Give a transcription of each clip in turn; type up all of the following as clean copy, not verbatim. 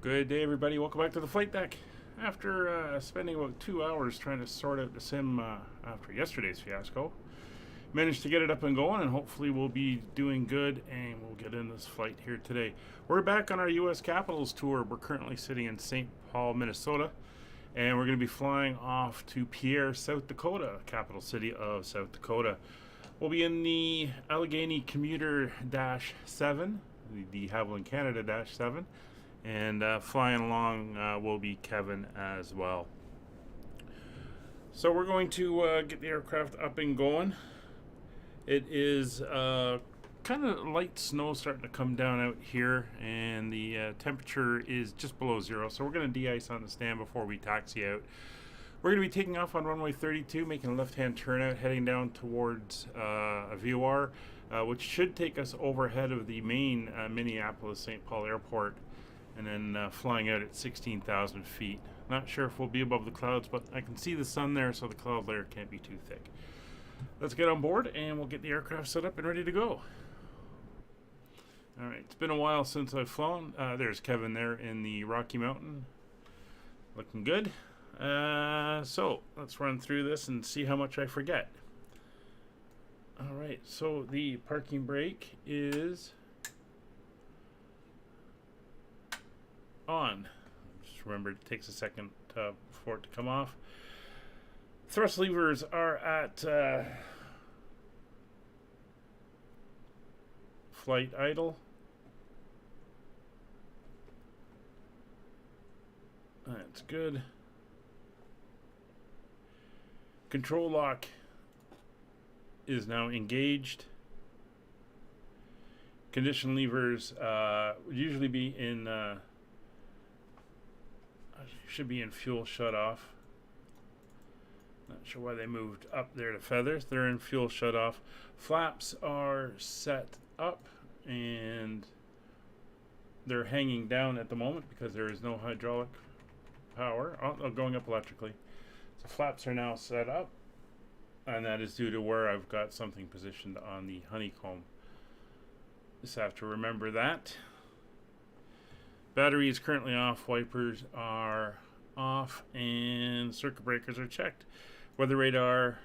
Good day, everybody. Welcome back to the flight deck. After spending about 2 hours trying to sort out the sim after yesterday's fiasco, managed to get it up and going, and hopefully we'll be doing good, and we'll get in this flight here today. We're back on our U.S. Capitals tour. We're currently sitting in St. Paul, Minnesota, and we're going to be flying off to Pierre, South Dakota, capital city of South Dakota. We'll be in the Allegheny Commuter Dash-7, the de Havilland Canada Dash-7. And flying along will be Kevin as well. So we're going to get the aircraft up and going. It is kind of light snow starting to come down out here, and the temperature is just below zero. So we're going to de-ice on the stand before we taxi out. We're going to be taking off on runway 32, making a left-hand turnout, heading down towards a VOR, which should take us overhead of the main Minneapolis-St. Paul airport, and then flying out at 16,000 feet. Not sure if we'll be above the clouds, but I can see the sun there, so the cloud layer can't be too thick. Let's get on board, and we'll get the aircraft set up and ready to go. All right, it's been a while since I've flown. There's Kevin there in the Rocky Mountain. Looking good. So let's run through this and see how much I forget. All right, so the parking brake is on. Just remember, it takes a second for it to come off. Thrust levers are at flight idle. That's good. Control lock is now engaged. Condition levers would usually be in should be in fuel shut off. Not sure why they moved up there to feathers. They're in fuel shut off. Flaps are set up, and they're hanging down at the moment because there is no hydraulic power. Oh, going up electrically. So flaps are now set up, and that is due to where I've got something positioned on the Honeycomb. Just have to remember that. Battery is currently off, wipers are off, and circuit breakers are checked. Weather radar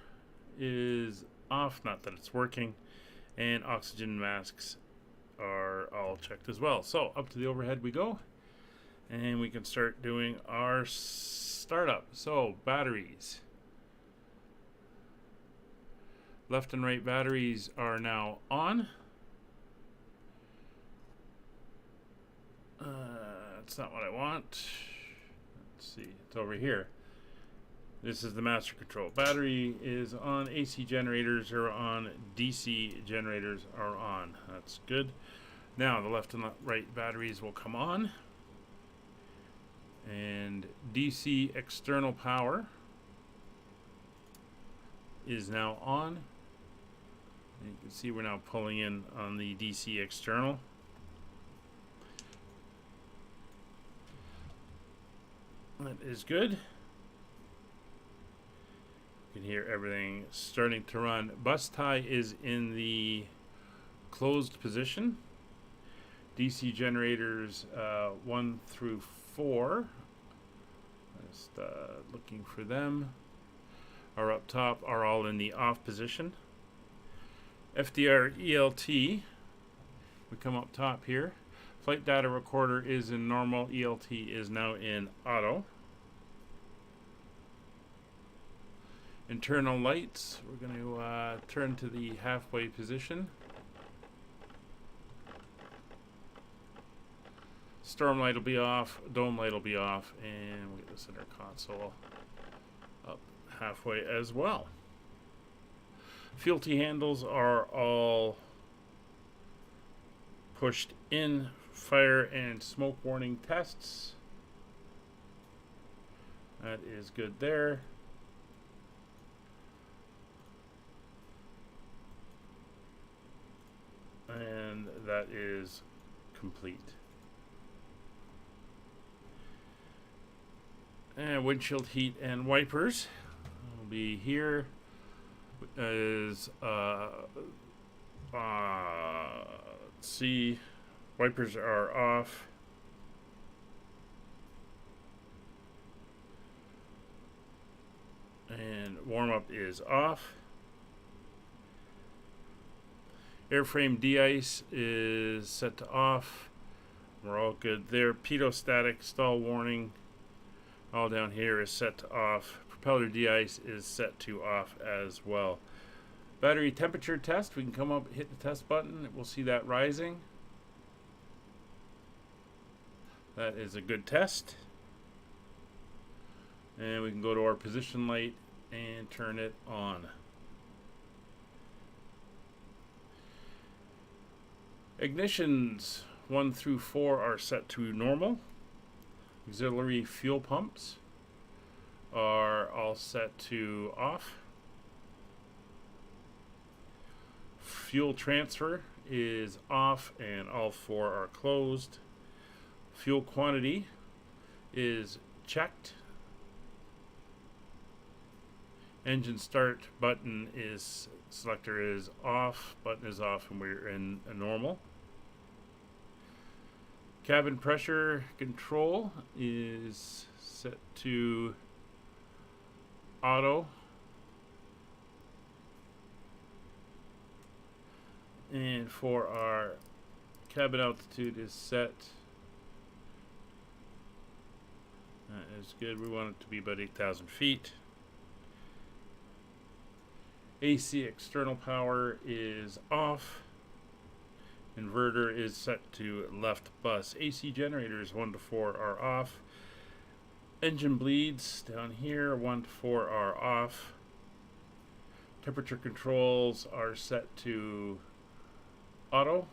is off, not that it's working, and oxygen masks are all checked as well. So up to the overhead we go, and we can start doing our startup. So batteries. Left and right batteries are now on. That's not what I want. Let's see, it's over here. This is the master control. Battery is on. AC generators are on. DC generators are on. That's good. Now the left and right batteries will come on. And DC external power is now on. And you can see we're now pulling in on the DC external. That is good. You can hear everything starting to run. Bus tie is in the closed position. DC generators 1 through 4. Just looking for them. Are up top, are all in the off position. FDR ELT, we come up top here. Flight data recorder is in normal. ELT is now in auto. Internal lights, we're going to turn to the halfway position. Storm light will be off, dome light will be off, and we'll get the center console up halfway as well. Fealty handles are all pushed in. Fire and smoke warning tests. That is good there. And that is complete. And windshield heat and wipers will be here. Is let's see, wipers are off. warm-up is off. Airframe de-ice is set to off. We're all good there. Pitot static stall warning all down here is set to off. Propeller de-ice is set to off as well. Battery temperature test. We can come up, hit the test button. We'll see that rising. That is a good test. And we can go to our position light and turn it on. Ignitions 1 through 4 are set to normal. Auxiliary fuel pumps are all set to off. Fuel transfer is off and all 4 are closed. Fuel quantity is checked. Engine start button is selector is off, button is off, and we're in a normal. Cabin pressure control is set to auto. And for our cabin altitude is set. That is good. We want it to be about 8,000 feet. AC external power is off. Inverter is set to left bus. AC generators 1 to 4 are off. Engine bleeds down here 1 to 4 are off. Temperature controls are set to auto.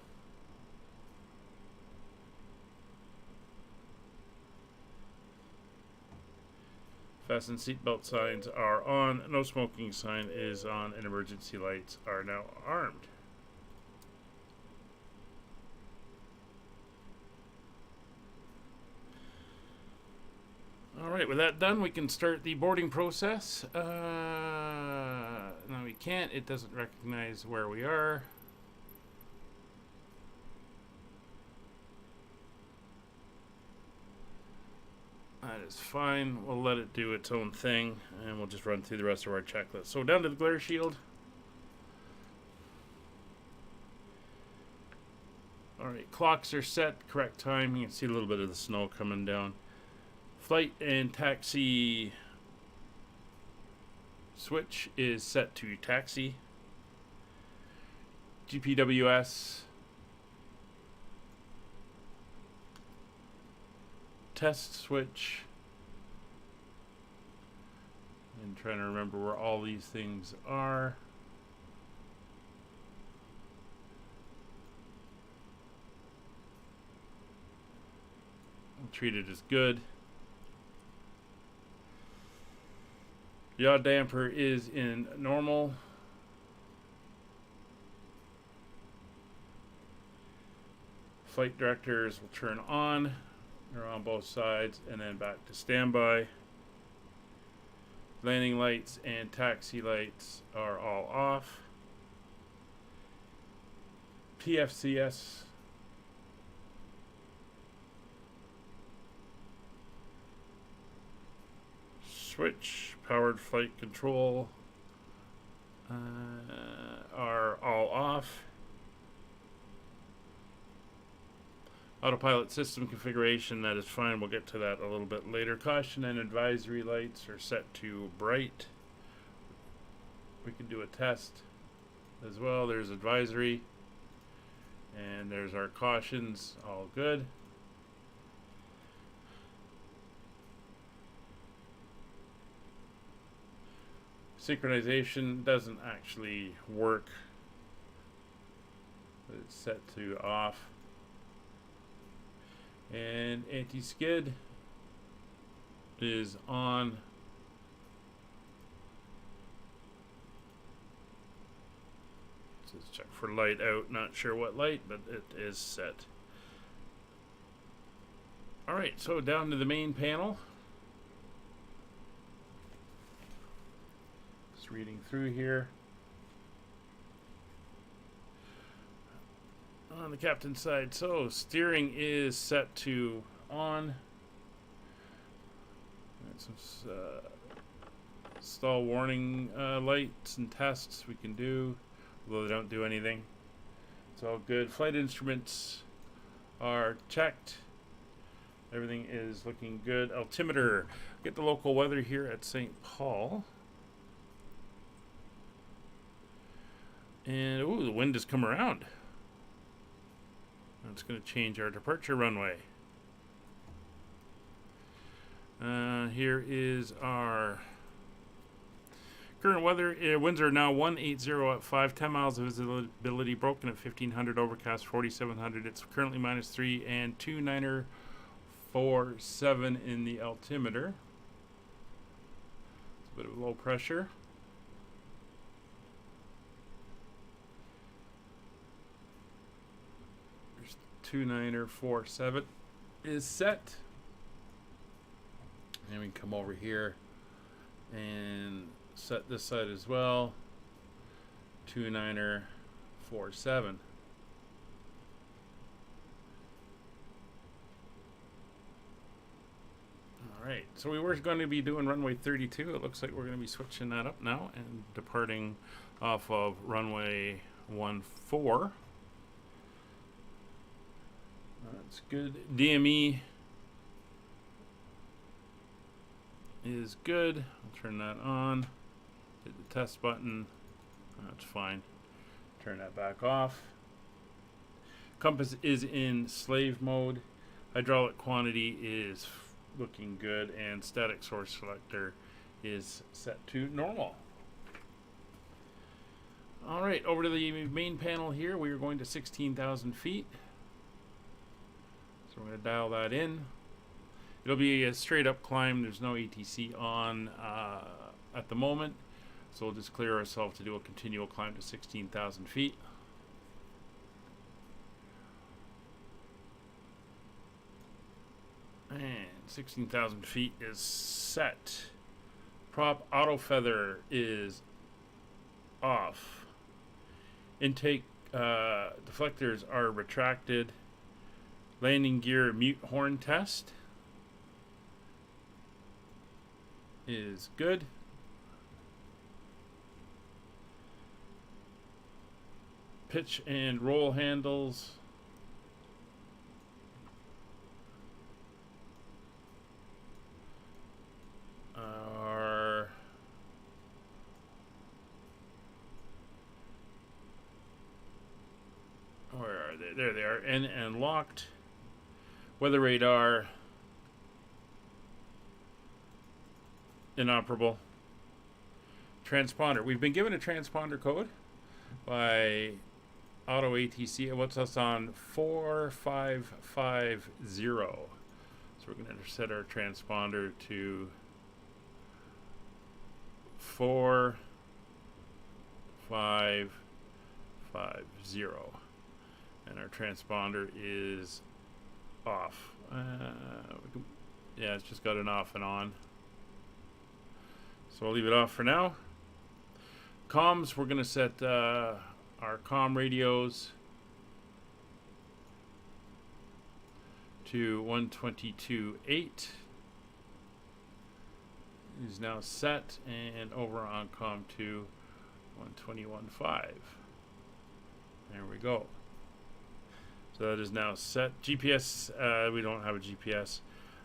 Fasten seatbelt signs are on. No smoking sign is on, and emergency lights are now armed. All right, with that done, we can start the boarding process. No, we can't. It doesn't recognize where we are. That is fine. We'll let it do its own thing, and we'll just run through the rest of our checklist. So down to the glare shield. All right, clocks are set, correct time. You can see a little bit of the snow coming down. Flight and taxi switch is set to taxi. GPWS test switch. I'm trying to remember where all these things are. I'll treat it as good. Yaw damper is in normal. Flight directors will turn on. They're on both sides, and then back to standby. Landing lights and taxi lights are all off. PFCS switch, powered flight control are all off. Autopilot system configuration, that is fine. We'll get to that a little bit later. Caution and advisory lights are set to bright. We can do a test as well. There's advisory, and there's our cautions, all good. Synchronization doesn't actually work, but it's set to off. And anti-skid is on. Let's check for light out. Not sure what light, but it is set. Alright, so down to the main panel. Just reading through here. On the captain's side, so steering is set to on. Stall warning lights and tests we can do, although they don't do anything. It's all good. Flight instruments are checked. Everything is looking good. Altimeter. Get the local weather here at St. Paul. And, ooh, the wind has come around. That's going to change our departure runway. Here is our current weather. Winds are now 180 at 5, 10 miles of visibility, broken at 1500, overcast 4700. It's currently -3 and 2947 in the altimeter. It's a bit of low pressure. There's 2947 is set. And we can come over here and set this side as well. 2947. Alright, so we were going to be doing runway 32. It looks like we're going to be switching that up now and departing off of runway 14. That's good. DME is good. I'll turn that on. Hit the test button. That's fine. Turn that back off. Compass is in slave mode. Hydraulic quantity is looking good, and static source selector is set to normal. All right, over to the main panel here. We are going to 16,000 feet. So we're going to dial that in. It'll be a straight up climb. There's no ATC on at the moment. So we'll just clear ourselves to do a continual climb to 16,000 feet. And 16,000 feet is set. Prop auto feather is off. Intake deflectors are retracted. Landing gear mute horn test is good. Pitch and roll handles are where are they? There they are. And locked. Weather radar inoperable. Transponder. We've been given a transponder code by Auto ATC. It puts us on 4550. So we're going to set our transponder to 4550. And our transponder is off. Yeah, it's just got an off and on. So I'll leave it off for now. Comms, we're going to set our comm radios to 122.8 is now set, and over on comm to 121.5. There we go. So that is now set. GPS, we don't have a GPS.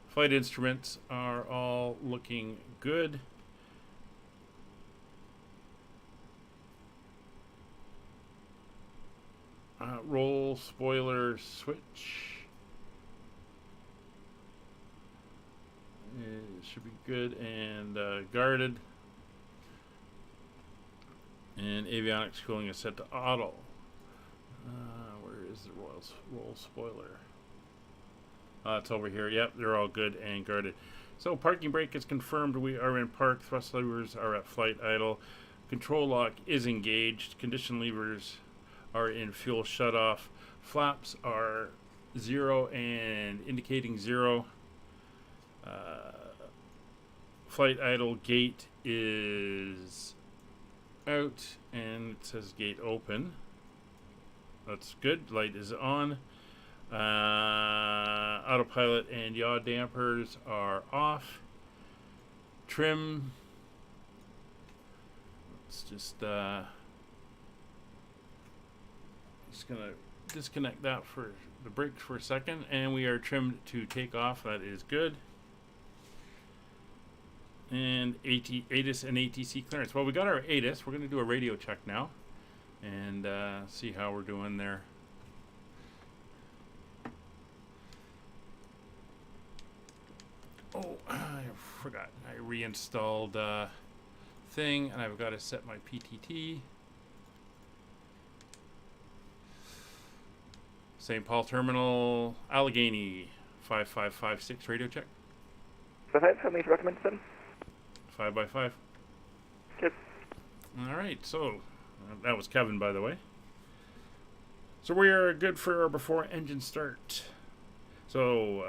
Flight instruments are all looking good. Roll spoiler switch. It should be good and guarded. And avionics cooling is set to auto. Where is the roll spoiler? It's over here. Yep, they're all good and guarded. So parking brake is confirmed. We are in park. Thrust levers are at flight idle. Control lock is engaged. Condition levers are in fuel shutoff. Flaps are 0 and indicating 0. Flight idle gate is out and it says gate open. That's good. Light is on. Autopilot and yaw dampers are off. Trim Let's just gonna disconnect that for the brakes for a second, and we are trimmed to take off. That is good. And ATIS and ATC clearance. Well, we got our ATIS. We're going to do a radio check now and see how we're doing there. Oh, I forgot. I reinstalled thing, and I've got to set my PTT. St. Paul Terminal, Allegheny, 5556 radio check. 5 how many recommend 7? 5 by 5. Good. All right, so that was Kevin, by the way. So we are good for our before engine start. So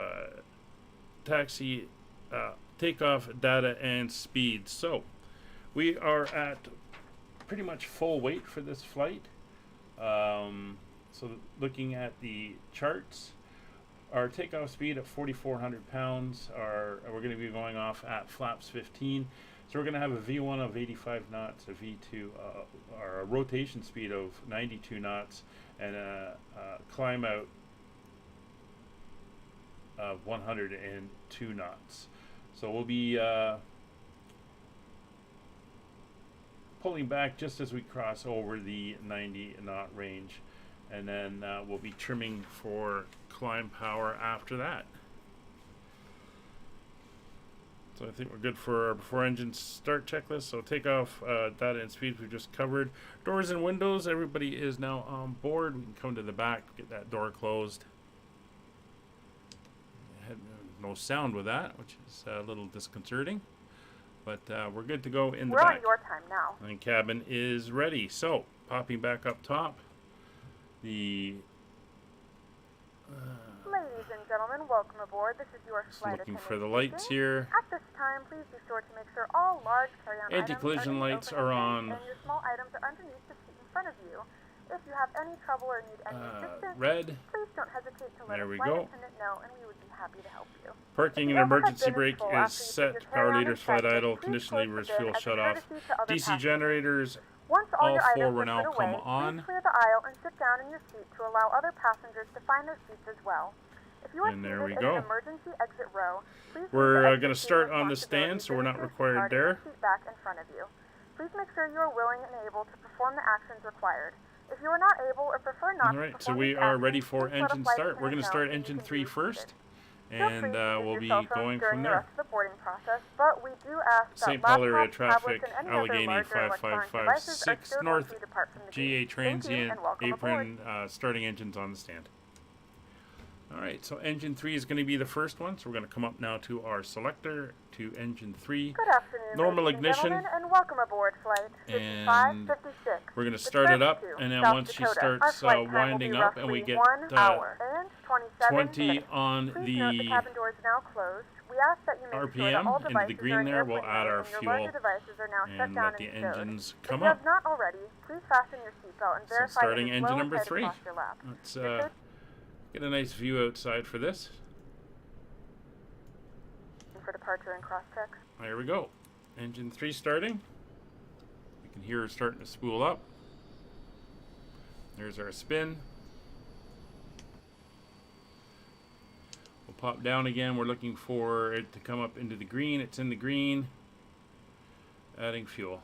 taxi, takeoff, data, and speed. So we are at pretty much full weight for this flight. So looking at the charts, our takeoff speed at 4,400 pounds, we're going to be going off at flaps 15. So we're going to have a V1 of 85 knots, a V2, or a rotation speed of 92 knots, and a climb out of 102 knots. So we'll be pulling back just as we cross over the 90 knot range. And then we'll be trimming for climb power after that. So I think we're good for our before engine start checklist. So takeoff, data, and speed we've just covered. Doors and windows, everybody is now on board. We can come to the back, get that door closed. Had no sound with that, which is a little disconcerting. But we're good to go in the back. We're on your time now. And cabin is ready. So popping back up top. Ladies and gentlemen, welcome aboard. This is your flight looking attendant for the lights speaking. here. At this time, please be sure to make sure all large carry-on Anti-collision lights are on. and your small items are underneath the seat in front of you. If you have any trouble or need any assistance, red. please don't hesitate to let There a we flight go. attendant know, and we would be happy to help you. Parking and emergency brake is set. Power leaders, flight idle, condition levers, fuel shut off. DC generators. Once all your All 4 items will are now put come away, on. please clear the aisle and sit down in your seat to allow other passengers to find their seats as well. If you are And there we seated go. in an emergency exit row, please We're use the going to exit start seat on the stand, so we're not required responsibilities there. to seat back in front of you. Please make sure you are willing and able to perform the actions required. If you are not able or prefer not All to right, so perform we these are actions, ready for please let a engine flight start. We're going to start attendant engine know and you 3 can be first, seated. Feel free and to use we'll your be cell phones going during from the there. rest of the boarding process, but we do ask that St. Paul area laptops, traffic, tablets, and any Allegheny other larger electronic devices are 5556 stowed north, once we depart from the GA gate. Thank you, transient and welcome apron, aboard. starting engines on the stand. All right, so engine 3 is going to be the first one, so we're going to come up now to our selector, to engine 3. Good afternoon, Normal ladies and ignition. gentlemen, and welcome aboard flight And 5556. we're going to start it up, and then once she starts winding up and we get 1 hour and 27 20 minutes. on Please note the the cabin door is now closed. We ask that you make sure that all RPM into devices the green are in there, we'll airplane add mode our and your fuel larger devices are now shut and down let the and stowed. engines If come you up. have not already, please fasten your seatbelt and So verify starting it is engine well number tight 3. across your lap. Let's get a nice view outside for this. For departure and cross checks. There we go. Engine 3 starting. You can hear her starting to spool up. There's our spin. We'll pop down again. We're looking for it to come up into the green. It's in the green. Adding fuel.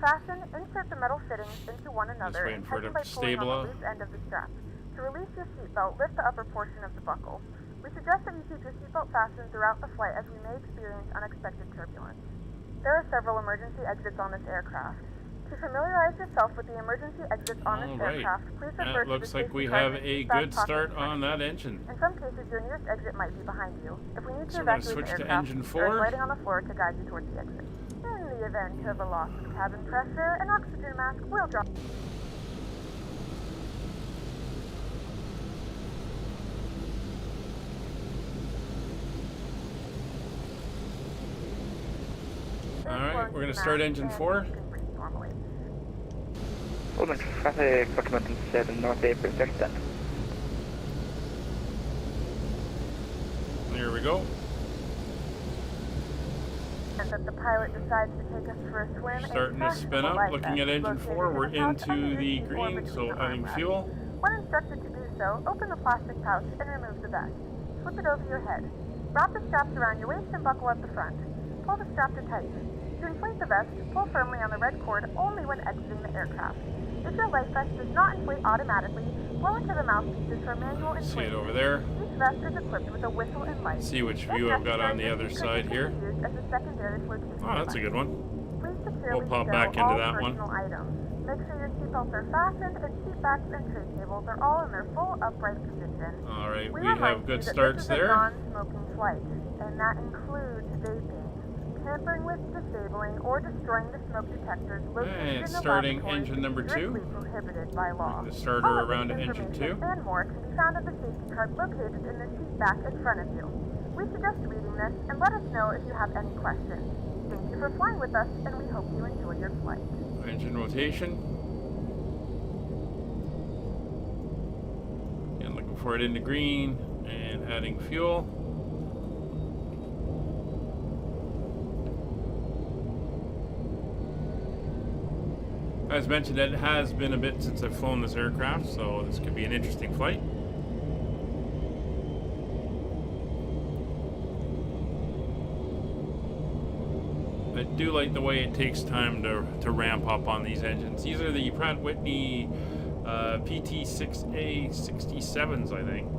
Fasten, insert the metal fittings into one another waiting and for it tighten to by pulling on stable the loose end of the strap. To release your seatbelt, lift the upper portion of the buckle. We suggest that you keep your seatbelt fastened throughout the flight as we may experience unexpected turbulence. There are several emergency exits on this aircraft. To familiarize yourself with the emergency exits on this aircraft, please refer to the looks like safety we card have in a the seat back good pocket start in front on of that you. engine. In some cases, your nearest exit might be behind you. If we need to So we're gonna evacuate switch the to aircraft, engine there is 4. lighting on the floor to guide you towards the exit. In the event of a loss of cabin pressure, an oxygen mask will drop. Alright, we're going to start engine 4. Holding traffic, document 7 North April 30th. There we go. And that the pilot decides to take us for a swim. Starting to spin up, looking at engine 4, we're into the green, so adding fuel. When instructed to do so, open the plastic pouch and remove the vest. Slip it over your head. Wrap the straps around your waist and buckle at the front. Pull the strap to tighten. To inflate the vest, pull firmly on the red cord only when exiting the aircraft. If your life vest does not inflate automatically, blow into the mouthpieces for manual inflation. See it over there. Each vest is equipped with a whistle and light. See which view I've got on the other side here. Oh, that's a good one. We'll pop back into that one. Items. Make sure your seatbelts are fastened and seat backs and tray tables are all in their full upright position. Alright, we have good starts there. Non-smoking flight, and that includes vaping, tampering with, disabling, or destroying the smoke detectors located in the starting laboratory engine number 2. Prohibited by law. The starter around to engine 2. And more can be found at the safety card located in the seat back in front of you. We suggest reading this and let us know if you have any questions. Thank you for flying with us, and we hope you enjoy your flight. Engine rotation. And looking for it into green and adding fuel. As mentioned, it has been a bit since I've flown this aircraft, so this could be an interesting flight. I do like the way it takes time to ramp up on these engines. These are the Pratt & Whitney PT6A67s, I think.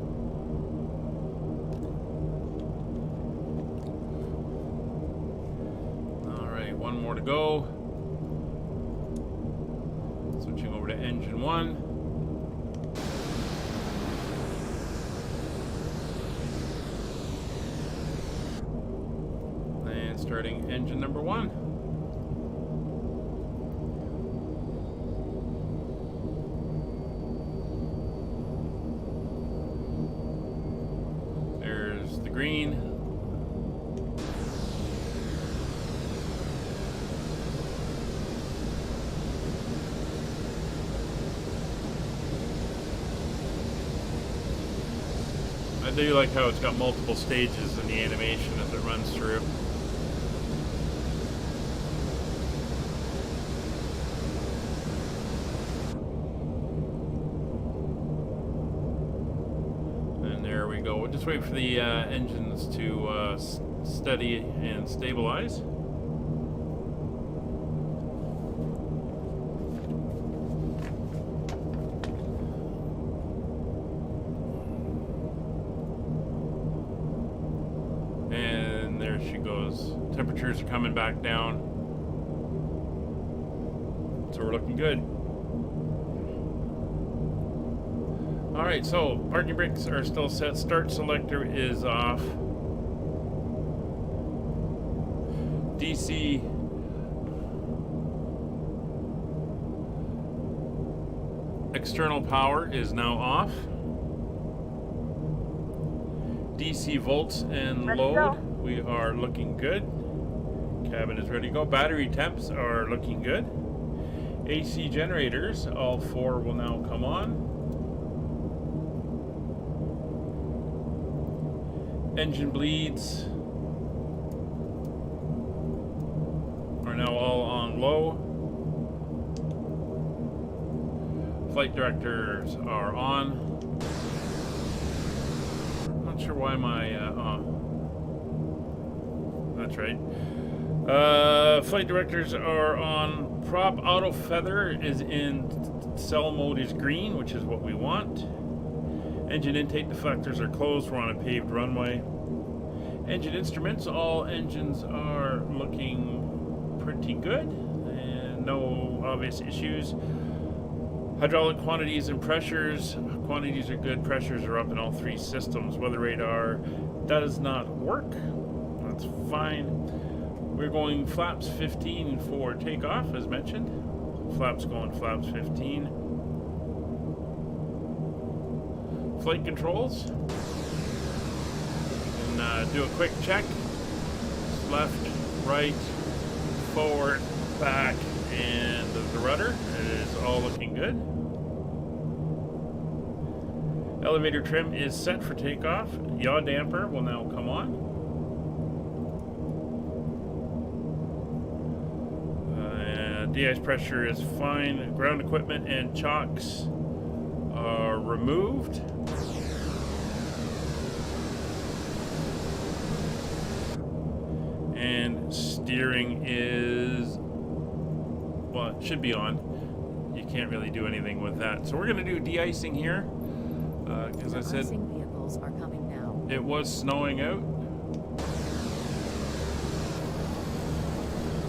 Alright, one more to go. Switching over to engine 1. And starting engine number 1. There's the green. I do like how it's got multiple stages in the animation as it runs through. And there we go. We'll just wait for the engines to steady and stabilize. There she goes. Temperatures are coming back down. So we're looking good. Alright, so parking brakes are still set. Start selector is off. DC external power is now off. DC volts and load, we are looking good. Cabin is ready to go. Battery temps are looking good. AC generators, all 4 will now come on. Engine bleeds are now all on low. Flight directors are on. Not sure why my that's right. Flight directors are on. Prop auto feather is in cell mode is green, which is what we want. Engine intake deflectors are closed. We're on a paved runway. Engine instruments, all engines are looking pretty good and no obvious issues. Hydraulic quantities and pressures. Quantities are good. Pressures are up in all 3 systems. Weather radar does not work. That's fine. We're going flaps 15 for takeoff, as mentioned. Flaps going flaps 15. Flight controls. And do a quick check. Left, right, forward, back, and the rudder. It is all looking good. Elevator trim is set for takeoff. Yaw damper will now come on. De-ice pressure is fine. Ground equipment and chocks are removed. And steering is, well, it should be on. You can't really do anything with that. So we're going to do de-icing here. Because I said vehicles are coming now. It was snowing out.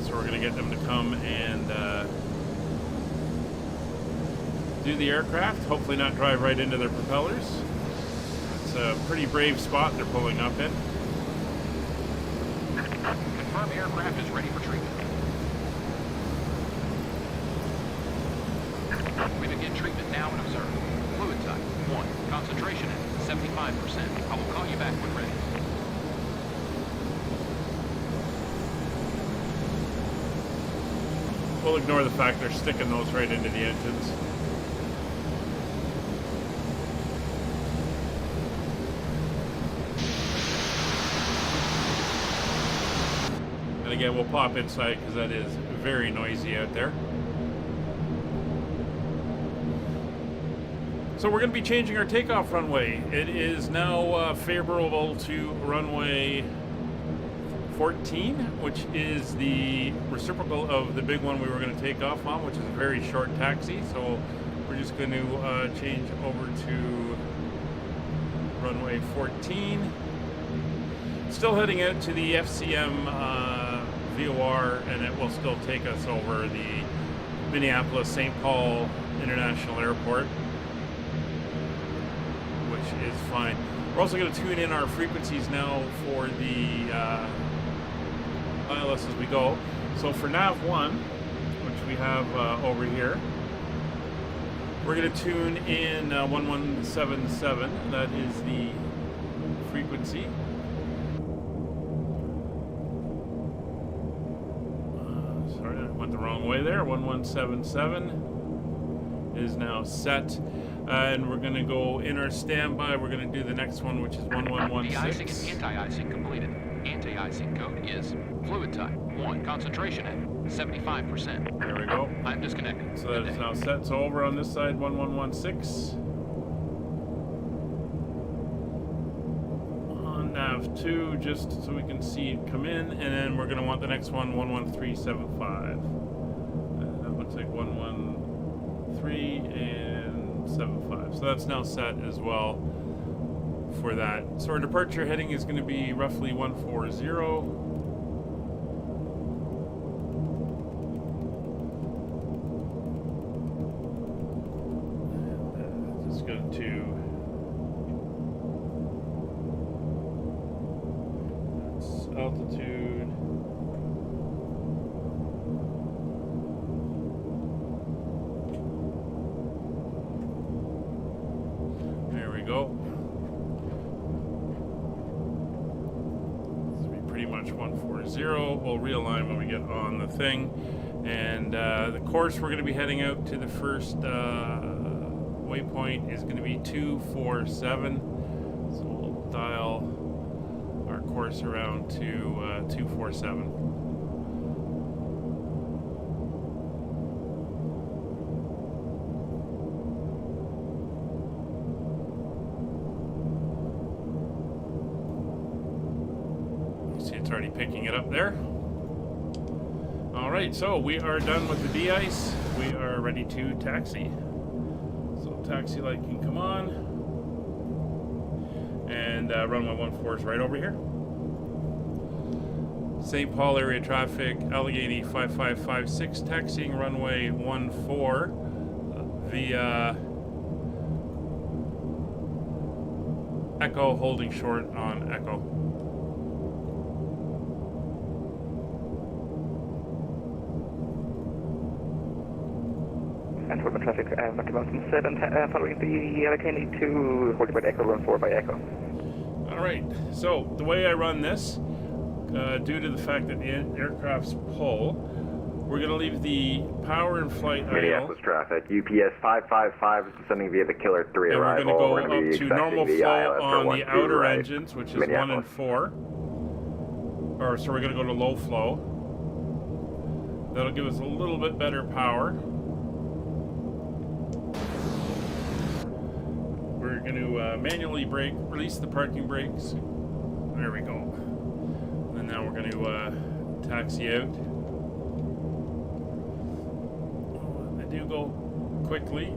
So we're going to get them to come and do the aircraft. Hopefully not drive right into their propellers. It's a pretty brave spot they're pulling up in. Confirm aircraft is ready for treatment. We begin treatment now and observe. Fluid type 1. Concentration at 75%. I will call you back when ready. We'll ignore the fact they're sticking those right into the engines. And again, we'll pop inside because that is very noisy out there. So we're going to be changing our takeoff runway. It is now favorable to runway 14, which is the reciprocal of the big one we were going to take off on, which is a very short taxi. So we're just going to change over to runway 14. Still heading out to the FCM VOR, and it will still take us over the Minneapolis-St. Paul International Airport, which is fine. We're also going to tune in our frequencies now for the ILS as we go. So for nav 1, which we have over here, we're going to tune in 1177. That is the frequency. Sorry, I went the wrong way there. 1177 is now set. And we're going to go in our standby. We're going to do the next one, which is 1116. De-icing and anti-icing completed. Anti-icing code is fluid type 1. Concentration at 75%. There we go. I'm disconnected. So that is now set. So over on this side, 1116. On nav 2, just so we can see it come in. And then we're going to want the next one, 11375. That looks like 113 and 75. So that's now set as well for that. So our departure heading is going to be roughly 140. Just go to that's altitude. There we go. This will be pretty much 140. We'll realign when we get on the thing. And the course we're going to be heading out to the first waypoint is going to be 247. So we'll dial our course around to 247. It's already picking it up there. All right, so we are done with the de-ice. We are ready to taxi. So taxi light can come on. And runway 14 is right over here. St. Paul area traffic, Allegheny 5556, taxiing runway 14 via Echo, holding short on Echo. And for the traffic, Rocky Mountain 7, following the Allegheny to hold by Echo, run 4 by Echo. All right, so the way I run this, due to the fact that the aircraft's full. We're going to leave the power and flight idle. Minneapolis traffic. UPS 555 is descending via the Killer 3 And arrival. we're We're going going to to be go up to normal expecting the flow ILS on the 12 outer right. engines, which is 1 and 4. Or so we're going to go to low flow. That'll give us a little bit better power. We're going to manually brake, release the parking brakes. There we go. And now we're going to taxi out. They do go quickly.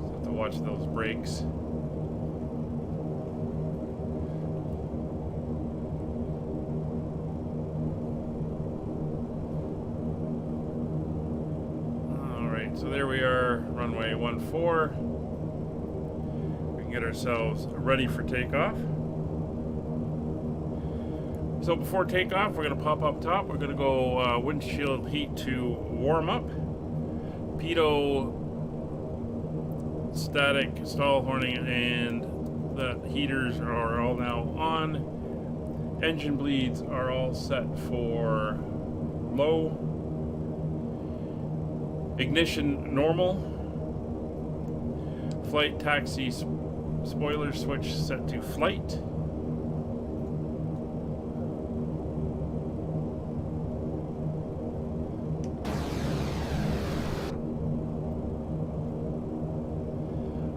Just have to watch those brakes. So there we are, runway 14. We can get ourselves ready for takeoff. So before takeoff, we're going to pop up top. We're going to go windshield heat to warm up. Pitot, static, stall horning, and the heaters are all now on. Engine bleeds are all set for low. Ignition normal. Flight taxi spoiler switch set to flight.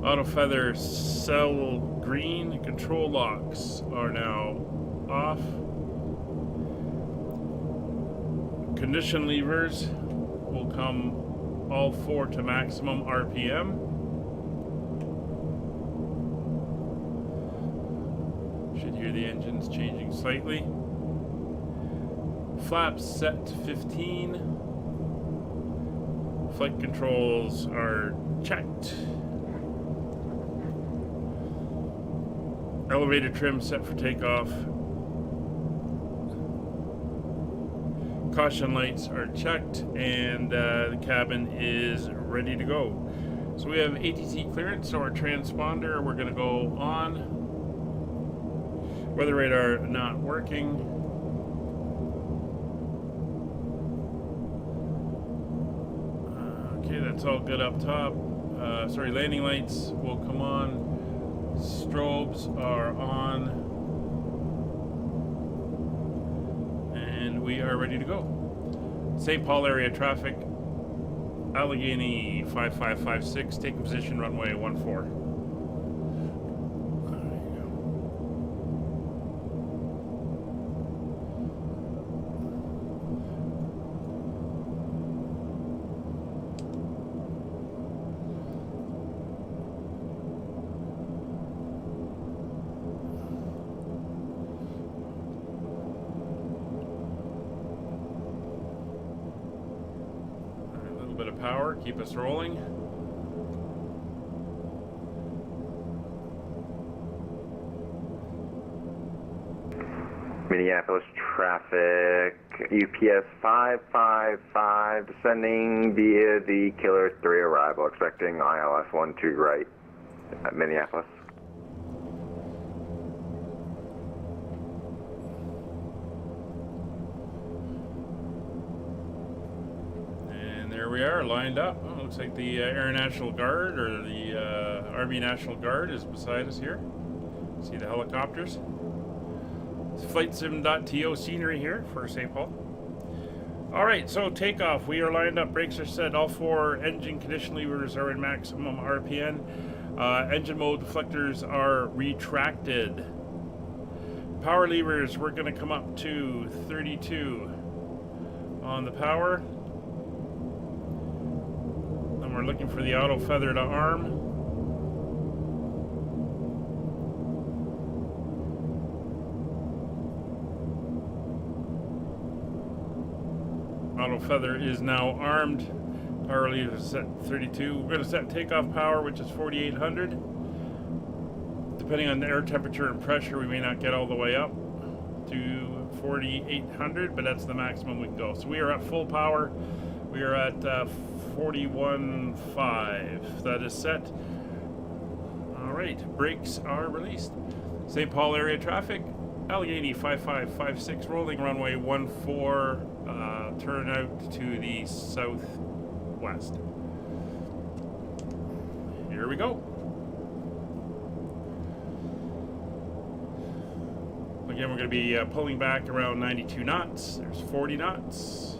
Auto feather cell green. Control locks are now off. Condition levers will come all 4 to maximum RPM. Should hear the engines changing slightly. Flaps set to 15. Flight controls are checked. Elevator trim set for takeoff. Caution lights are checked, and the cabin is ready to go. So we have ATC clearance, so our transponder, we're going to go on. Weather radar not working. Okay, that's all good up top. Sorry, landing lights will come on. Strobes are on. We are ready to go. St. Paul area traffic. Allegheny 5556. Take position runway 14. Bit of power, keep us rolling. Minneapolis traffic. UPS 555 descending via the Killer 3 arrival. Expecting ILS 12 right at Minneapolis. There we are, lined up. Oh, looks like the Air National Guard or the Army National Guard is beside us here. See the helicopters. FlightSim.to scenery here for St. Paul. Alright, so takeoff. We are lined up. Brakes are set. All 4 engine condition levers are in maximum RPM. Engine mode deflectors are retracted. Power levers, we're going to come up to 32 on the power. We're looking for the auto feather to arm. Auto feather is now armed. Power lever is set 32. We're going to set takeoff power, which is 4,800. Depending on the air temperature and pressure, we may not get all the way up to 4,800, but that's the maximum we can go. So we are at full power. We are at 41.5. That is set. All right, brakes are released. St. Paul area traffic, Allegheny 5556, rolling runway 14, turn out to the southwest. Here we go. Again, we're going to be pulling back around 92 knots. There's 40 knots.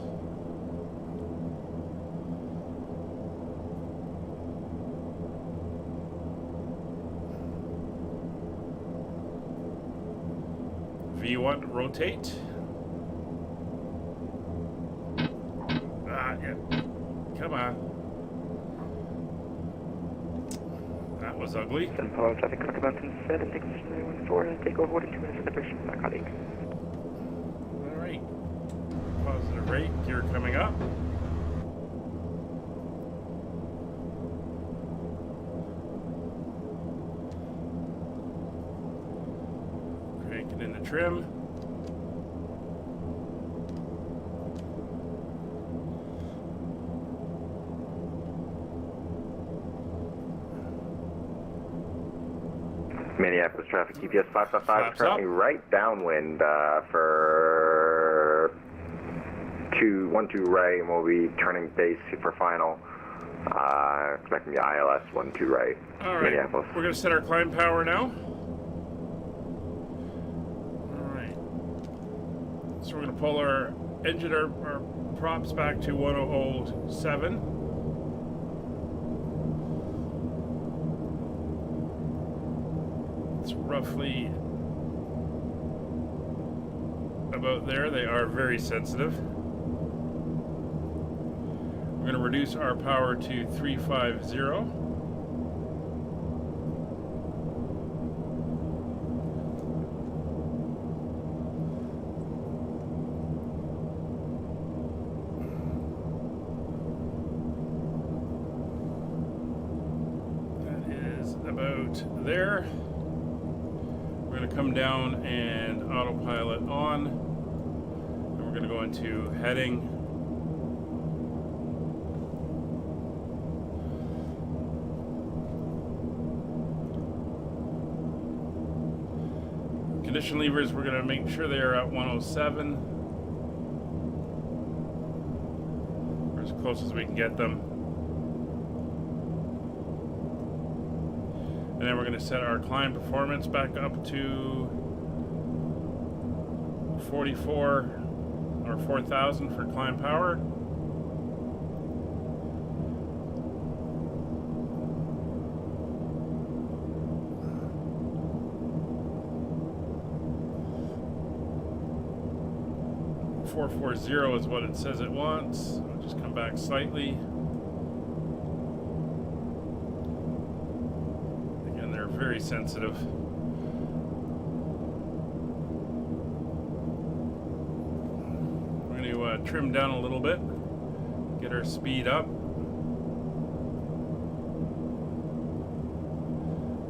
V1, rotate. Yeah. Come on. That was ugly. St. Paul traffic, Rocky Mountain 7, take position 14, take over 42 minutes separation from my colleague. Alright. Positive rate, gear coming up. Cranking in the trim. Minneapolis traffic, GPS 555 Flaps is currently up. right downwind for 12 right, and we'll be turning base for final. Expecting the ILS 12 right, Alright. Minneapolis. We're going to set our climb power now. Alright. So we're going to pull our engine, our props back to 1007. It's roughly about there. They are very sensitive. We're going to reduce our power to 350. That is about there. We're going to come down and autopilot on, and we're going to go into heading. Condition levers, we're going to make sure they are at 107, or as close as we can get them. And then we're going to set our climb performance back up to 44 or 4,000 for climb power. .440 is what it says it wants. I'll just come back slightly. Again, they're very sensitive. We're going to trim down a little bit, get our speed up.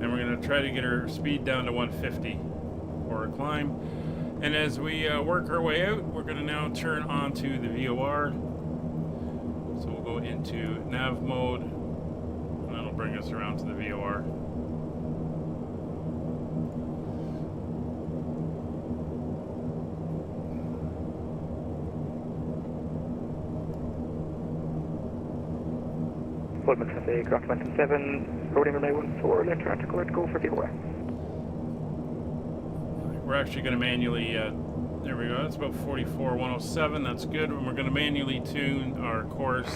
And we're going to try to get our speed down to 150 for our climb. And as we work our way out, we're going to now turn on to the VOR. So we'll go into nav mode, and that'll bring us around to the VOR. Goldman traffic, Rocky Mountain 7, loading runway 14, left turn to court, go for VOR. We're actually going to manually, there we go, that's about 44,107, that's good. And we're going to manually tune our course.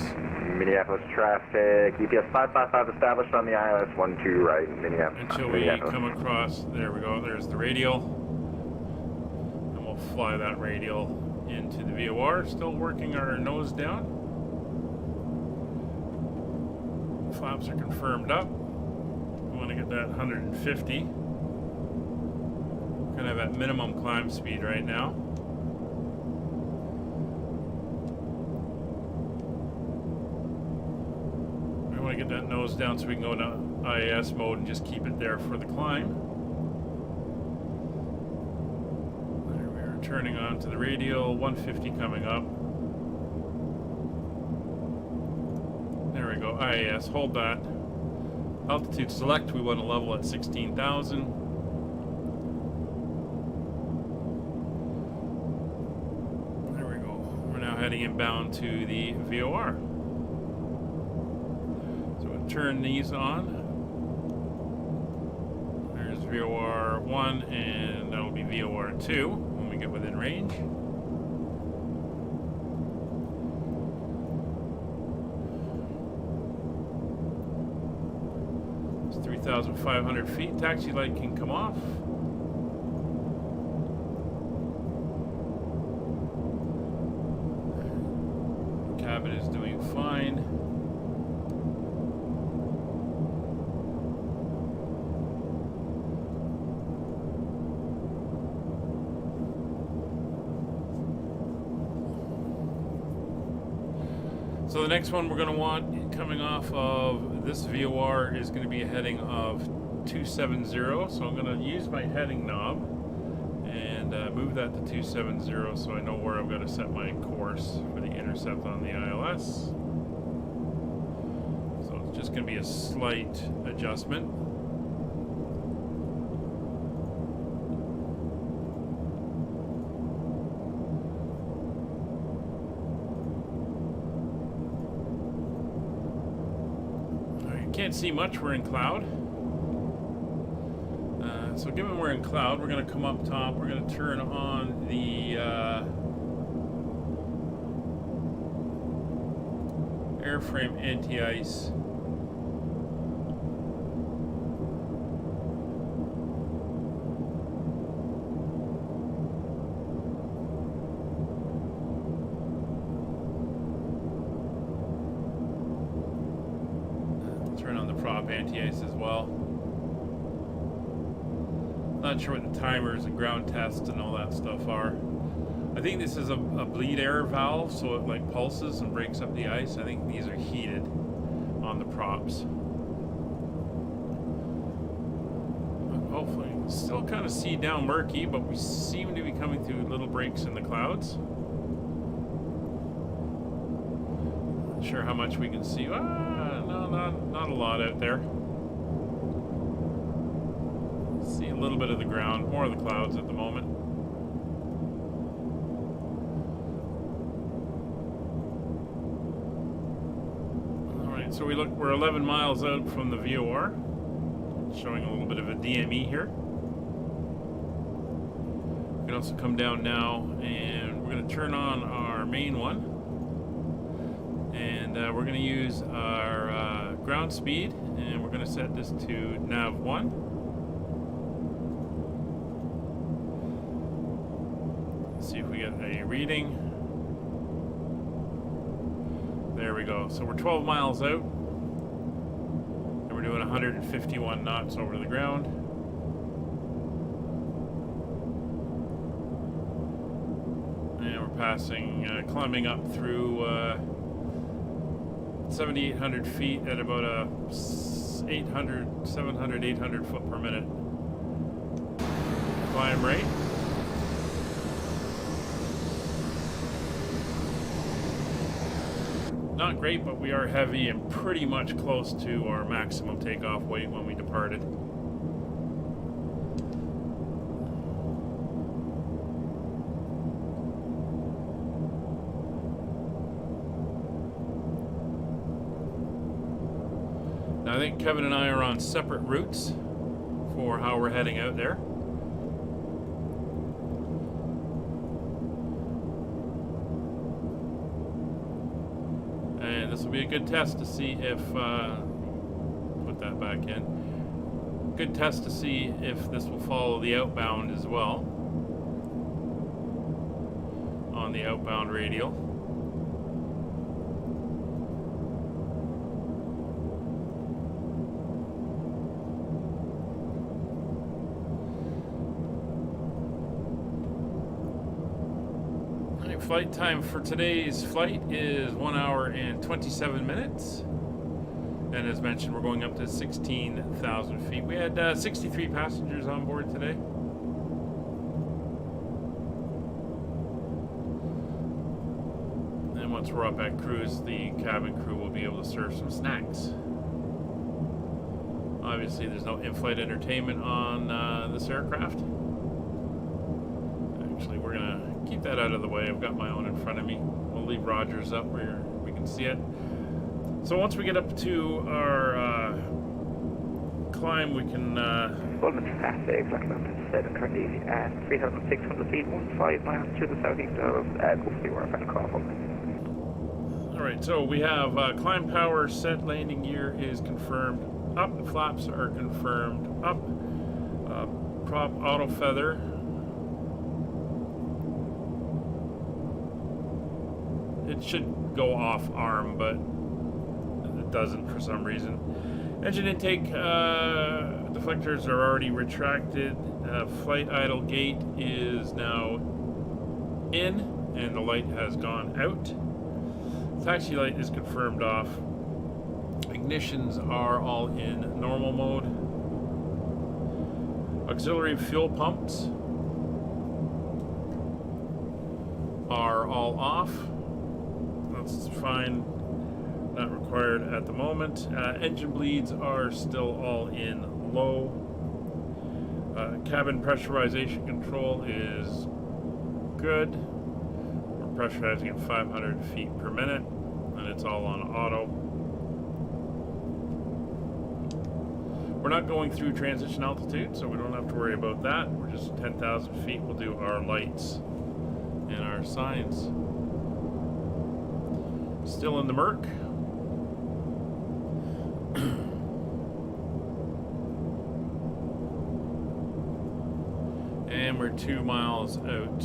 Minneapolis traffic, EPS 555 established on the ILS 12 right, Minneapolis. Until we come across, there we go, there's the radial. And we'll fly that radial into the VOR, still working our nose down. Flaps are confirmed up. We want to get that 150. Kind of at minimum climb speed right now. We want to get that nose down so we can go into IAS mode and just keep it there for the climb. There we are, turning on to the radial, 150 coming up. go. IAS, hold that. Altitude select, we want to level at 16,000. There we go. We're now heading inbound to the VOR. So we'll turn these on. There's VOR 1 and that'll be VOR 2 when we get within range. 3,500 feet. Taxi light can come off. Cabin is doing fine. So the next one we're going to want coming off of this VOR is going to be a heading of 270. So I'm going to use my heading knob and move that to 270 so I know where I'm going to set my course for the intercept on the ILS. So it's just going to be a slight adjustment. Can't see much, we're in cloud. So given we're in cloud, we're going to come up top, we're going to turn on the airframe anti-ice. Anti-ice as well. Not sure what the timers and ground tests and all that stuff are. I think this is a bleed air valve, so it like pulses and breaks up the ice. I think these are heated on the props. But hopefully, still kind of see down murky, but we seem to be coming through little breaks in the clouds. Not sure how much we can see. Not a lot out there. See a little bit of the ground, more of the clouds at the moment. Alright, so we're 11 miles out from the VOR. Showing a little bit of a DME here. We can also come down now and we're going to turn on our main one. And we're going to use our ground speed, and we're going to set this to nav 1. Let's see if we get a reading. There we go. So we're 12 miles out, and we're doing 151 knots over the ground. And we're passing, climbing up through 7,800 feet at about a 700, 800 foot per minute climb rate. Not great, but we are heavy and pretty much close to our maximum takeoff weight when we departed. I think Kevin and I are on separate routes for how we're heading out there. And this will be a good test to see if, put that back in, good test to see if this will follow the outbound as well on the outbound radial. Flight time for today's flight is 1 hour and 27 minutes. And as mentioned, we're going up to 16,000 feet. We had 63 passengers on board today. And once we're up at cruise, the cabin crew will be able to serve some snacks. Obviously, there's no in-flight entertainment on this aircraft. Actually, we're gonna keep that out of the way. I've got my own in front of me. We'll leave Rogers up where we can see it. So once we get up to our climb, we can... Goldman traffic, flight London 7, currently at 3,600 feet, 15 miles to the southeast of Goofy Wharf and Crawford. Alright, so we have climb power set, landing gear is confirmed up, flaps are confirmed up, prop auto feather. It should go off arm, but it doesn't for some reason. Engine intake deflectors are already retracted. Flight idle gate is now in, and the light has gone out. Taxi light is confirmed off. Ignitions are all in normal mode. Auxiliary fuel pumps are all off. That's fine. Not required at the moment. Engine bleeds are still all in low. Cabin pressurization control is good. We're pressurizing at 500 feet per minute, and it's all on auto. We're not going through transition altitude, so we don't have to worry about that. We're just 10,000 feet. We'll do our lights and our signs. Still in the murk. And we're 2 miles out.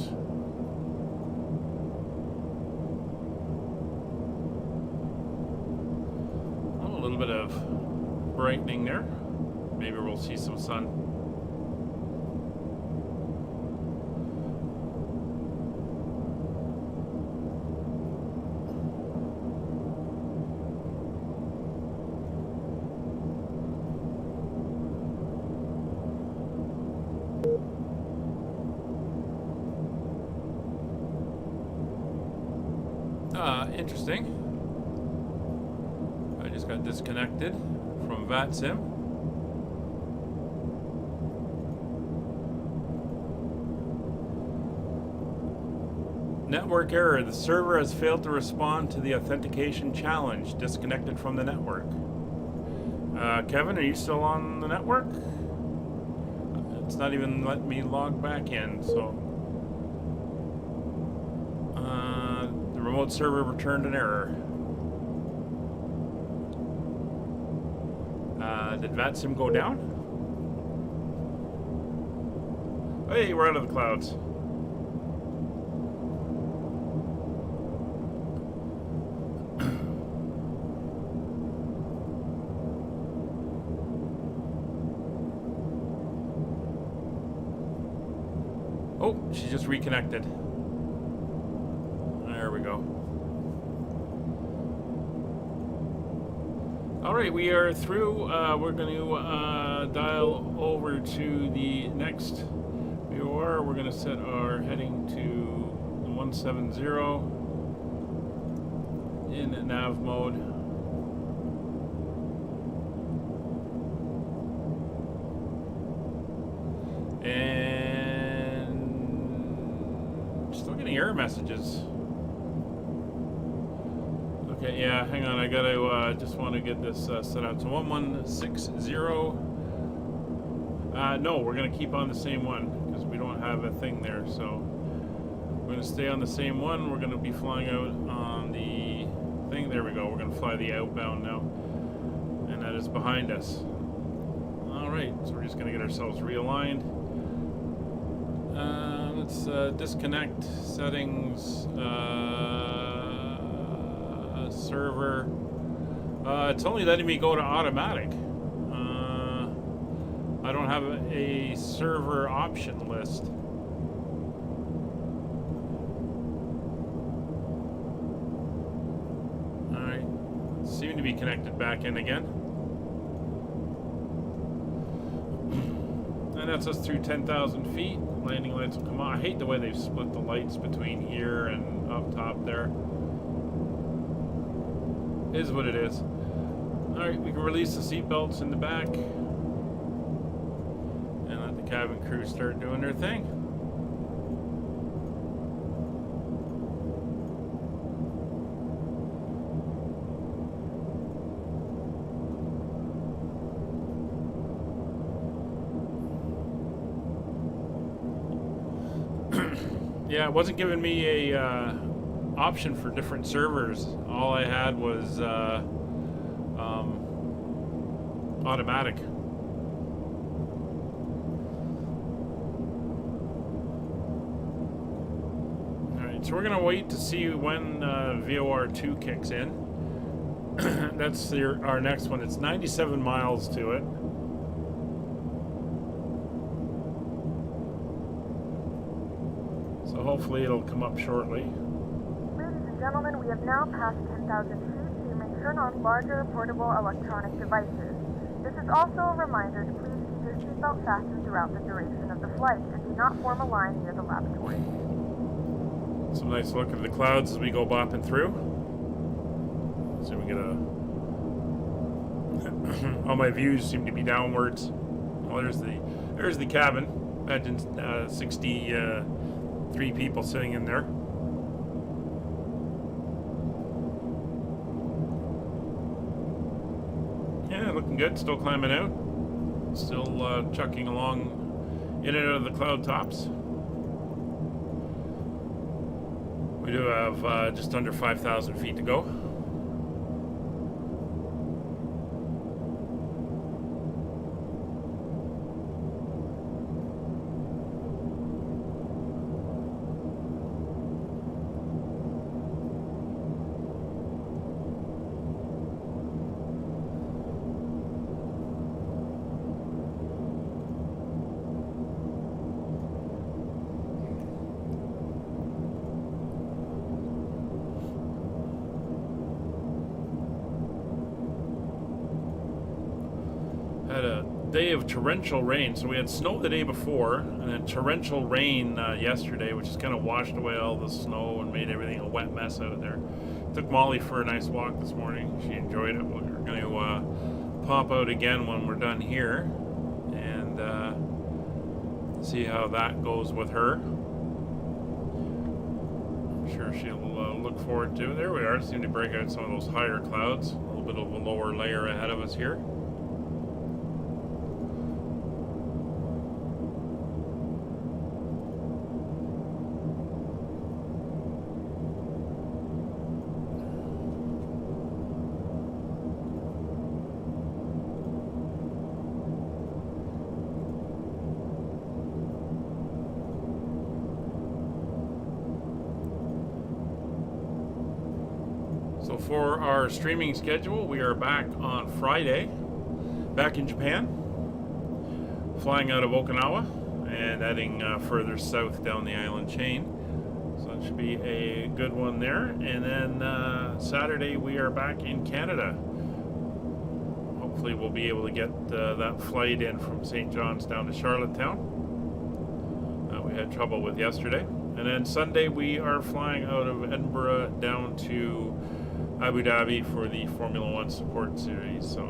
Oh, a little bit of brightening there. Maybe we'll see some sun. Interesting. I just got disconnected from VATSim. Network error. The server has failed to respond to the authentication challenge. Disconnected from the network. Kevin, are you still on the network? It's not even letting me log back in, so... the remote server returned an error. Did VATSim go down? Hey, we're out of the clouds. Oh, she just reconnected. There we go. Alright, we are through. We're going to dial over to the next VOR. We're going to set our heading to 170 in nav mode. And still getting error messages. Okay, yeah, hang on, I gotta, just want to get this set up. So 1160, no, we're gonna keep on the same one, because we don't have a thing there, so we're gonna stay on the same one. We're gonna be flying out on the thing, there we go, we're gonna fly the outbound now, and that is behind us. Alright, so we're just gonna get ourselves realigned. Let's disconnect settings, server. It's only letting me go to automatic. I don't have a server option list. Alright. Seem to be connected back in again. And that's us through 10,000 feet. Landing lights will come on. I hate the way they've split the lights between here and up top there. Is what it is. Alright, we can release the seatbelts in the back. And let the cabin crew start doing their thing. Yeah, it wasn't giving me a option for different servers. All I had was automatic. Alright, so we're gonna wait to see when VOR2 kicks in. That's our next one. It's 97 miles to it. So hopefully it'll come up shortly. Ladies and gentlemen, we have now passed 10,000 feet, so you may turn on larger portable electronic devices. This is also a reminder to please keep your seatbelt fastened throughout the duration of the flight and do not form a line near the lavatory. Some nice look at the clouds as we go bopping through. So we get all my views seem to be downwards. Oh, there's the cabin. Imagine 63 people sitting in there. Yeah, looking good. Still climbing out. Still chucking along in and out of the cloud tops. We do have just under 5,000 feet to go. Had a day of torrential rain. So we had snow the day before, and then torrential rain yesterday, which just kind of washed away all the snow and made everything a wet mess out there. Took Molly for a nice walk this morning. She enjoyed it. We're going to pop out again when we're done here and see how that goes with her. I'm sure she'll look forward to it. There we are. Seem to break out some of those higher clouds. A little bit of a lower layer ahead of us here. So for our streaming schedule, we are back on Friday, back in Japan, flying out of Okinawa and heading further south down the island chain. So it should be a good one there. And then Saturday, we are back in Canada. Hopefully we'll be able to get that flight in from St. John's down to Charlottetown. We had trouble with yesterday. And then Sunday, we are flying out of Edinburgh down to Abu Dhabi for the Formula One support series. So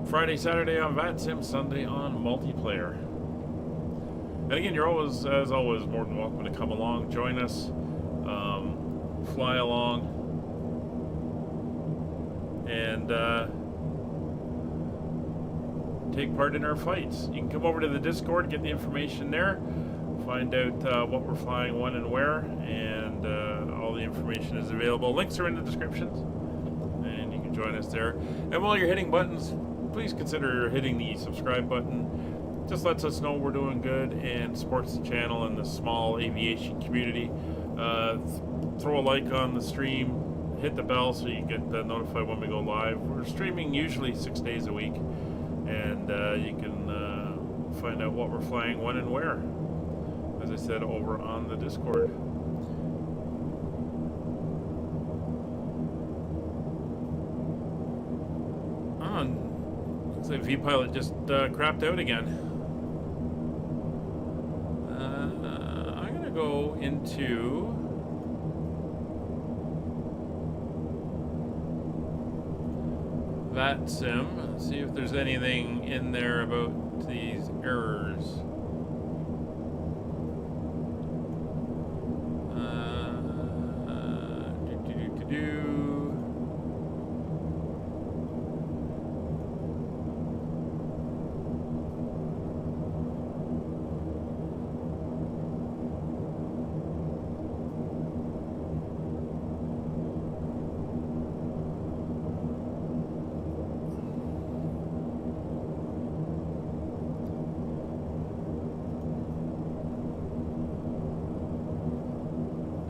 Friday, Saturday on VATSim, Sunday on multiplayer. And again, you're always, as always, more than welcome to come along, join us, fly along, and take part in our flights. You can come over to the Discord, get the information there, find out what we're flying, when and where, and all the information is available. Links are in the descriptions, and you can join us there. And while you're hitting buttons, please consider hitting the subscribe button. Just lets us know we're doing good and supports the channel and the small aviation community. Throw a like on the stream, hit the bell so you get notified when we go live. We're streaming usually 6 days a week, and you can find out what we're flying, when and where, as I said, over on the Discord. Looks like V-Pilot just crapped out again. I'm gonna go into VATSim. See if there's anything in there about these errors.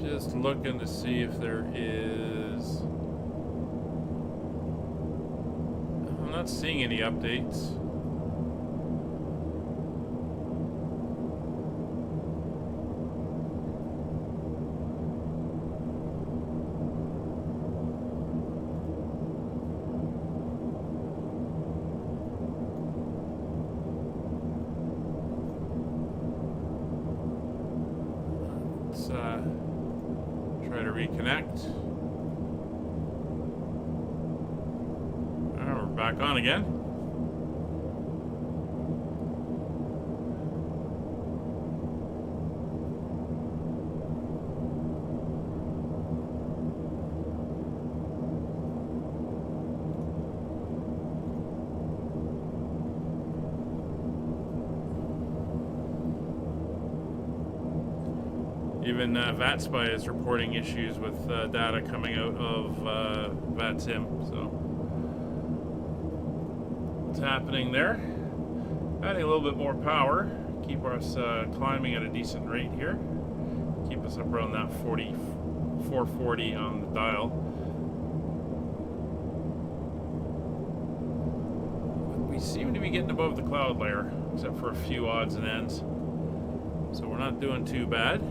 Just looking to see if there is. I'm not seeing any updates. Try to reconnect. We're back on again. Even VATSpy is reporting issues with data coming out of VATSim. So, what's happening there? Adding a little bit more power, keep us climbing at a decent rate here. Keep us up around that 440 on the dial. We seem to be getting above the cloud layer, except for a few odds and ends. So we're not doing too bad.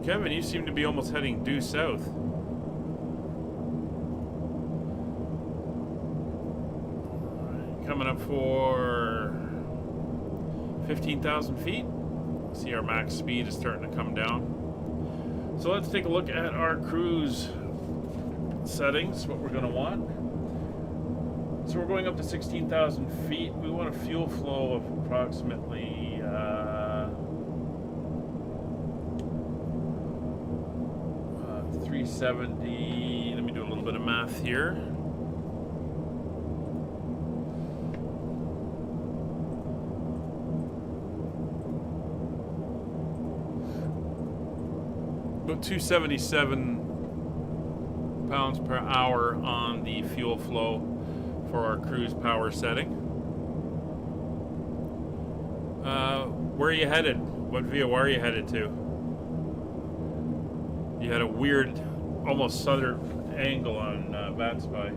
Kevin, you seem to be almost heading due south. Coming up for 15,000 feet. See our max speed is starting to come down. So let's take a look at our cruise settings, what we're going to want. So we're going up to 16,000 feet. We want a fuel flow of approximately 370. Let me do a little bit of math here. About 277 pounds per hour on the fuel flow for our cruise power setting. Where are you headed? What VOR are you headed to? You had a weird, almost southern angle on VATSpy.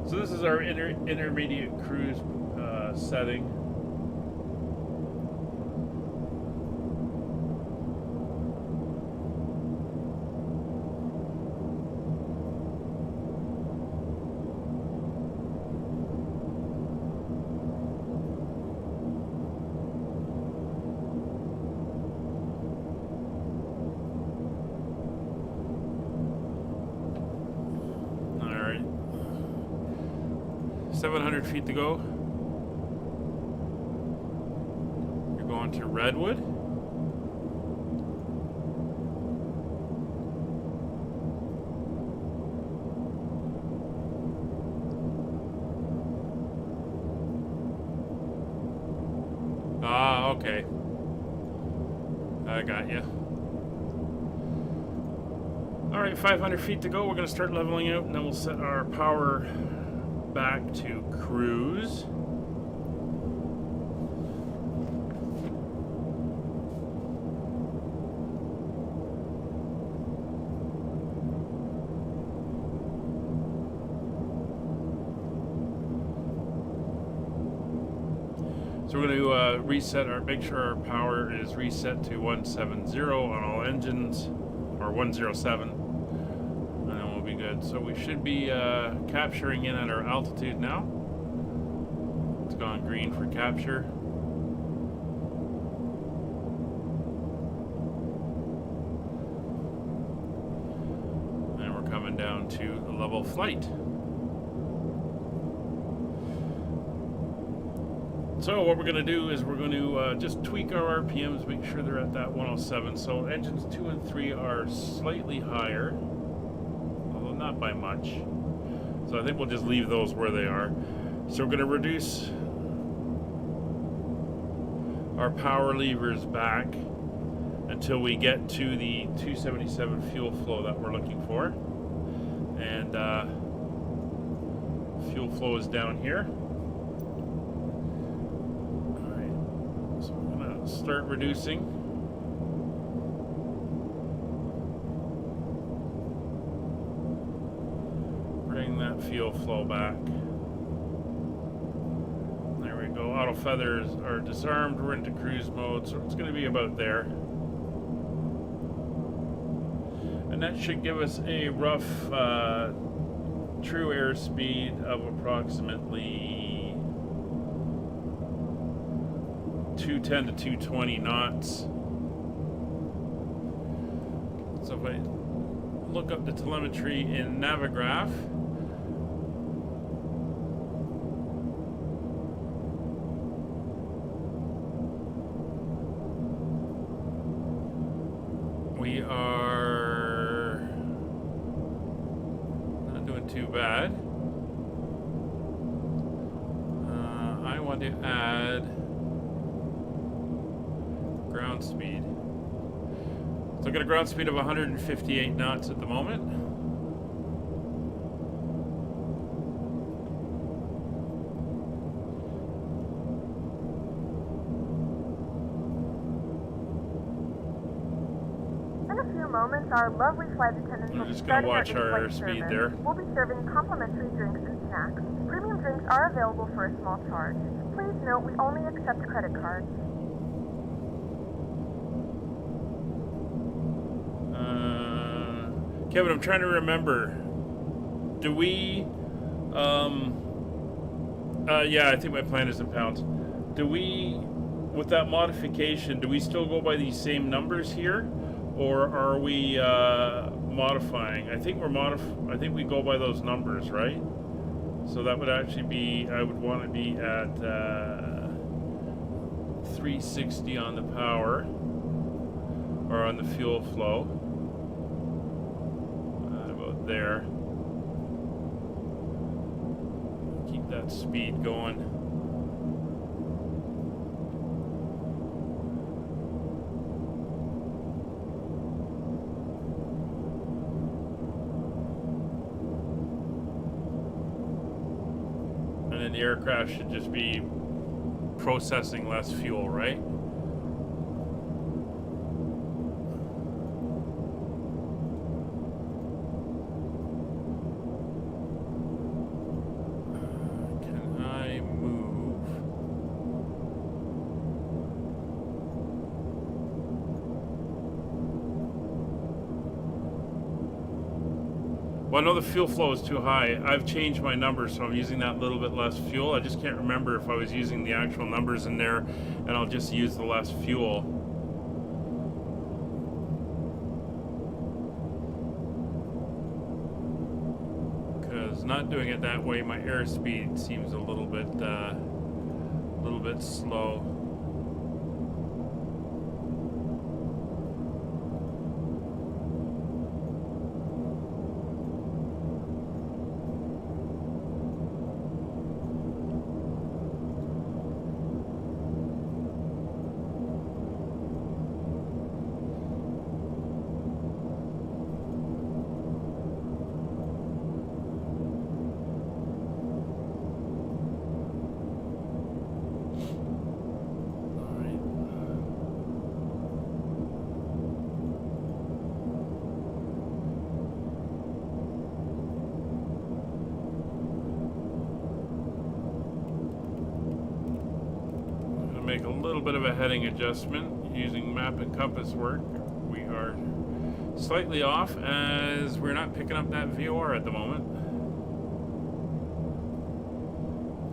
So this is our intermediate cruise setting. All right, 700 feet to go. You're going to Redwood. Ah, okay. I got you. All right, 500 feet to go. We're going to start leveling out, and then we'll set our power back to cruise. So we're going to make sure our power is reset to 170 on all engines, or 107, and then we'll be good. good. So we should be capturing in at our altitude now. It's gone green for capture. And we're coming down to a level flight. So what we're going to do is we're going to just tweak our RPMs, make sure they're at that 107. So engines 2 and 3 are slightly higher, although not by much. So I think we'll just leave those where they are. So we're going to reduce our power levers back until we get to the 277 fuel flow that we're looking for. And fuel flow is down here. Start reducing. Bring that fuel flow back. There we go. Auto feathers are disarmed. We're into cruise mode, so it's going to be about there. And that should give us a rough true airspeed of approximately 210 to 220 knots. So if I look up the telemetry in Navigraph, we are not doing too bad. I want to add ground speed. So I got a ground speed of 158 knots at the moment. In a few moments, our lovely flight attendants will We're be just going to starting watch our in-flight airspeed service. there. We'll be serving complimentary drinks and snacks. Premium drinks are available for a small charge. Please note we only accept credit cards. Kevin, I'm trying to remember. Do we, yeah, I think my plan is in pounds. Do we, with that modification, do we still go by these same numbers here? Or are we modifying? I think I think we go by those numbers, right? So that would actually be, I would want to be at 360 on the power, or on the fuel flow. There. Keep that speed going. And then the aircraft should just be processing less fuel, right? Well, I know the fuel flow is too high. I've changed my numbers, so I'm using that little bit less fuel. I just can't remember if I was using the actual numbers in there, and I'll just use the less fuel. Because not doing it that way, my airspeed seems a little bit slow. Make a little bit of a heading adjustment using map and compass work. We are Slightly off as we're not picking up that VOR at the moment.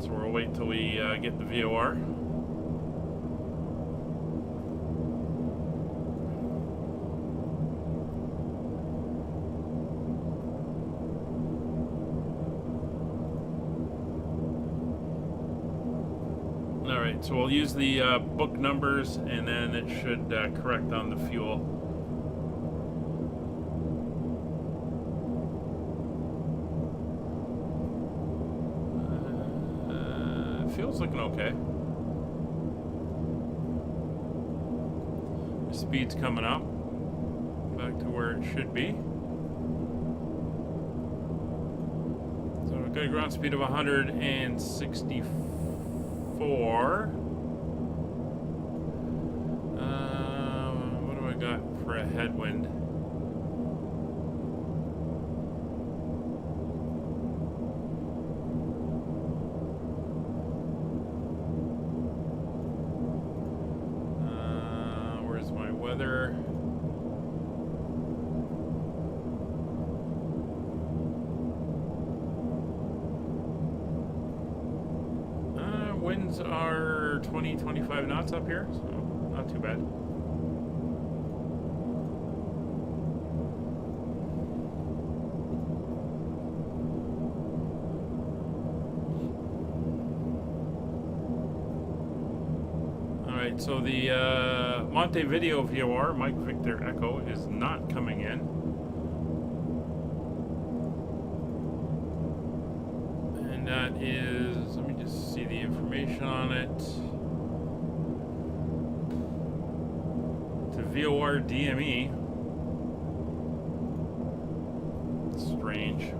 So we'll wait till we get the VOR. Alright, so we'll use the book numbers and then it should correct on the fuel. Fuel's looking okay. The speed's coming up back to where it should be. So we've got a ground speed of 164. What do I got for a headwind? Weather. Winds are 20-25 knots up here, so not too bad. Alright, so the Montevideo VOR, Mike Victor Echo, is not coming in. And that is, let me just see the information on it. To VOR DME. Strange.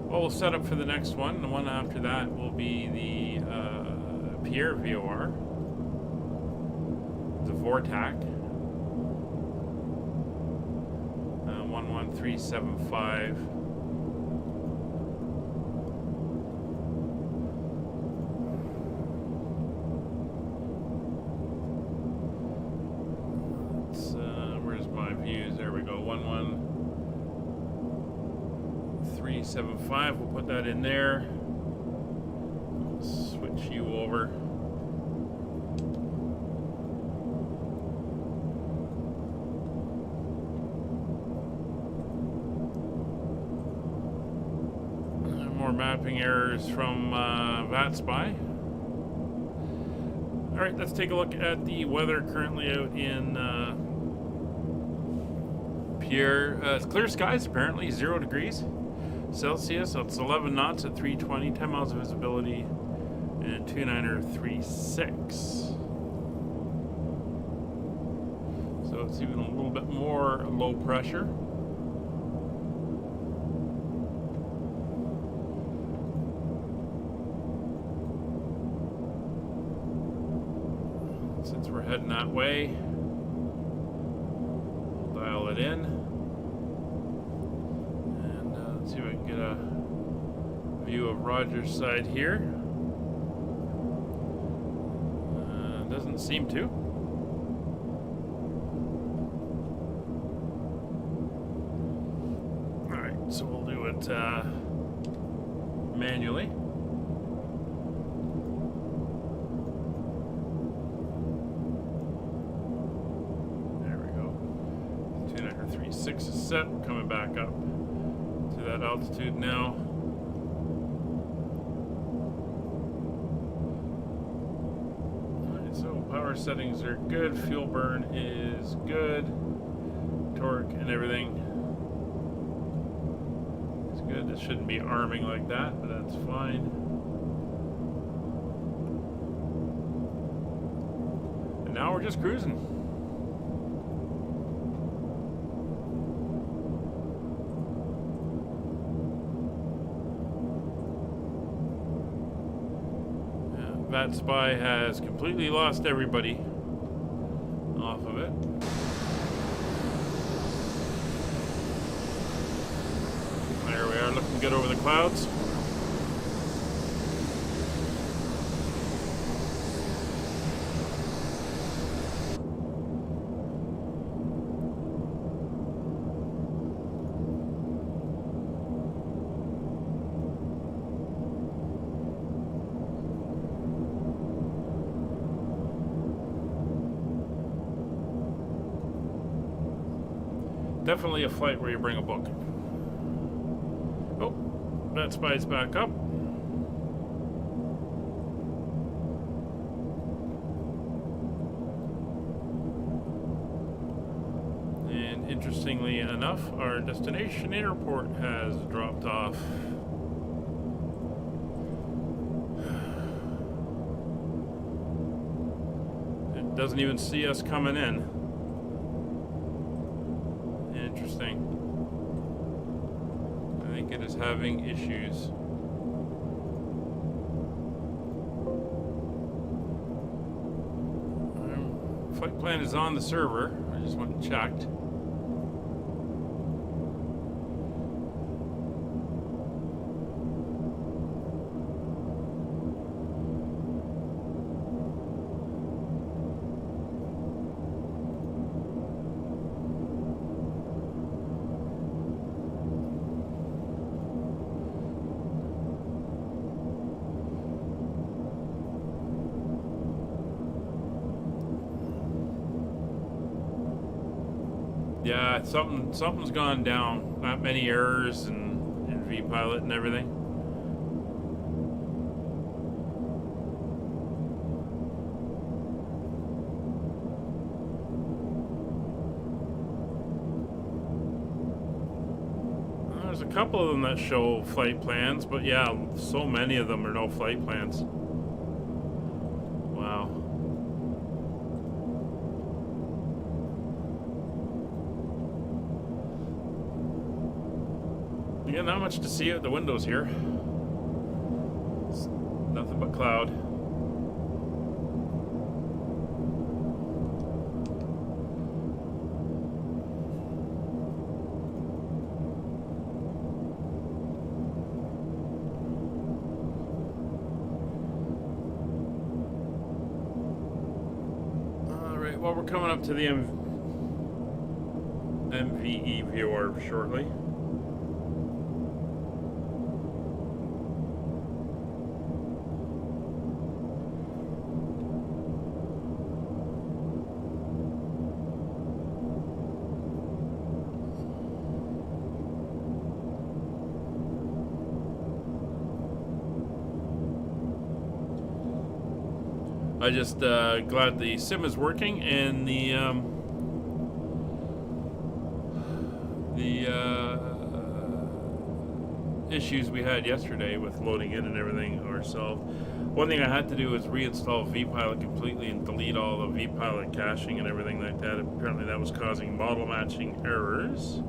Well, we'll set up for the next one. The one after that will be the Pierre VOR, the Vortac, 11375. Where's my views? There we go. 11375. We'll put that in there. Switch you over. More mapping errors from VATSim. Alright, let's take a look at the weather currently out in Pierre. It's clear skies apparently, 0 degrees Celsius. So it's 11 knots at 320, 10 miles of visibility, and 2936. So it's even a little bit more low pressure. Since we're heading that way, we'll dial it in. And let's see if I can get a view of Roger's side here. Doesn't seem to. Alright, so we'll do it manually. There we go. 2936 is set. We're coming back up to that altitude now. Power settings are good, fuel burn is good, torque and everything is good. It shouldn't be arming like that, but that's fine. And now we're just cruising. VATSim has completely lost everybody off of it. There we are, looking good over the clouds. Definitely a flight where you bring a book. Oh, that spy's back up. And interestingly enough, our destination airport has dropped off. It doesn't even see us coming in. Interesting. I think it is having issues. Flight plan is on the server. I just went and checked. Yeah, something's gone down. Not many errors in vPilot and everything. There's a couple of them that show flight plans, but yeah, so many of them are no flight plans. Wow. Yeah, not much to see out the windows here. It's nothing but cloud. Alright, well, we're coming up to the MVE viewer shortly. I just glad the sim is working and the issues we had yesterday with loading in and everything are solved. One thing I had to do was reinstall vPilot completely and delete all the vPilot caching and everything like that. Apparently that was causing model matching errors.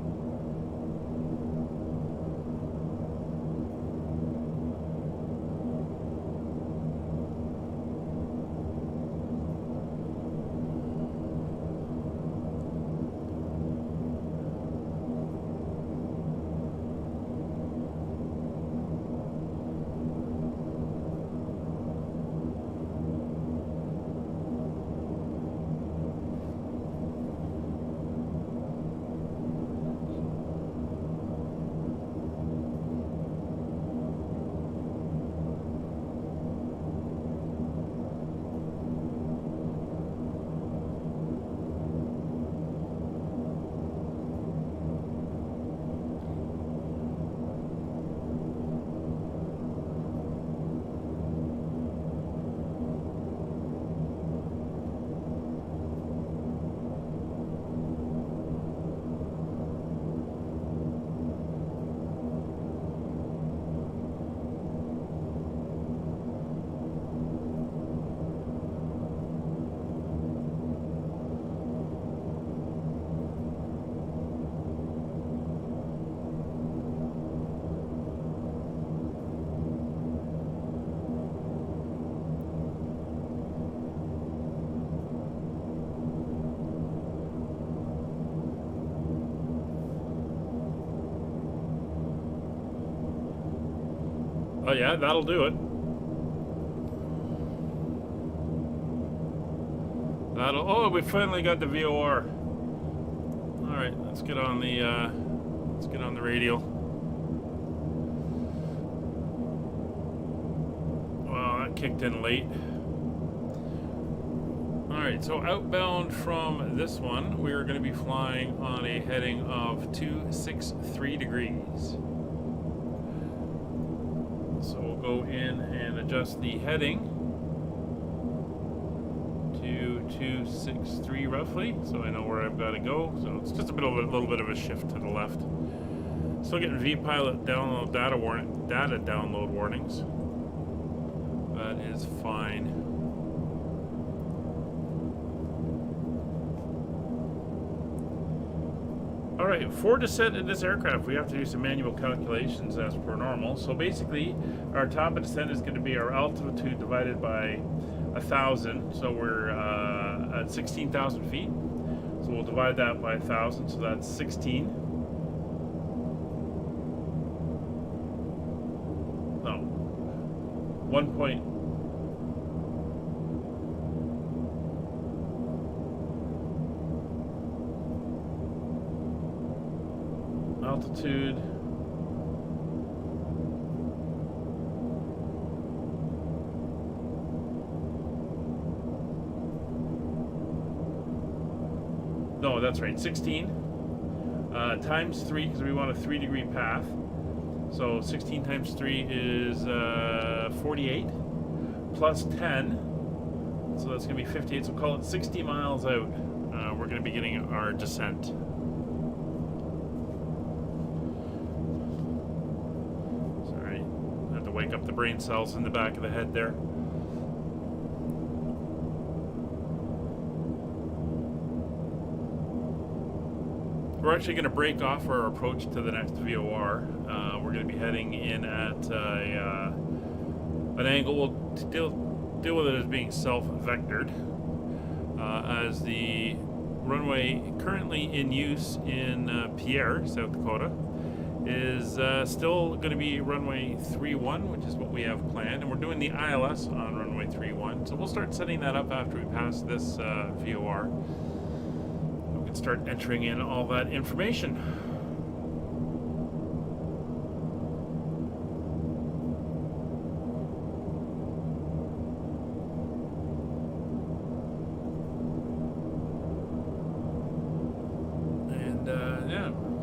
Oh yeah, that'll do it. Oh, we finally got the VOR. All right, let's get on the radio. Well, that kicked in late. All right. Alright, so outbound from this one, we're going to be flying on a heading of 263 degrees. So we'll go in and adjust the heading to 263 roughly, so I know where I've got to go. So it's just a little bit of a shift to the left. Still getting vPilot download data download warnings. That is fine. Alright, for descent in this aircraft, we have to do some manual calculations as per normal. So basically, our top of descent is going to be our altitude divided by 1,000. So we're at 16,000 feet. So we'll divide that by 1,000, so that's 16. No. 1 point. Altitude. No, that's right. 16 times 3, because we want a 3-degree path. So 16 times 3 is 48 plus 10. So that's going to be 58. So call it 60 miles out. We're going to be getting our descent. Wake up the brain cells in the back of the head there. We're actually going to break off our approach to the next VOR. We're going to be heading in at an angle. We'll deal with it as being self-vectored, as the runway currently in use in Pierre, South Dakota, is still going to be runway 31, which is what we have planned, and we're doing the ILS on runway 31, so we'll start setting that up after we pass this VOR. We can start entering in all that information.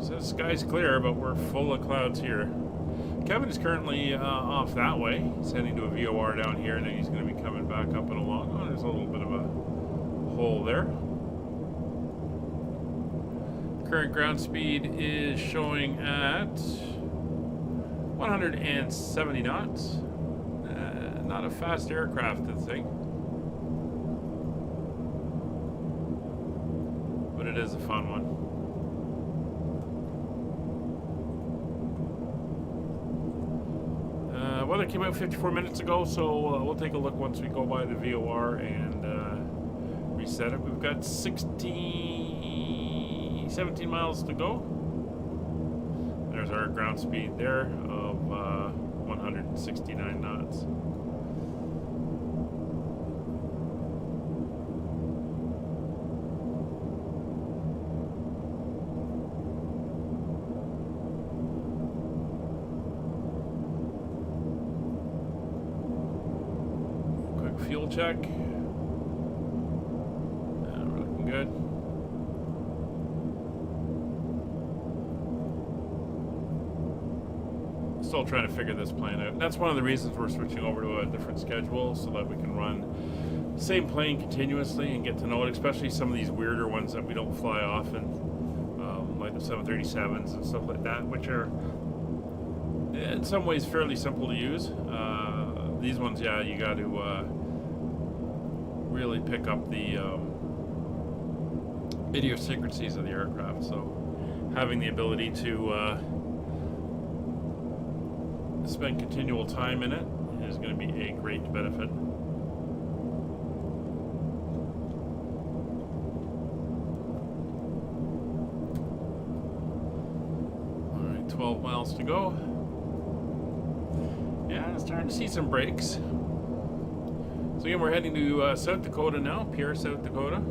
So the sky's clear, but we're full of clouds here. Kevin is currently off that way. He's heading to a VOR down here, and then he's going to be coming back up and along. Oh, there's a little bit of a hole there. Current ground speed is showing at 170 knots. Not a fast aircraft, I think. But it is a fun one. Weather came out 54 minutes ago, so we'll take a look once we go by the VOR and reset it. We've got 17 miles to go. There's our ground speed there of 169 knots. Fuel check. We're looking good. Still trying to figure this plane out. That's one of the reasons we're switching over to a different schedule, so that we can run the same plane continuously and get to know it, especially some of these weirder ones that we don't fly often, like the 737s and stuff like that, which are in some ways fairly simple to use. These ones, yeah, you got to really pick up the idiosyncrasies of the aircraft. So having the ability to spend continual time in it is going to be a great benefit. All right, 12 miles to go. Yeah, I'm starting to see some breaks. So again, we're heading to South Dakota now, Pierre, South Dakota.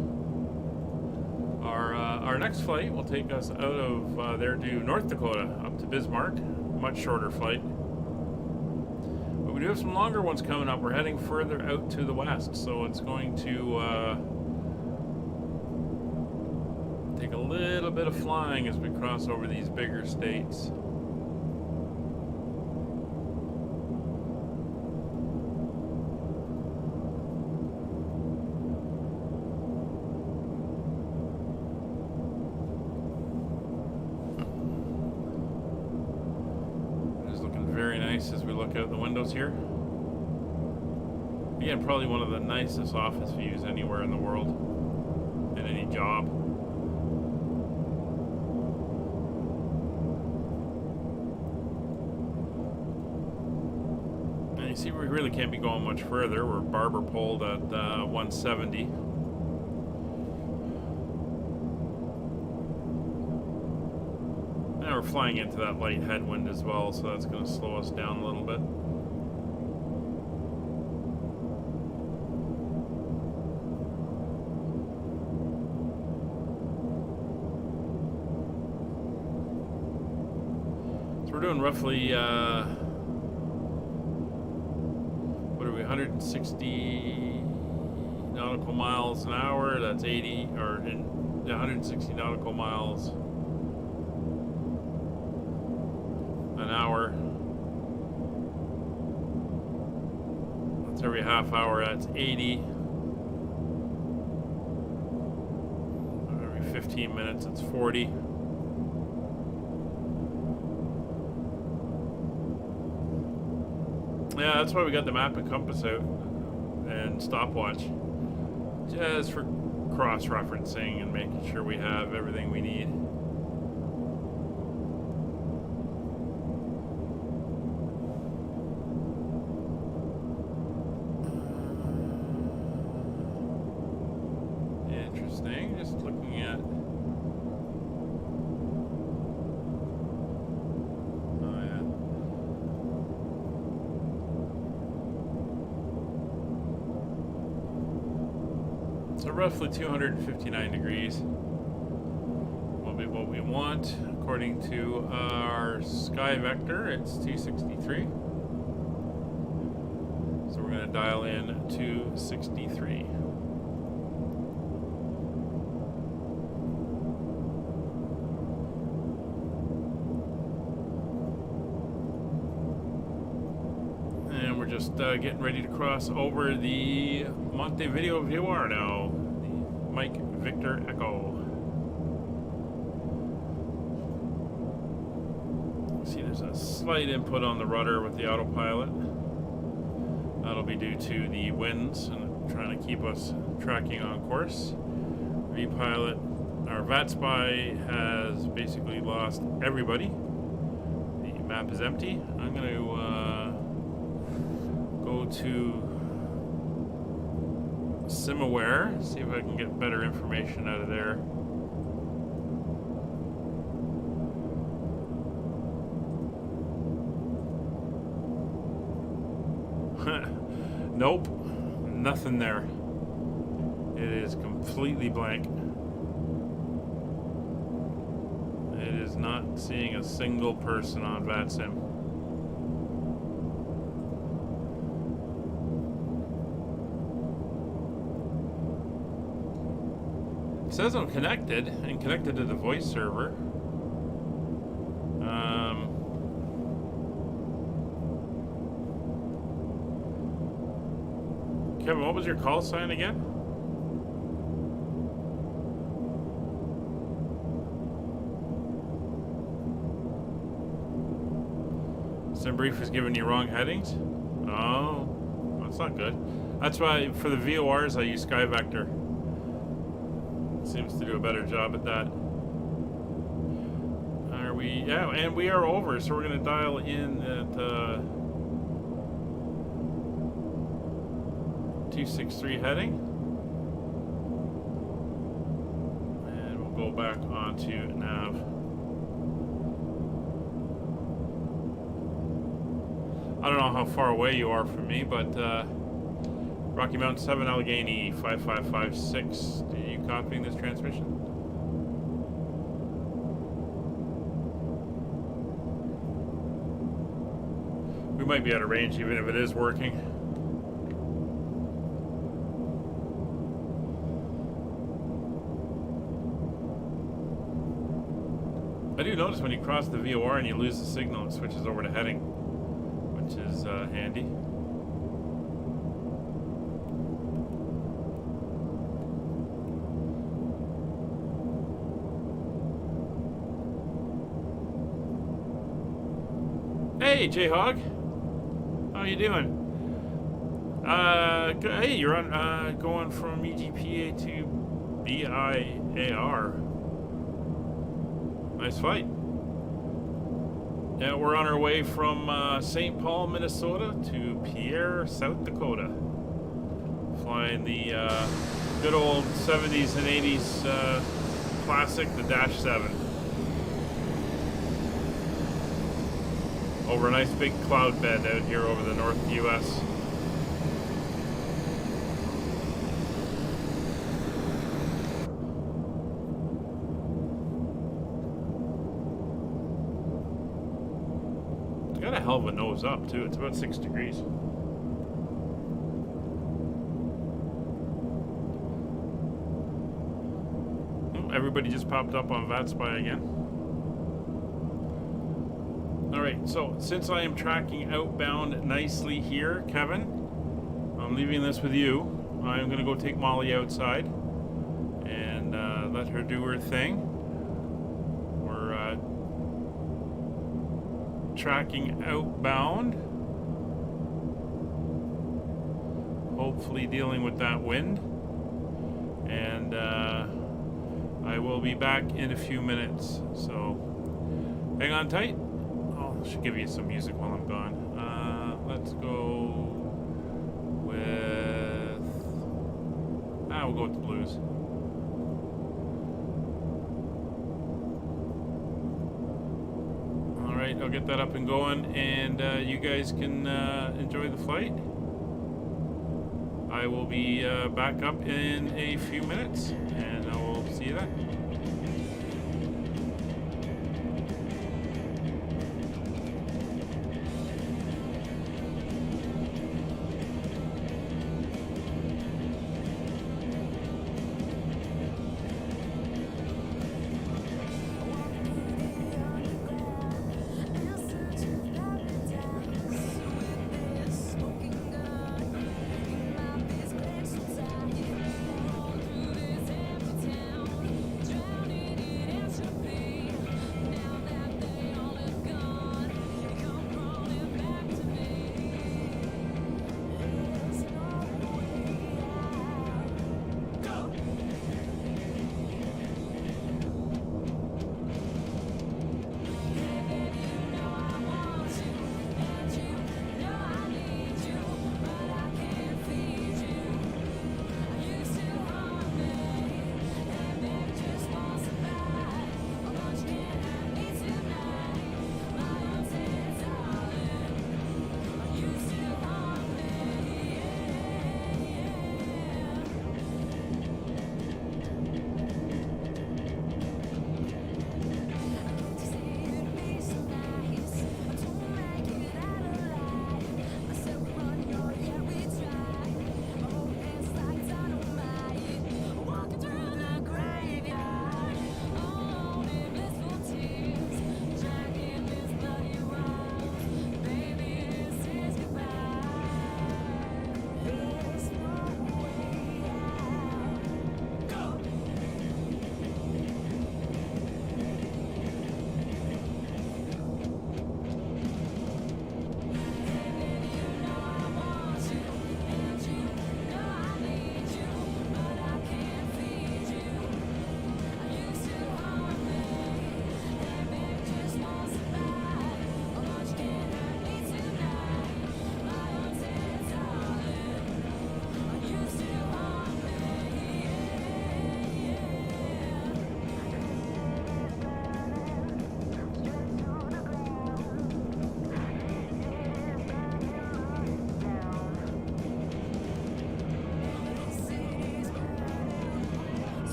Our next flight will take us out of there to North Dakota, up to Bismarck. Much shorter flight. But we do have some longer ones coming up. We're heading further out to the west, so it's going to take a little bit of flying as we cross over these bigger states. It's looking very nice as we look out the windows here. Again, probably one of the nicest office views anywhere in the world, in any job. And you see, we really can't be going much further. We're barber poled at 170. Now we're flying into that light headwind as well, so that's going to slow us down a little bit. We're doing roughly, what are we, 160 nautical miles an hour. That's 80, or 160 nautical miles an hour. That's every half hour. That's 80. Every 15 minutes, it's 40. Yeah, that's why we got the map and compass out and stopwatch, just for cross-referencing and making sure we have everything we need. Interesting, just looking at... So roughly 259 degrees will be what we want. According to our sky vector, it's 263. So we're going to dial in 263. And we're just getting ready to cross over the Montevideo VOR now. The Mike Victor Echo. See, there's a slight input on the rudder with the autopilot. That'll be due to the winds and trying to keep us tracking on course. Vpilot, our VATSpy has basically lost everybody. The map is empty. I'm going to go to SimAware, see if I can get better information out of there. Nope, nothing there. It is completely blank. It is not seeing a single person on VATSim. It says I'm connected and connected to the voice server. Kevin, what was your call sign again? SimBrief is giving you wrong headings? Oh, that's not good. That's why for the VORs I use SkyVector. It seems to do a better job at that. Are we? Yeah, and we are over, so we're going to dial in at 263 heading. And we'll go back onto nav. I don't know how far away you are from me, but Rocky Mountain 7 Allegheny 5556. Are you copying this transmission? We might be out of range even if it is working. notice when you cross the VOR and you lose the signal, it switches over to heading, which is handy. Hey, J-Hog. How you doing? Hey, you're on going from EGPA to BIAR. Nice flight. Yeah, we're on our way from St. Paul, Minnesota to Pierre, South Dakota. Flying the good old 70s and 80s classic, the Dash-7. Over a nice big cloud bed out here over the North U.S. It's got a hell of a nose up too. It's about 6 degrees. Oh, everybody just popped up on VATSim again. Alright, so since I am tracking outbound nicely here, Kevin, I'm leaving this with you. I'm going to go take Molly outside and let her do her thing. We're tracking outbound. Hopefully dealing with that wind. And I will be back in a few minutes. So hang on tight. I should give you some music while I'm gone. Let's go with... we'll go with the blues. Alright, I'll get that up and going, and you guys can enjoy the flight. I will be back up in a few minutes, and I will see you then.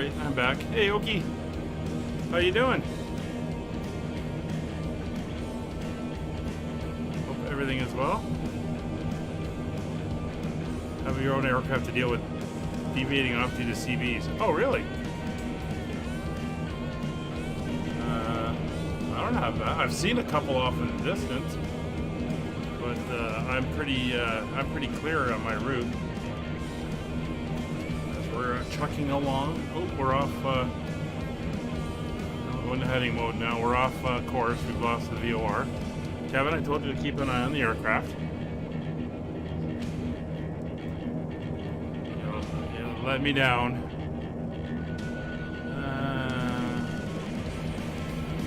right, I'm back. Hey, Okie. How you doing? Hope everything is well. Have your own aircraft to deal with deviating off due to CVs. Oh, really? I don't have that. I've seen a couple off in the distance, but I'm pretty clear on my route. As we're trucking along. Oh, we're off. We're in heading mode now. We're off course. We've lost the VOR. Kevin, I told you to keep an eye on the aircraft. You let me down.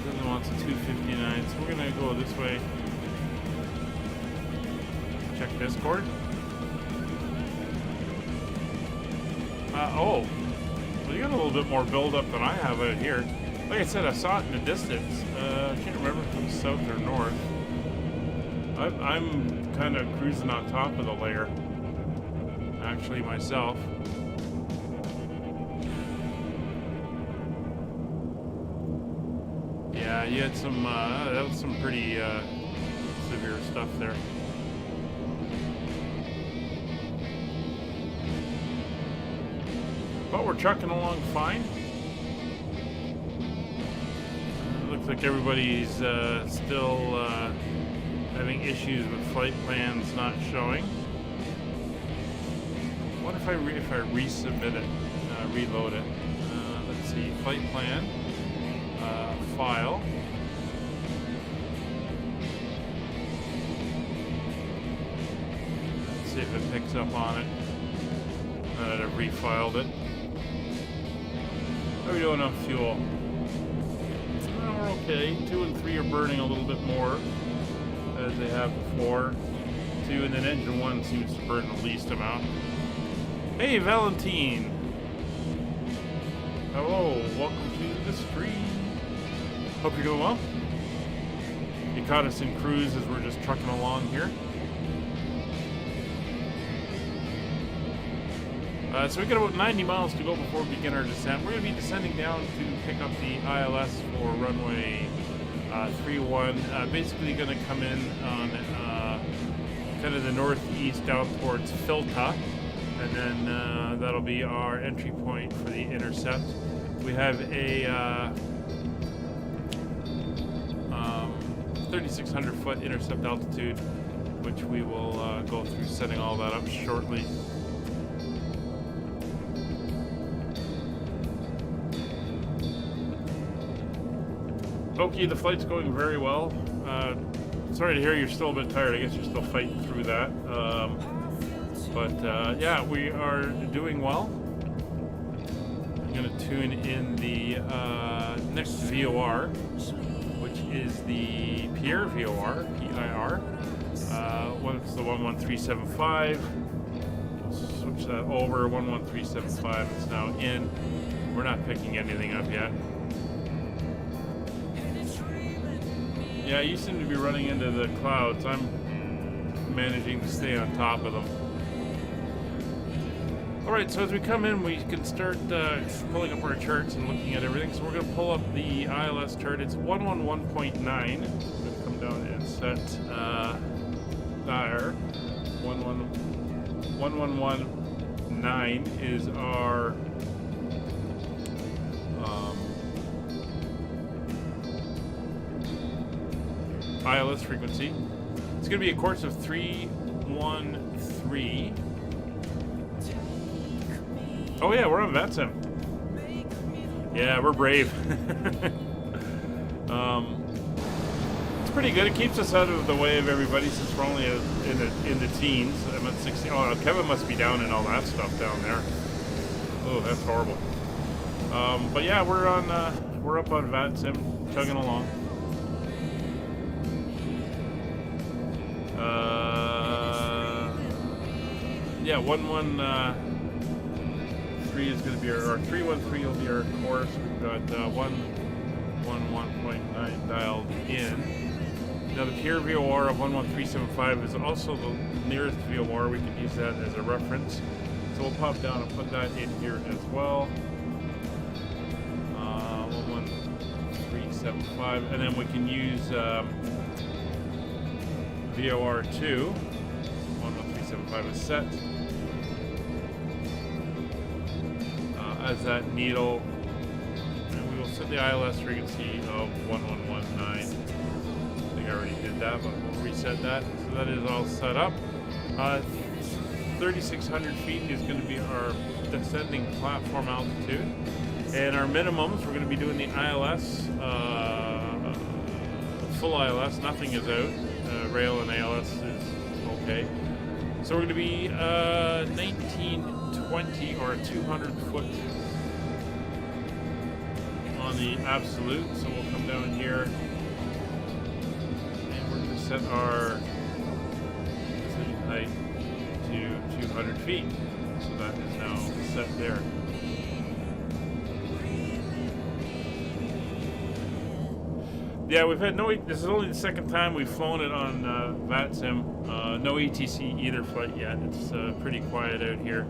Doesn't want the 259, so we're gonna go this way. Check Discord. Oh, well, you got a little bit more build up than I have out here. Like I said, I saw it in the distance. I can't remember if it was south or north. I'm kind of cruising on top of the layer, actually, myself. Yeah, you had some, that was some pretty severe stuff there. But we're trucking along fine. Looks like everybody's still having issues with flight plans not showing. What if I resubmit it, reload it? Let's see, flight plan, file. Let's see if it picks up on it. Now that I've refiled it. How are we doing on fuel? Oh, we're okay. 2 and 3 are burning a little bit more, as they have before. 2, and then engine 1 seems to burn the least amount. Hey, Valentine! Hello, welcome to the stream. Hope you're doing well. You caught us in cruise as we're just trucking along here. So we got about 90 miles to go before we begin our descent. We're going to be descending down to pick up the ILS for runway 31. Basically going to come in on kind of the northeast out towards Filta, and then that'll be our entry point for the intercept. We have a 3,600 foot intercept altitude, which we will go through setting all that up shortly. Okie, the flight's going very well. Sorry to hear you're still a bit tired. I guess you're still fighting through that. Yeah, we are doing well. I'm going to tune in the next VOR, which is the Pierre VOR, PIR. It's the 11375. We'll switch that over. 11375. It's now in. We're not picking anything up yet. Yeah, you seem to be running into the clouds. I'm managing to stay on top of them. Alright, so as we come in, we can start pulling up our charts and looking at everything. So we're going to pull up the ILS chart. It's 111.9. We're going to come down and set there. 111.9 is our ILS frequency. It's going to be a course of 313. Oh yeah, we're on VATSim. Yeah, we're brave. It's pretty good. It keeps us out of the way of everybody since we're only in the teens. I'm at 60. Oh, Kevin must be down in all that stuff down there. Oh, that's horrible. But yeah, we're up on VATSim, chugging along. Yeah, 113 is going to be our 313 will be our course. We've got 111.9 dialed in. Now the Pierre VOR of 11375 is also the nearest VOR. We can use that as a reference. So we'll pop down and put that in here as well. 11375, and then we can use VOR2. 11375 is set as that needle, and we will set the ILS frequency of 1119. I think I already did that, but we'll reset that. So that is all set up. 3,600 feet is going to be our descending platform altitude, and our minimums, we're going to be doing the ILS, full ILS, nothing is out, rail and ALS is okay. So we're going to be 1920 or 200 foot on the absolute, so we'll come down here and we're going to set our descending height to 200 feet. So that is now set there. Yeah, we've had no, this is only the second time we've flown it on VATSim. No ETC either flight yet. It's pretty quiet out here.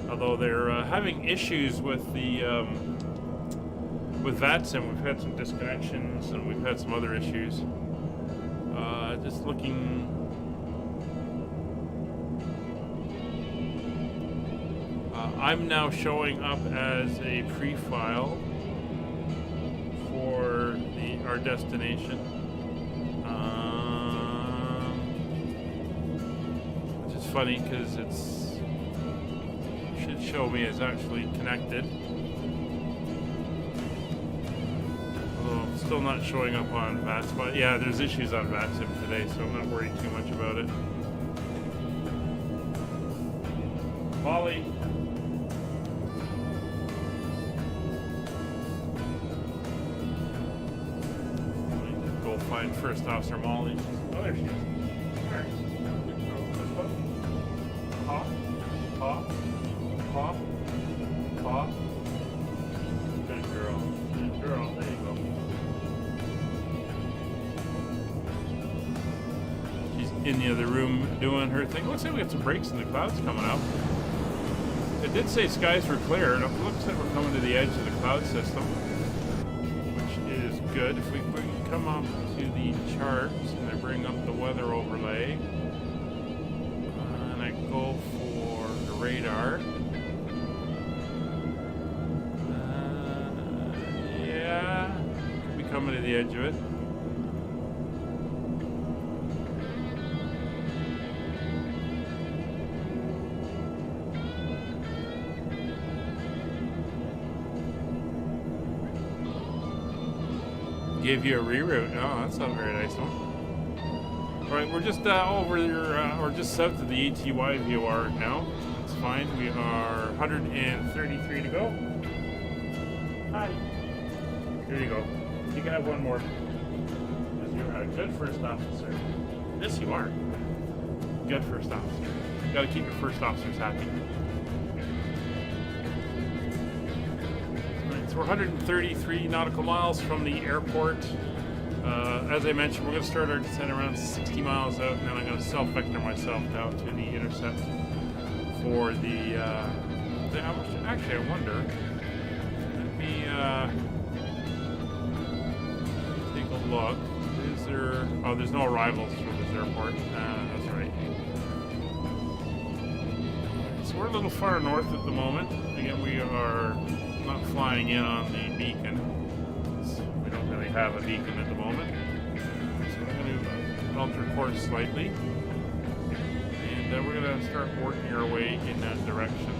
Although they're having issues with the with VATSim. We've had some disconnections and we've had some other issues. Just looking. I'm now showing up as a pre-file for our destination, which is funny because it should show me as actually connected. Although I'm still not showing up on VATSim, but yeah, there's issues on VATSim today, so I'm not worried too much about it. Molly. Find First Officer Molly. Oh, there she is. Alright. Hop, hop, hop, hop. Good girl. Good girl. There you go. She's in the other room doing her thing. Looks like we got some breaks in the clouds coming up. It did say skies were clear, and it looks like we're coming to the edge of the cloud system, which is good. If we come up to the charts and I bring up the weather overlay and I go for the radar, yeah, could be coming to the edge of it. Gave you a reroute. Oh, that's not a very nice one. Alright, we're just over your, or just south of the ATY VOR now. That's fine. We are 133 to go. Hi. Here you go. You can have one more. Because you're a good first officer. Yes, you are. Good first officer. You gotta keep your first officers happy. So we're 133 nautical miles from the airport. As I mentioned, we're going to start our descent around 60 miles out, and then I'm going to self-vector myself down to the intercept for the actually, I wonder. Let me take a look. Is there? Oh, there's no arrivals from this airport. That's right. So we're a little far north at the moment. Again, we are not flying in on the beacon. We don't really have a beacon at the moment. So we're going to alter course slightly. And we're going to start working our way in that direction.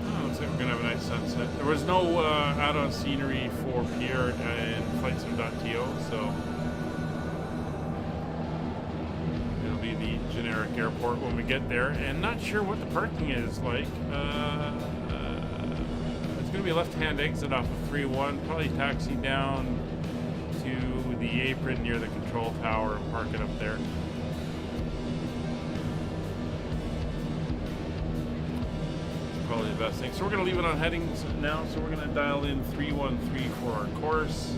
Oh, looks like we're going to have a nice sunset. There was no add-on scenery for Pierre and VATSim.to, so the generic airport when we get there, and not sure what the parking is like. It's going to be a left-hand exit off of 3-1, probably taxi down to the apron near the control tower and park it up there. It's probably the best thing. So we're going to leave it on headings now, so we're going to dial in 313 for our course.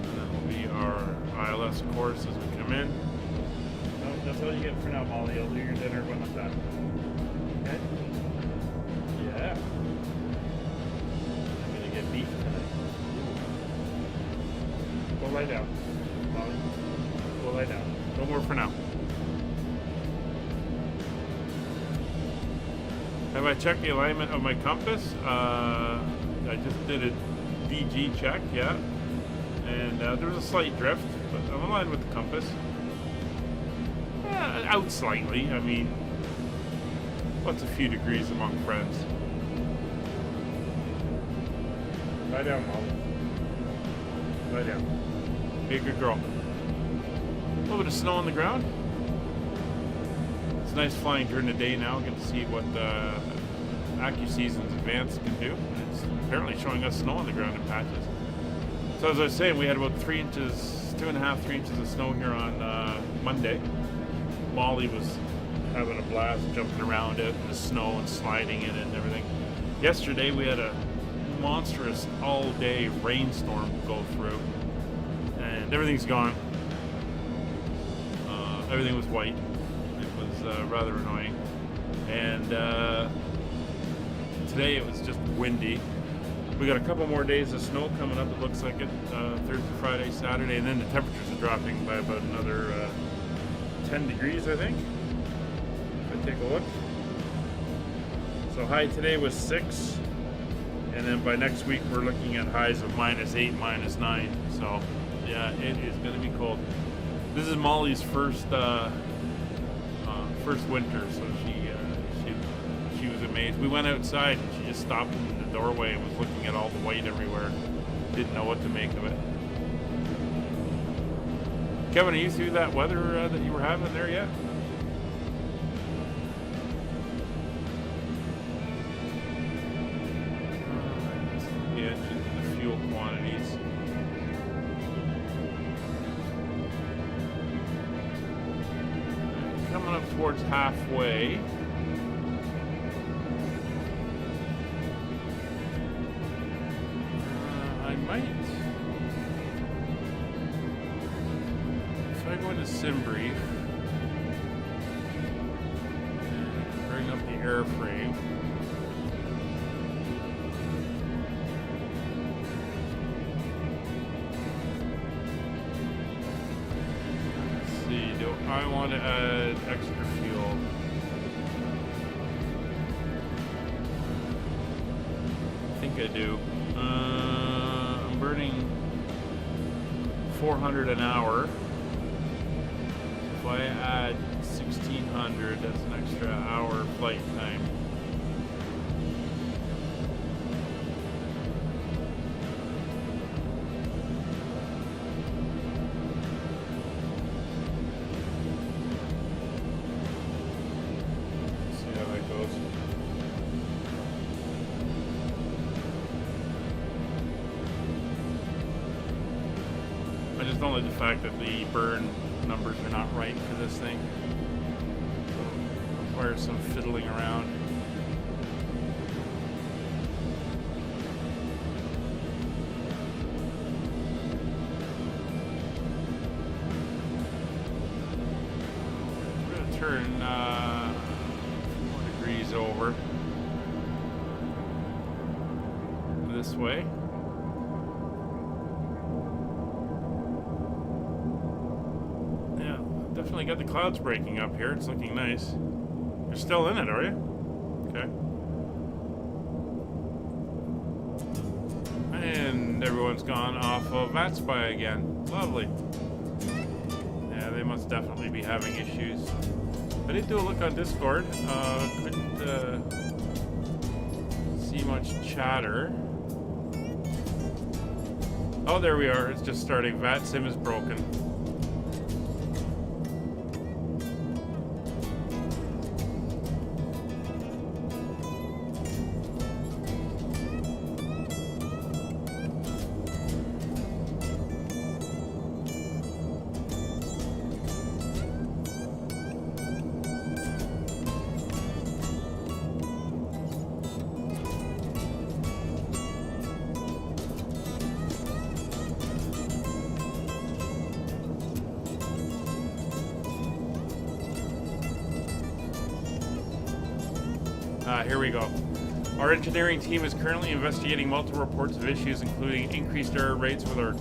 And that will be our ILS course as we come in. No, that's all you get for now, Molly. You'll do your dinner when I'm done. lie down. Molly, go lie down. No more for now. Have I checked the alignment of my compass? I just did a DG check, yeah. And there was a slight drift, but I'm aligned with the compass. Yeah, out slightly. I mean, what's a few degrees among friends? Lie down, Molly. Lie down. Be a good girl. A little bit of snow on the ground. It's nice flying during the day now. Get to see what AccuSeason's Advanced can do. It's apparently showing us snow on the ground in patches. So as I was saying, we had about 3 inches, 2.5, 3 inches of snow here on Monday. Molly was having a blast jumping around it in the snow and sliding in it and everything. Yesterday we had a monstrous all-day rainstorm go through, and everything's gone. Everything was white. It was rather annoying. And today it was just windy. We got a couple more days of snow coming up, it looks like it, Thursday, Friday, Saturday, and then the temperatures are dropping by about another 10 degrees, I think. If I take a look. So high today was 6, and then by next week we're looking at highs of -8, -9. So yeah, it is going to be cold. This is Molly's first winter, so she was amazed. We went outside and she just stopped in the doorway and was looking at all the white everywhere. Didn't know what to make of it. Kevin, are you through that weather that you were having there yet? The engine and the fuel quantities. Coming up towards halfway. I might. If I go into SimBrief and bring up the airframe. Do I want to add extra fuel? I think I do. I'm burning 400 an hour. If I add 1600, that's an extra hour flight time. I just don't like the fact that the burn numbers are not right for this thing. So it requires some fiddling around. We're going to turn 4 degrees over this way. Definitely got the clouds breaking up here. It's looking nice. You're still in it, are you? Okay. And everyone's gone off of VATSim again. Lovely. Yeah, they must definitely be having issues. I did do a look on Discord. Couldn't see much chatter. Oh, there we are. It's just starting. VATSim is broken. Here we go. Our engineering team is currently investigating multiple reports of issues, including increased error rates with our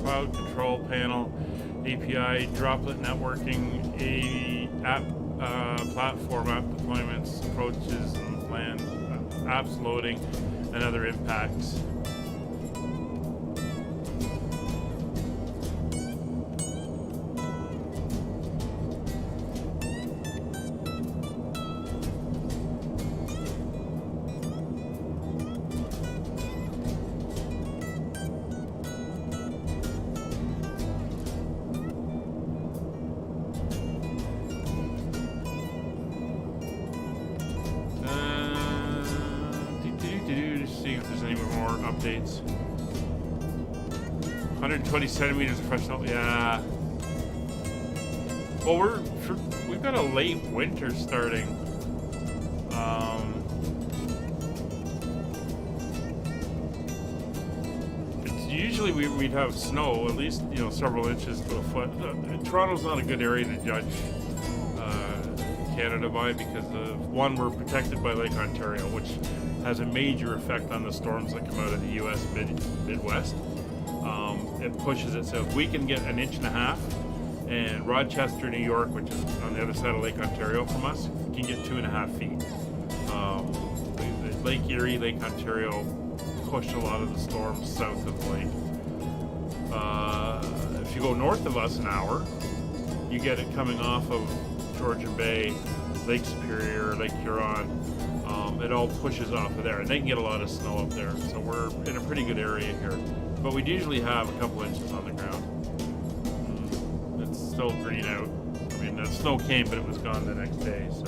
cloud control panel, API, droplet networking, platform app deployments, approaches, and plan, apps loading, and other impacts. See if there's any more updates. 120 centimeters of fresh snow. Yeah. Well, we've got a late winter starting. It's usually we'd have snow, at least several inches to a foot. Toronto's not a good area to judge Canada by because one, we're protected by Lake Ontario, which has a major effect on the storms that come out of the U.S. Midwest. It pushes it, so if we can get 1.5 inches, and Rochester, New York, which is on the other side of Lake Ontario from us, can get 2.5 feet. Lake Erie, Lake Ontario push a lot of the storms south of the lake. If you go north of us an hour, you get it coming off of Georgian Bay, Lake Superior, Lake Huron. It all pushes off of there, and they can get a lot of snow up there. So we're in a pretty good area here, but we usually have a couple inches on the ground. It's still green out. I mean, the snow came, but it was gone the next day. So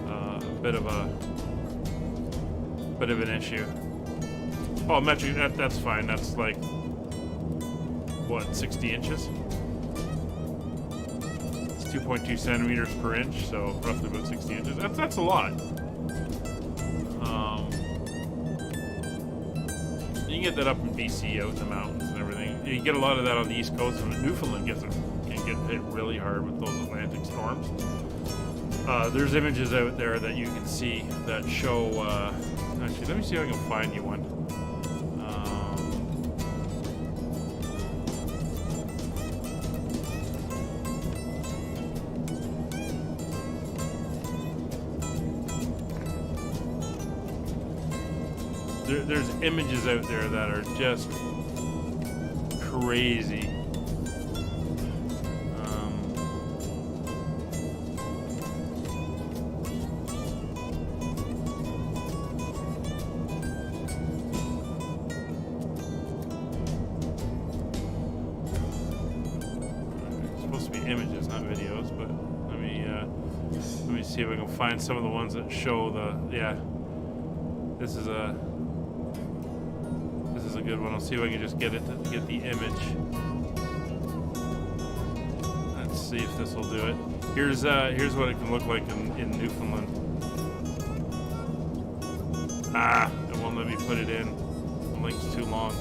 a bit of an issue. Oh, metric. That's fine. That's like what, 60 inches? It's 2.2 centimeters per inch, so roughly about 60 inches. That's a lot. You can get that up in BC, out in the mountains and everything. You get a lot of that on the East Coast, and Newfoundland can get hit really hard with those Atlantic storms. There's images out there that you can see that show. Actually, let me see if I can find you one. There's images out there that are just crazy. It's supposed to be images, not videos, but let me see if I can find some of the ones that show This is a good one. I'll see if I can just get the image. Let's see if this will do it. Here's what it can look like in Newfoundland. It won't let me put it in. The link's too long.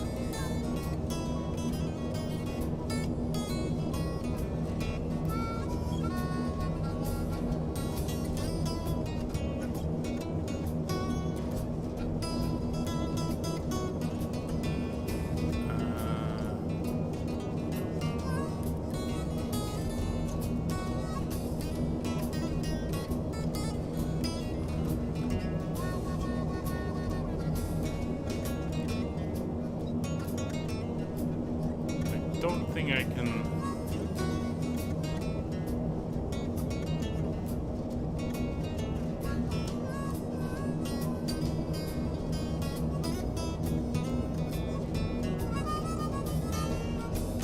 I can.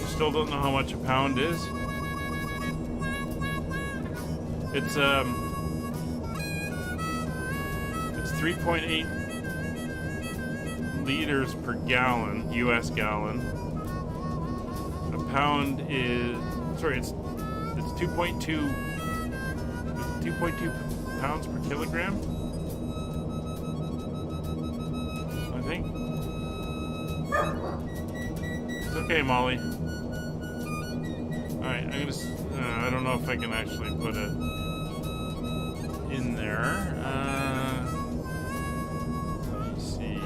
Still don't know how much a pound is. It's 3.8 liters per gallon, US gallon. Pound is it's 2.2 pounds per kilogram, I think. It's okay, Molly. All right, I'm gonna. I don't know if I can actually put it in there. Let me see.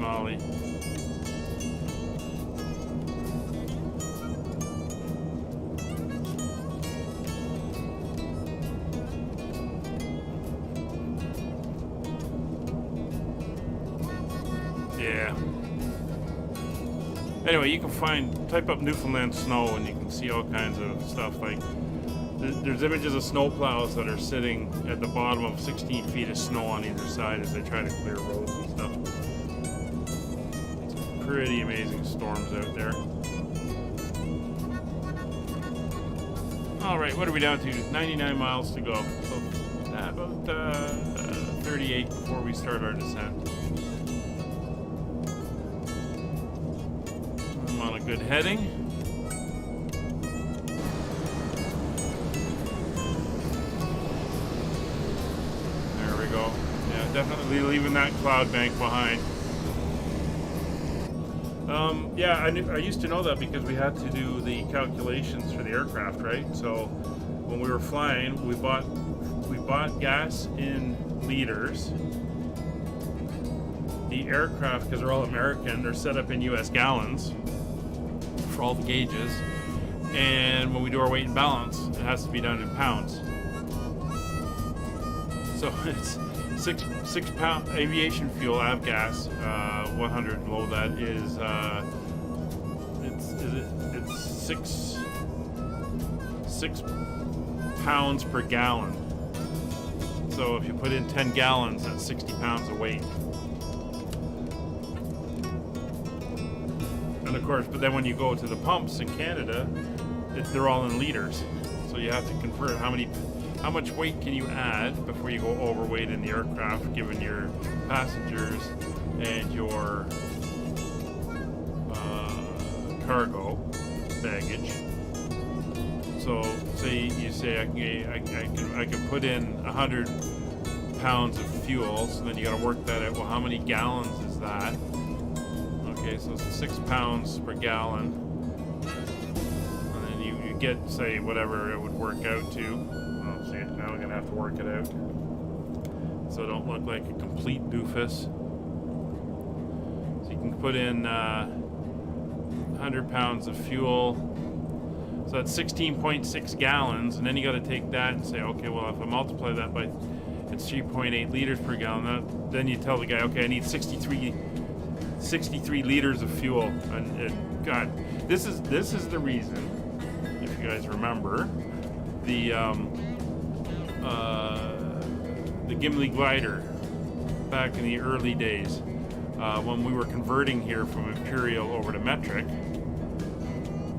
Ollie. Yeah. Anyway, you can type up Newfoundland snow and you can see all kinds of stuff. Like, there's images of snowplows that are sitting at the bottom of 16 feet of snow on either side as they try to clear roads and stuff. It's pretty amazing storms out there. Alright, what are we down to? 99 miles to go. So, about 38 before we start our descent. I'm on a good heading. Definitely leaving that cloud bank behind. Yeah, I used to know that because we had to do the calculations for the aircraft, right? So when we were flying, we bought gas in liters. The aircraft, because they're all American, they're set up in U.S. gallons for all the gauges. And when we do our weight and balance, it has to be done in pounds. So it's 6 pound aviation fuel avgas, 100 low. That is it's 6 pounds per gallon. So if you put in 10 gallons, that's 60 pounds of weight. And of course, but then when you go to the pumps in Canada, they're all in liters. So you have to convert how much weight can you add before you go overweight in the aircraft, given your passengers and your cargo baggage. So say you say I can put in 100 pounds of fuel, so then you got to work that out. Well, how many gallons is that? Okay, so it's 6 pounds per gallon, and then you get, say, whatever it would work out to. See, now I'm gonna have to work it out so I don't look like a complete doofus. So you can put in 100 pounds of fuel, so that's 16.6 gallons, and then you got to take that and say, okay, well, if I multiply that by, it's 3.8 liters per gallon. Then you tell the guy, okay, I need 63 liters of fuel, and God, this is the reason, if you guys remember, the Gimli glider back in the early days, when we were converting here from Imperial over to metric,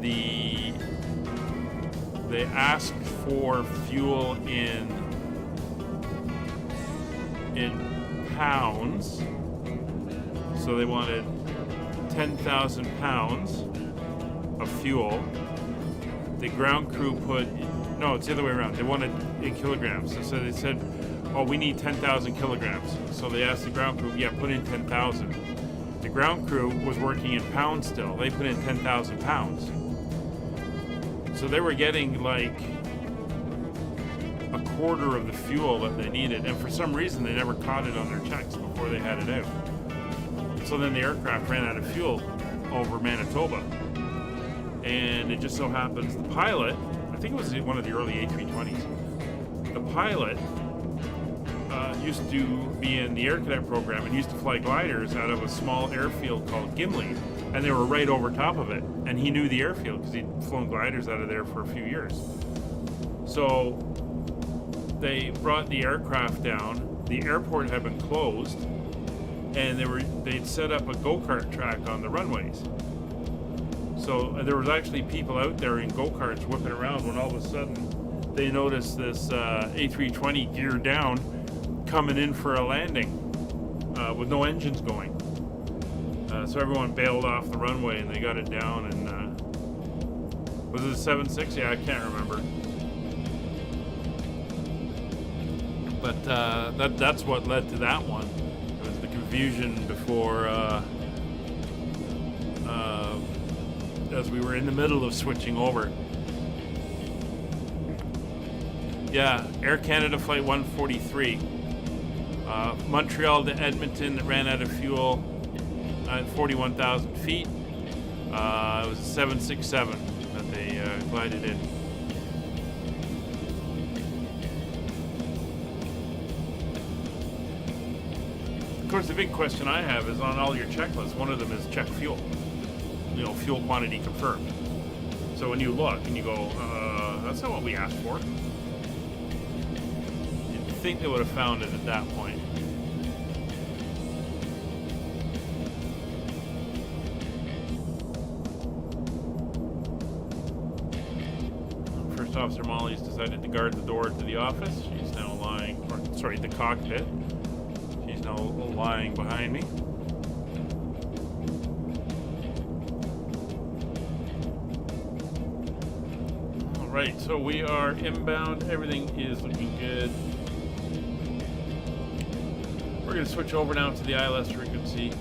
they asked for fuel in pounds, so they wanted 10,000 pounds of fuel. The ground crew no, it's the other way around. They wanted in kilograms. So they said, oh, we need 10,000 kilograms. So they asked the ground crew, yeah, put in 10,000. The ground crew was working in pounds still. They put in 10,000 pounds. So they were getting like a quarter of the fuel that they needed. And for some reason, they never caught it on their checks before they had it out. So then the aircraft ran out of fuel over Manitoba. And it just so happens the pilot, I think it was one of the early A320s. The pilot used to be in the Air Cadet program and used to fly gliders out of a small airfield called Gimli, and they were right over top of it. And he knew the airfield because he'd flown gliders out of there for a few years. So they brought the aircraft down. The airport had been closed, and they'd set up a go-kart track on the runways. So there was actually people out there in go-karts whipping around when all of a sudden they noticed this A320 geared down coming in for a landing with no engines going. So everyone bailed off the runway and they got it down. And was it a 7.6? Yeah, I can't remember. But that's what led to that one. It was the confusion before. As we were in the middle of switching over. Yeah, Air Canada Flight 143. Montreal to Edmonton that ran out of fuel. at 41,000 feet. It was a 767 that they glided in. Of course, the big question I have is on all your checklists, one of them is check fuel. You know, fuel quantity confirmed. So when you look and you go, that's not what we asked for. You'd think they would have found it at that point. First Officer Molly's decided to guard the door to the office. She's now lying, or sorry, the cockpit. She's now lying behind me. Right, so we are inbound. Everything is looking good. We're going to switch over now to the ILS frequency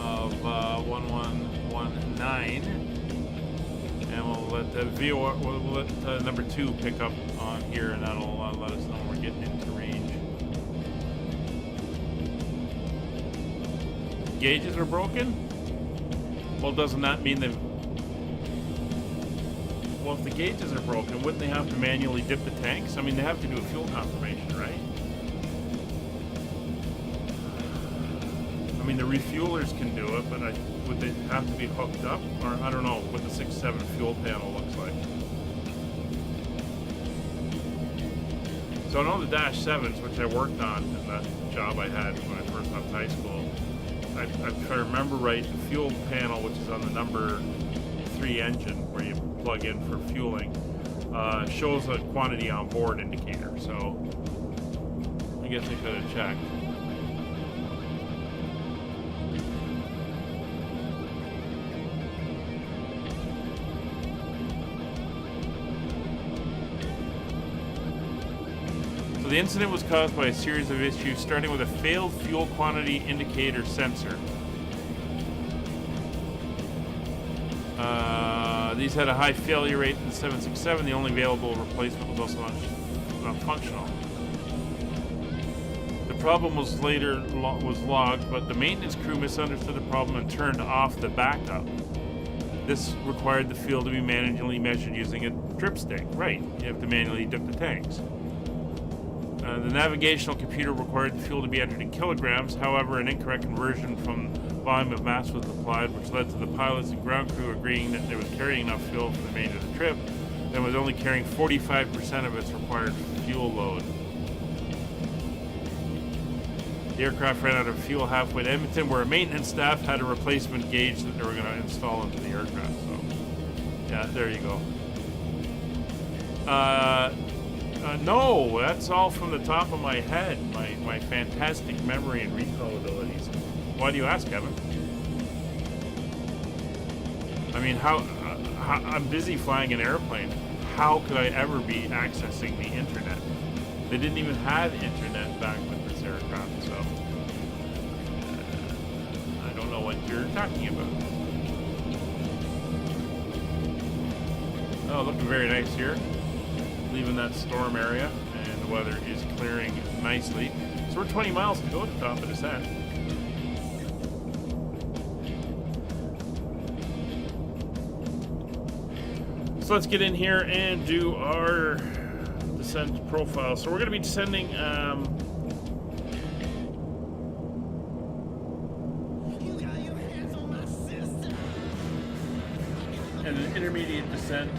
of 1119, and we'll let the we'll let number 2 pick up on here, and that'll let us know when we're getting into range. Gauges are broken. Well, doesn't that mean they've... Well, if the gauges are broken, wouldn't they have to manually dip the tanks? I mean, they have to do a fuel confirmation, right? I mean, the refuelers can do it, but would they have to be hooked up? Or, I don't know what the 6.7 fuel panel looks like. So I know the Dash-7s, which I worked on in that job I had when I first left high school. If I remember right, the fuel panel, which is on the number 3 engine, where you plug in for fueling, shows a quantity on board indicator. So I guess I could have checked. So the incident was caused by a series of issues, starting with a failed fuel quantity indicator sensor. These had a high failure rate in the 767. The only available replacement was also not functional. The problem was later logged, but the maintenance crew misunderstood the problem and turned off the backup. This required the fuel to be manually measured using a drip stick. Right, you have to manually dip the tanks. The navigational computer required the fuel to be entered in kilograms. However, an incorrect conversion from volume of mass was applied, which led to the pilots and ground crew agreeing that they was carrying enough fuel for the remainder of the trip and was only carrying 45% of its required fuel load. The aircraft ran out of fuel halfway to Edmonton, where maintenance staff had a replacement gauge that they were going to install into the aircraft. So, yeah, there you go. No, that's all from the top of my head. My fantastic memory and recall abilities. Why do you ask, Kevin? I mean, how I'm busy flying an airplane. How could I ever be accessing the internet? They didn't even have internet back with this aircraft, so I don't know what you're talking about. Oh, looking very nice here. Leaving that storm area, and the weather is clearing nicely. So we're 20 miles to go to the top of descent. So let's get in here and do our descent profile. So we're going to be descending and an intermediate descent.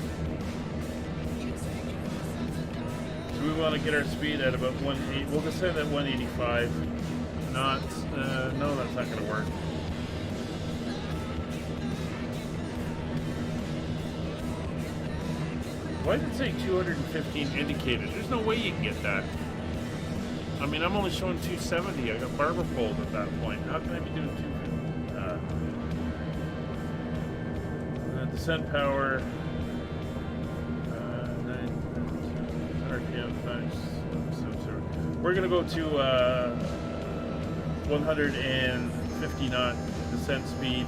So we want to get our speed at about 180. We'll descend at 185. Not, no, that's not going to work. Why did it say 215 indicated? There's no way you can get that. I mean, I'm only showing 270. I got barber pulled at that point. How can I be doing 250? Descent power. RPM 5. We're going to go to 150 knot descent speed.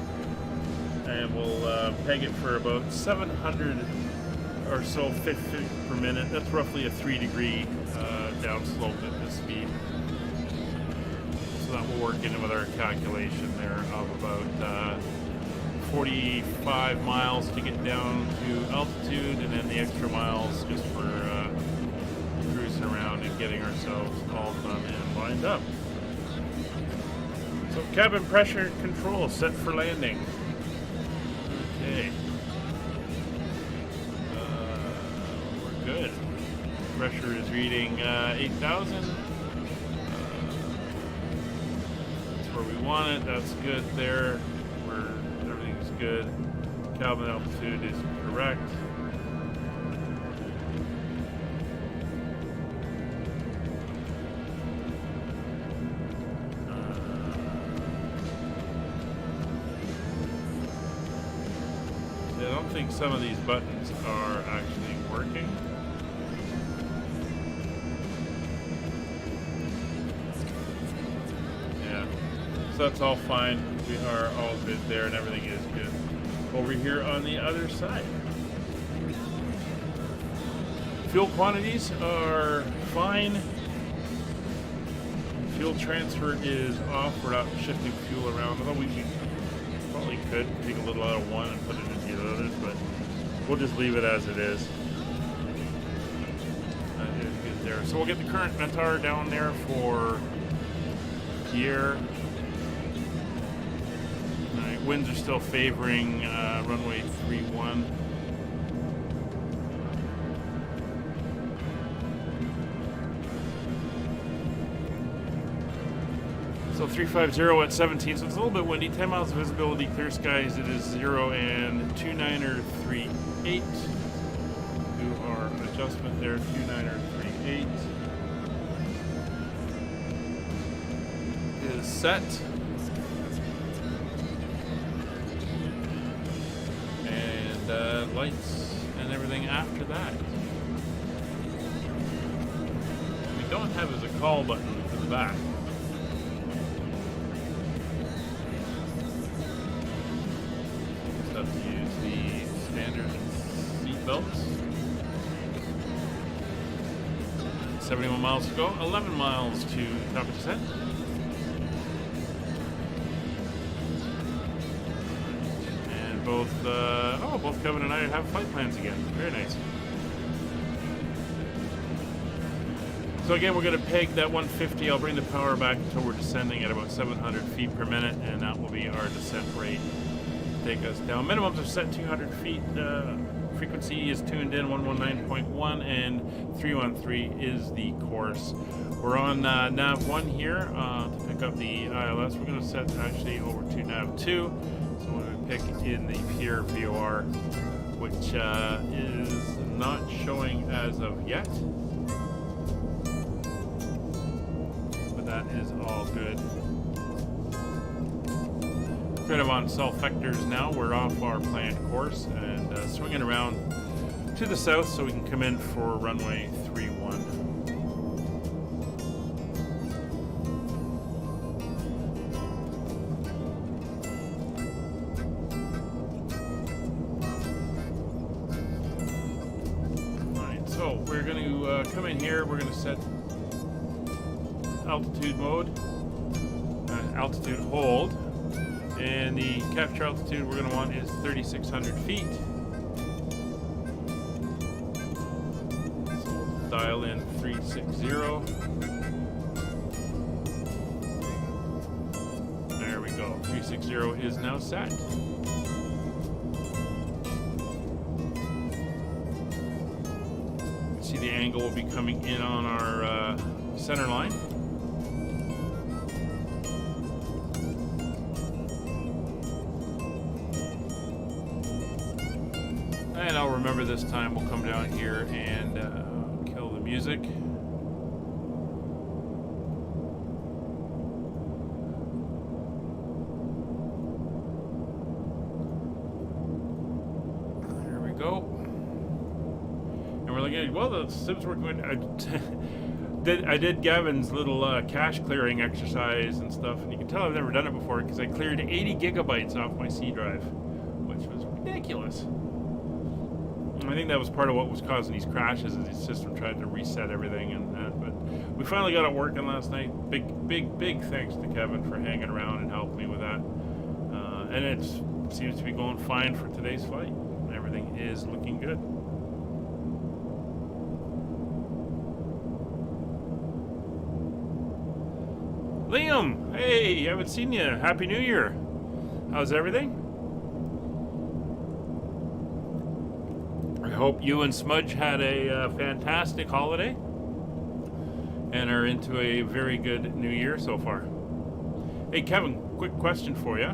And we'll peg it for about 700 or so feet per minute. That's roughly a 3-degree downslope at this speed. So that will work in with our calculation there of about 45 miles to get down to altitude, and then the extra miles just for cruising around and getting ourselves all done and lined up. So cabin pressure control set for landing. Okay. We're good. Pressure is reading 8,000. That's where we want it. That's good there. Everything's good. Cabin altitude is correct. I don't think some of these buttons are actually working. Yeah, so that's all fine. We are all good there, and everything is good over here on the other side. Fuel quantities are fine. Fuel transfer is off. We're not shifting fuel around, although we probably could take a little out of one and put it into the others, but we'll just leave it as it is. That is good there. So we'll get the current METAR down there for Pierre. Alright, winds are still favoring runway 31. So 350 at 17, so it's a little bit windy. 10 miles of visibility, clear skies. It is 0 and 2938. Do our adjustment there, 2938 is set. And lights and everything after that. What we don't have is a call button for the back. To use the standard seat belts. 71 miles to go, 11 miles to top of descent. And both Kevin and I have flight plans again. Very nice. So again, we're going to peg that 150. I'll bring the power back until we're descending at about 700 feet per minute, and that will be our descent rate. Take us down. Minimums are set 200 feet. Frequency is tuned in 119.1, and 313 is the course. We're on nav 1 here to pick up the ILS. We're going to set actually over to nav 2. So we're going to pick in the Pierre VOR, which is not showing as of yet. But that is all good. Kind of on self vectors now. We're off our planned course and swinging around to the south so we can come in for runway 31. Alright, so we're going to come in here. We're going to set altitude mode, altitude hold. And the capture altitude we're going to want is 3,600 feet. So we'll dial in 360. There we go. 360 is now set. You can see the angle will be coming in on our center line. And I'll remember this time we'll come down here and kill the music. There we go. And we're looking at, well, the sim's working. I did Gavin's little cache clearing exercise and stuff, and you can tell I've never done it before because I cleared 80 gigabytes off my C drive, which was ridiculous. I think that was part of what was causing these crashes, is the system tried to reset everything, and but we finally got it working last night. Big thanks to Kevin for hanging around and helping me with that. And it seems to be going fine for today's flight. Everything is looking good. Liam, hey, haven't seen you. Happy New Year. How's everything? I hope you and Smudge had a fantastic holiday and are into a very good New Year so far. Hey, Kevin, quick question for you.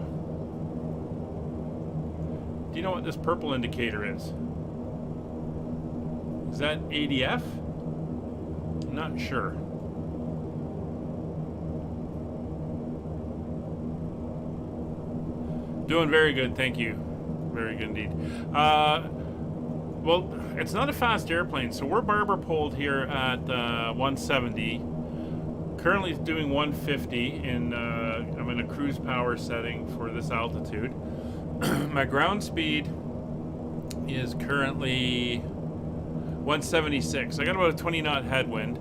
Do you know what this purple indicator is? Is that ADF? I'm not sure. Doing very good, thank you. Very good indeed. Well, it's not a fast airplane, so we're barber poled here at 170. Currently doing 150 in I'm in a cruise power setting for this altitude. My ground speed is currently 176. I got about a 20 knot headwind.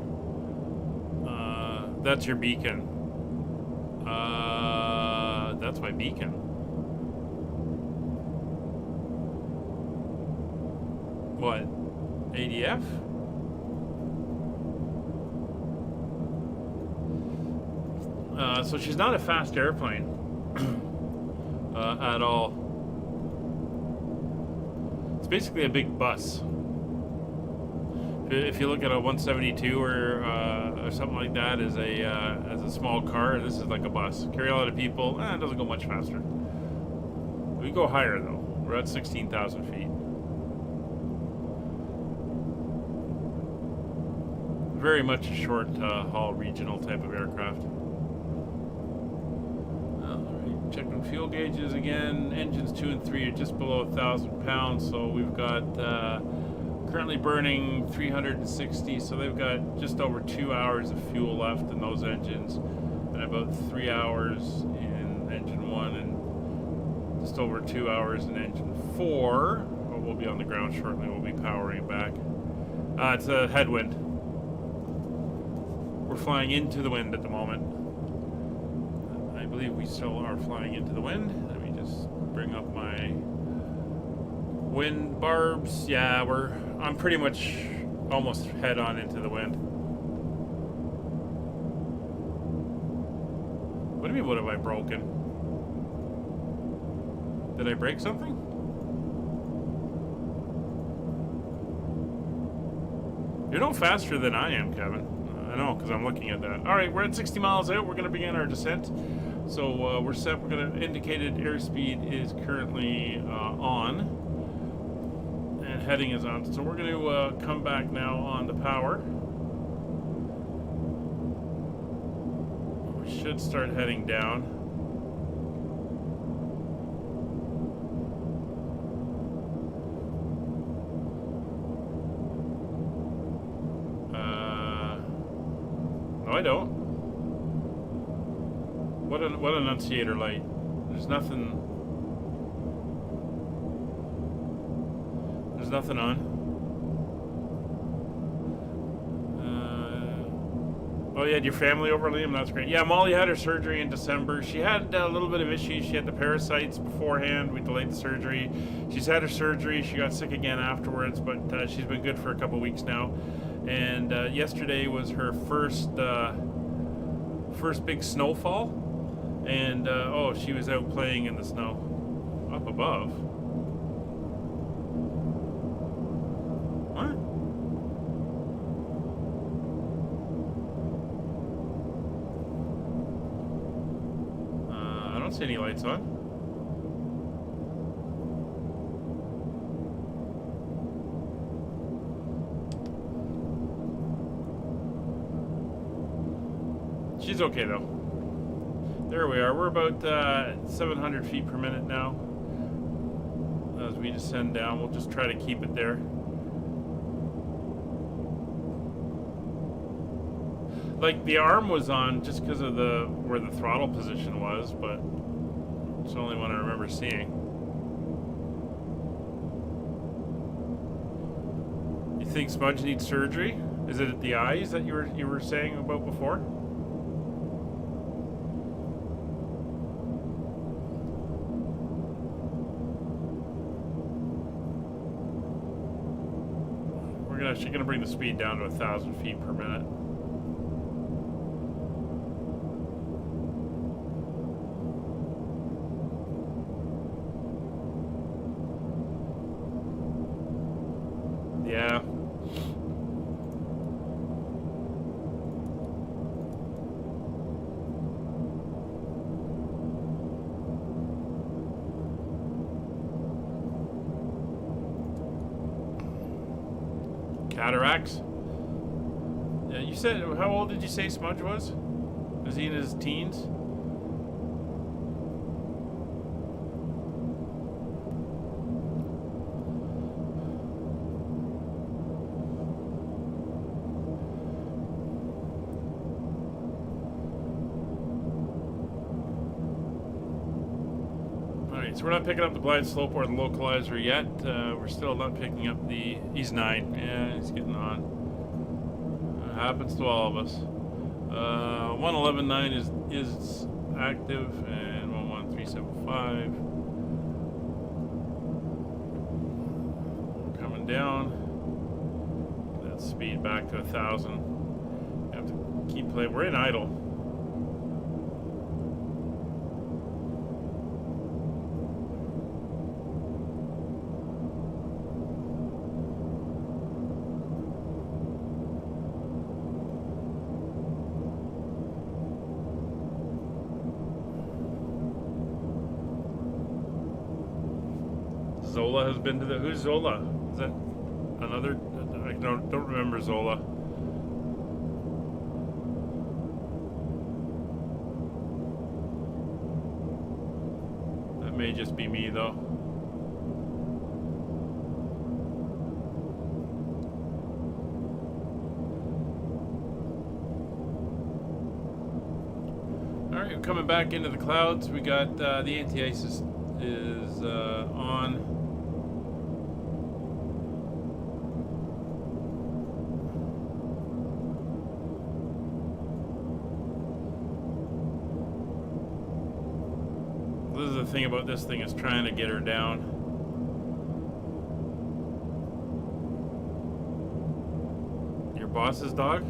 That's your beacon. That's my beacon. What? ADF? So she's not a fast airplane at all. It's basically a big bus. If you look at a 172 or something like that as a small car, this is like a bus. Carry a lot of people. It doesn't go much faster. We go higher though. We're at 16,000 feet. Very much a short haul regional type of aircraft. Alright, checking fuel gauges again. Engines 2 and 3 are just below 1,000 pounds, so we've got currently burning 360, so they've got just over 2 hours of fuel left in those engines, and about 3 hours in engine 1 and just over 2 hours in engine 4. But we'll be on the ground shortly, we'll be powering it back. It's a headwind. We're flying into the wind at the moment. I believe we still are flying into the wind. Let me just bring up my wind barbs. Yeah, I'm pretty much almost head on into the wind. What do you mean, what have I broken? Did I break something? You're no faster than I am, Kevin. I know, because I'm looking at that. Alright, we're at 60 miles out. We're going to begin our descent. So we're set. We're going to indicated airspeed is currently on. And heading is on. So we're going to come back now on the power. We should start heading down. No, I don't. What annunciator light? There's nothing. There's nothing on. Oh, you had your family over, Liam? That's great. Yeah, Molly had her surgery in December. She had a little bit of issues. She had the parasites beforehand. We delayed the surgery. She's had her surgery. She got sick again afterwards, but she's been good for a couple weeks now. And yesterday was her first big snowfall. And, oh, she was out playing in the snow. Up above. What? I don't see any lights on. She's okay though. There we are. We're about 700 feet per minute now. As we descend down, we'll just try to keep it there. Like the arm was on just because of where the throttle position was, but it's the only one I remember seeing. think Smudge needs surgery? Is it the eyes that you were saying about before? We're actually gonna bring the speed down to 1,000 feet per minute. Yeah. Cataracts? Yeah, you said, how old did you say Smudge was? Was he in his teens? So we're not picking up the blind slope or the localizer yet. We're still not picking up the... He's 9. Yeah, he's getting on. Happens to all of us. 111.9 is active, and 11375. Coming down. That speed back to 1,000. Have to keep playing. We're in idle. Zola has been to the... Who's Zola? Is that another... I don't remember Zola. That may just be me, though. Alright, we're coming back into the clouds. We got the anti-ice is on. This is the thing about this thing, is trying to get her down. Your boss's dog?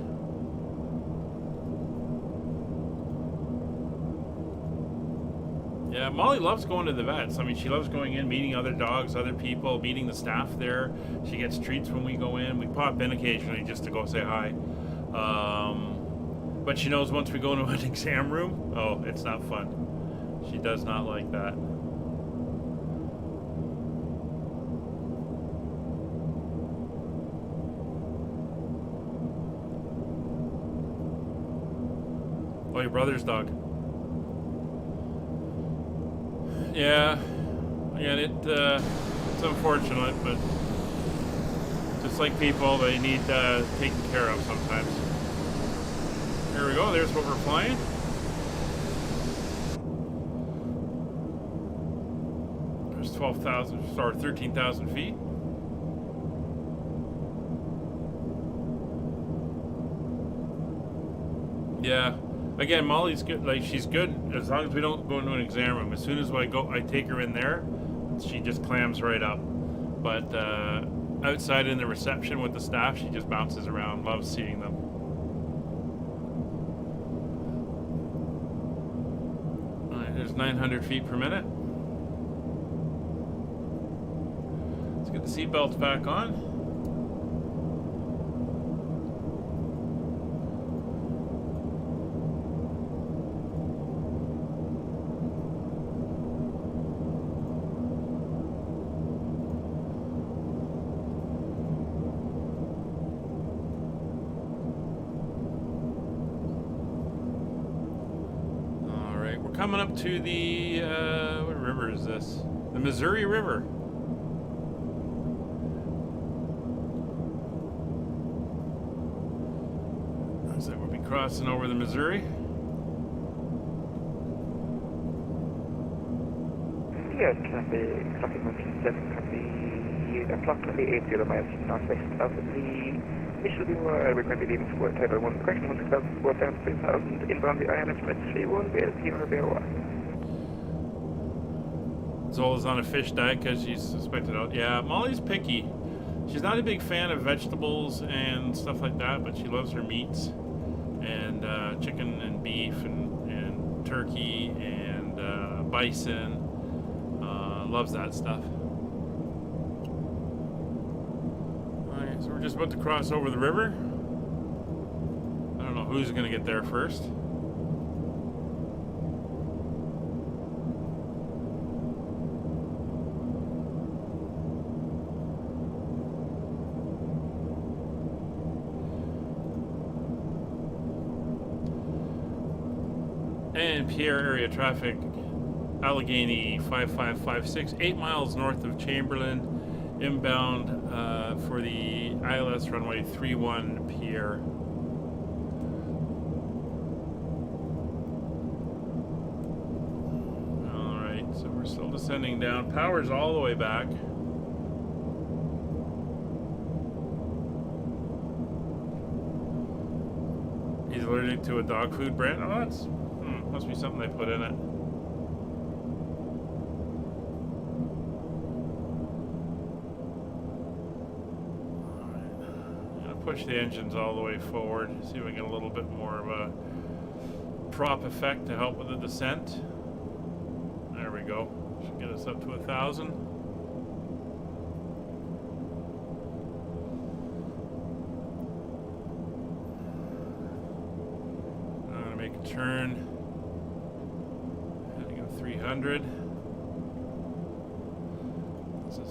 Yeah, Molly loves going to the vets. I mean, she loves going in, meeting other dogs, other people, meeting the staff there. She gets treats when we go in. We pop in occasionally just to go say hi. But she knows once we go into an exam room, oh, it's not fun. She does not like that. Oh, your brother's dog. Yeah, again, it's unfortunate, but just like people, they need taken care of sometimes. Here we go, there's what we're flying. There's 12,000, or 13,000 feet. Yeah. Again, Molly's good. Like, she's good as long as we don't go into an exam room. As soon as I take her in there, she just clams right up. But outside in the reception with the staff, she just bounces around. Loves seeing them. All right, there's 900 feet per minute. Let's get the seatbelts back on. Coming up to the, what river is this? The Missouri River. Looks like we'll be crossing over the Missouri. Yes, copy 127, copy you approximately 80 miles northwest of the initial view. We're currently leaving Square Title 1, correction 16,000, square down 3,000, inbound the ILS Met 31, VLP VOR. Zola's on a fish diet because she's suspected out. Yeah, Molly's picky. She's not a big fan of vegetables and stuff like that, but she loves her meats and chicken and beef and turkey and bison. Loves that stuff. Alright, so we're just about to cross over the river. I don't know who's going to get there first. And Pierre area traffic, Allegheny 5556, 8 miles north of Chamberlain, inbound for the ILS runway 31 Pierre. Alright, so we're still descending down. Power's all the way back. He's allergic to a dog food brand. Oh, that's must be something they put in it. Push the engines all the way forward, see if we can get a little bit more of a prop effect to help with the descent. There we go. Should get us up to 1,000. I'm going to make a turn. Heading at 300.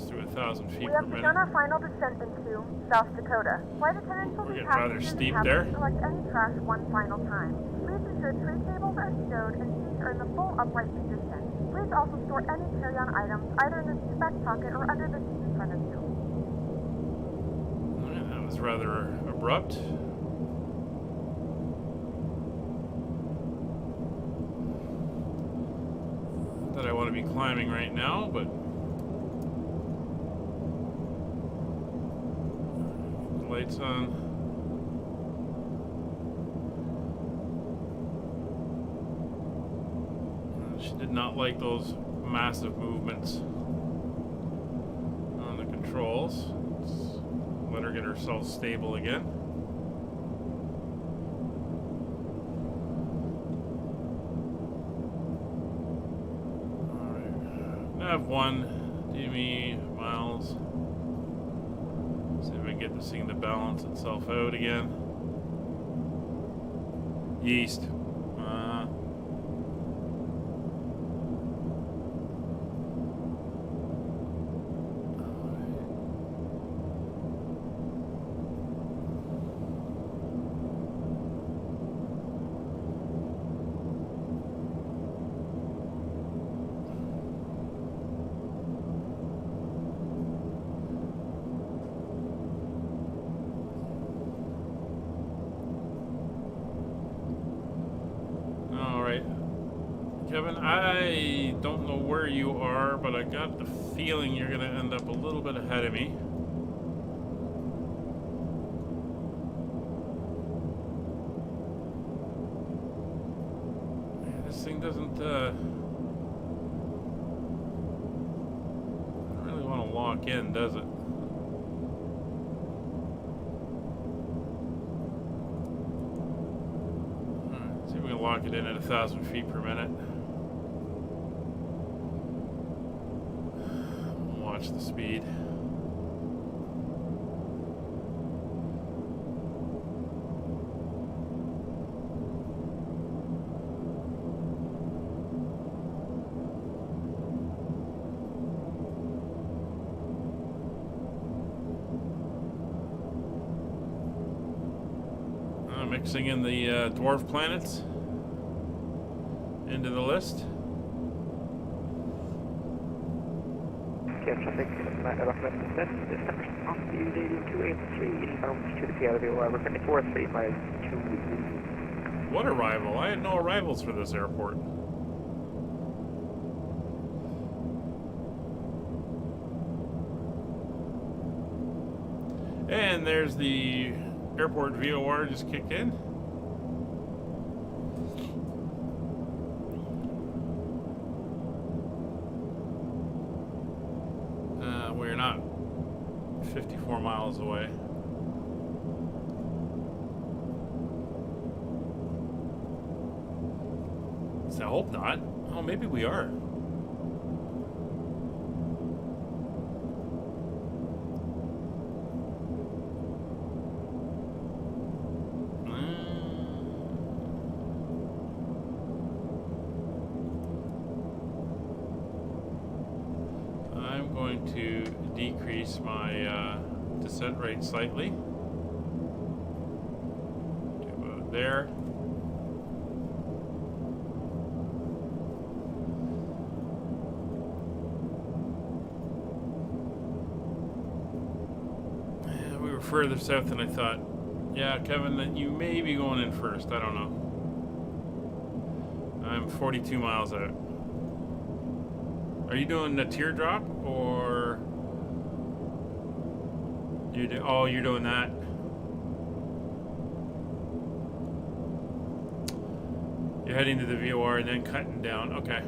Through 1,000 feet we per have minute. begun our final descent into South Dakota. Flight attendants will be rather steep there. select any trash one final time. Please ensure tray tables are stowed and seats are in the full upright position. Please also store any carry-on items either in the seat back pocket or under the seat in front of you. Yeah, that was rather abrupt. Not that I want to be climbing right now, but lights on. She did not like those massive movements on the controls. Let's let her get herself stable again. Alright. Nav1, DME, miles. See if I can get this thing to balance itself out again. Yeast. Kevin, I don't know where you are, but I got the feeling you're going to end up a little bit ahead of me. Yeah, this thing doesn't, I don't really want to lock in, does it? Alright, see if we can lock it in at 1,000 feet per minute. Watch the speed. Mixing in the dwarf planets into the list. Traffic, recommend descent, establishment on the Union 283 inbound to the PLV, we're 24.3 miles to... What arrival? I had no arrivals for this airport. And there's the airport VOR just kicked in. We're not 54 miles away. I hope not. Oh, maybe we are. I'm going to decrease my descent rate slightly to about there. Further south than I thought. Yeah, Kevin, that you may be going in first. I don't know. I'm 42 miles out. Are you doing a teardrop or oh, you're doing that? You're heading to the VOR and then cutting down. Okay.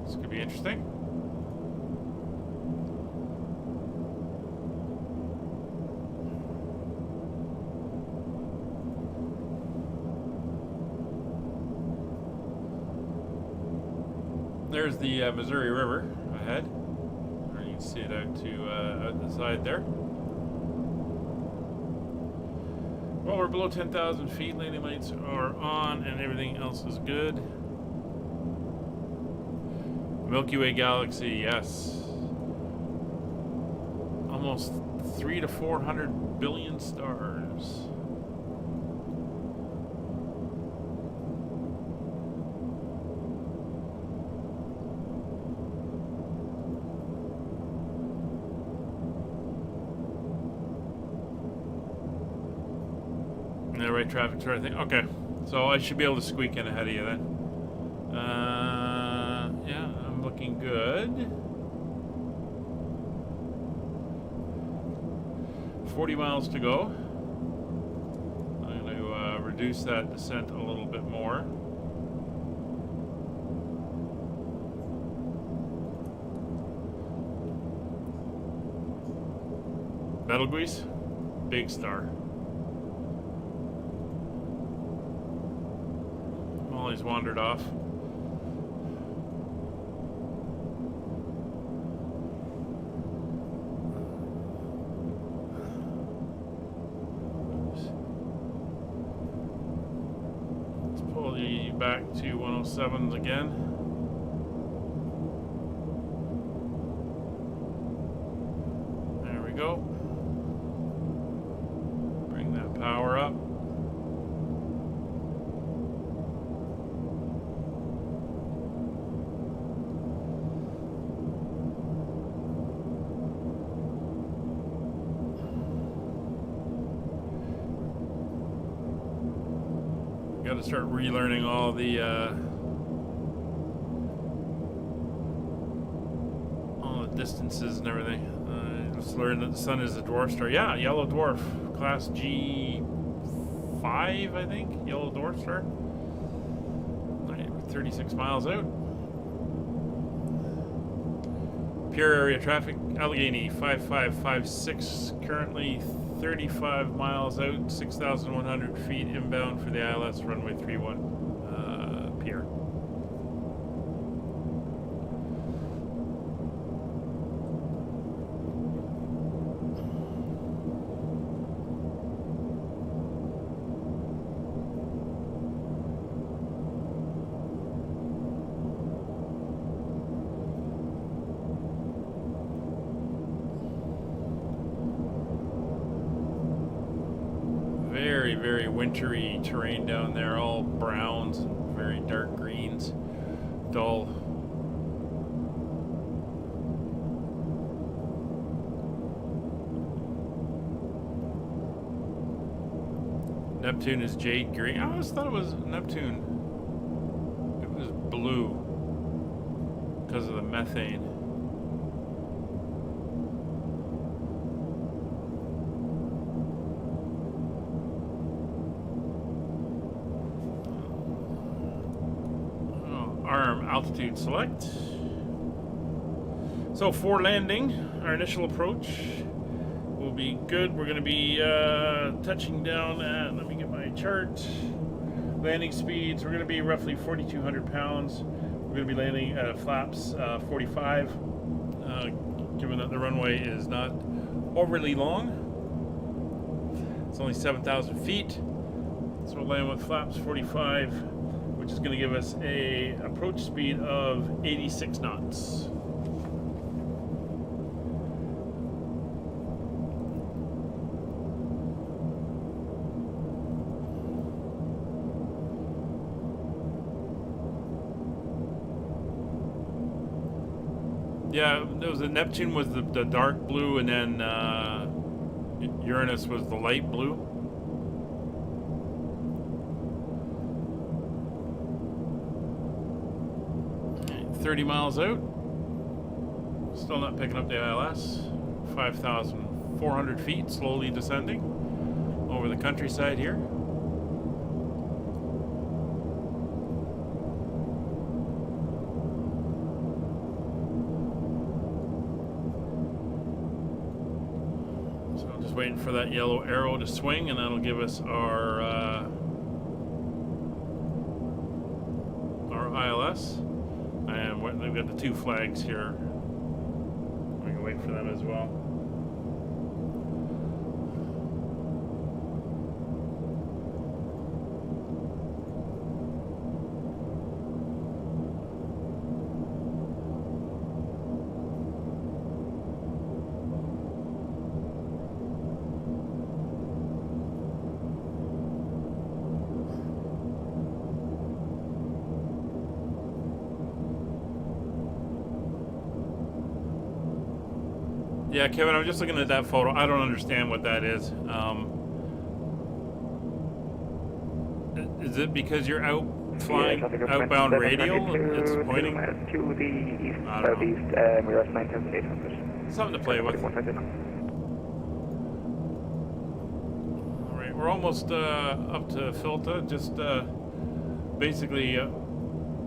This could be interesting. There's the Missouri River ahead. Or you can see it out to out the side there. Well, we're below 10,000 feet. Landing lights are on, and everything else is good. Milky Way galaxy, yes. Almost 300 to 400 billion stars. Right traffic sort of thing. Okay, so I should be able to squeak in ahead of you then. Yeah, I'm looking good. 40 miles to go. I'm going to reduce that descent a little bit more. Betelgeuse, big star. He's wandered off. Let's pull you back to 107s again. There we go. Bring that power up. Got to start relearning all the distances and everything. Let's learn that the sun is a dwarf star. Yeah, yellow dwarf, class G5, I think. Yellow dwarf star. All right, 36 miles out. Pierre area traffic, Allegheny 5556, currently 35 miles out, 6,100 feet inbound for the ILS runway 31, Pierre. Very wintry terrain down there, all browns and very dark greens, dull. Neptune is jade green. I always thought it was Neptune. It was blue because of the methane. altitude select. So for landing, our initial approach will be good. We're going to be touching down at, let me get my chart, landing speeds. We're going to be roughly 4,200 pounds. We're going to be landing at flaps 45, given that the runway is not overly long. It's only 7,000 feet. So we'll land with flaps 45, which is going to give us a approach speed of 86 knots. Yeah, there was Neptune was the dark blue, and then Uranus was the light blue. Okay, 30 miles out. Still not picking up the ILS. 5,400 feet, slowly descending over the countryside here. Waiting for that yellow arrow to swing, and that'll give us our ILS. And we've got the two flags here. We can wait for them as well. Yeah, Kevin, I'm just looking at that photo. I don't understand what that is. Is it because you're out flying outbound radial? It's pointing to the east, I don't southeast. We're at 9,800. Something to play with. All right, we're almost up to Filta. Just basically,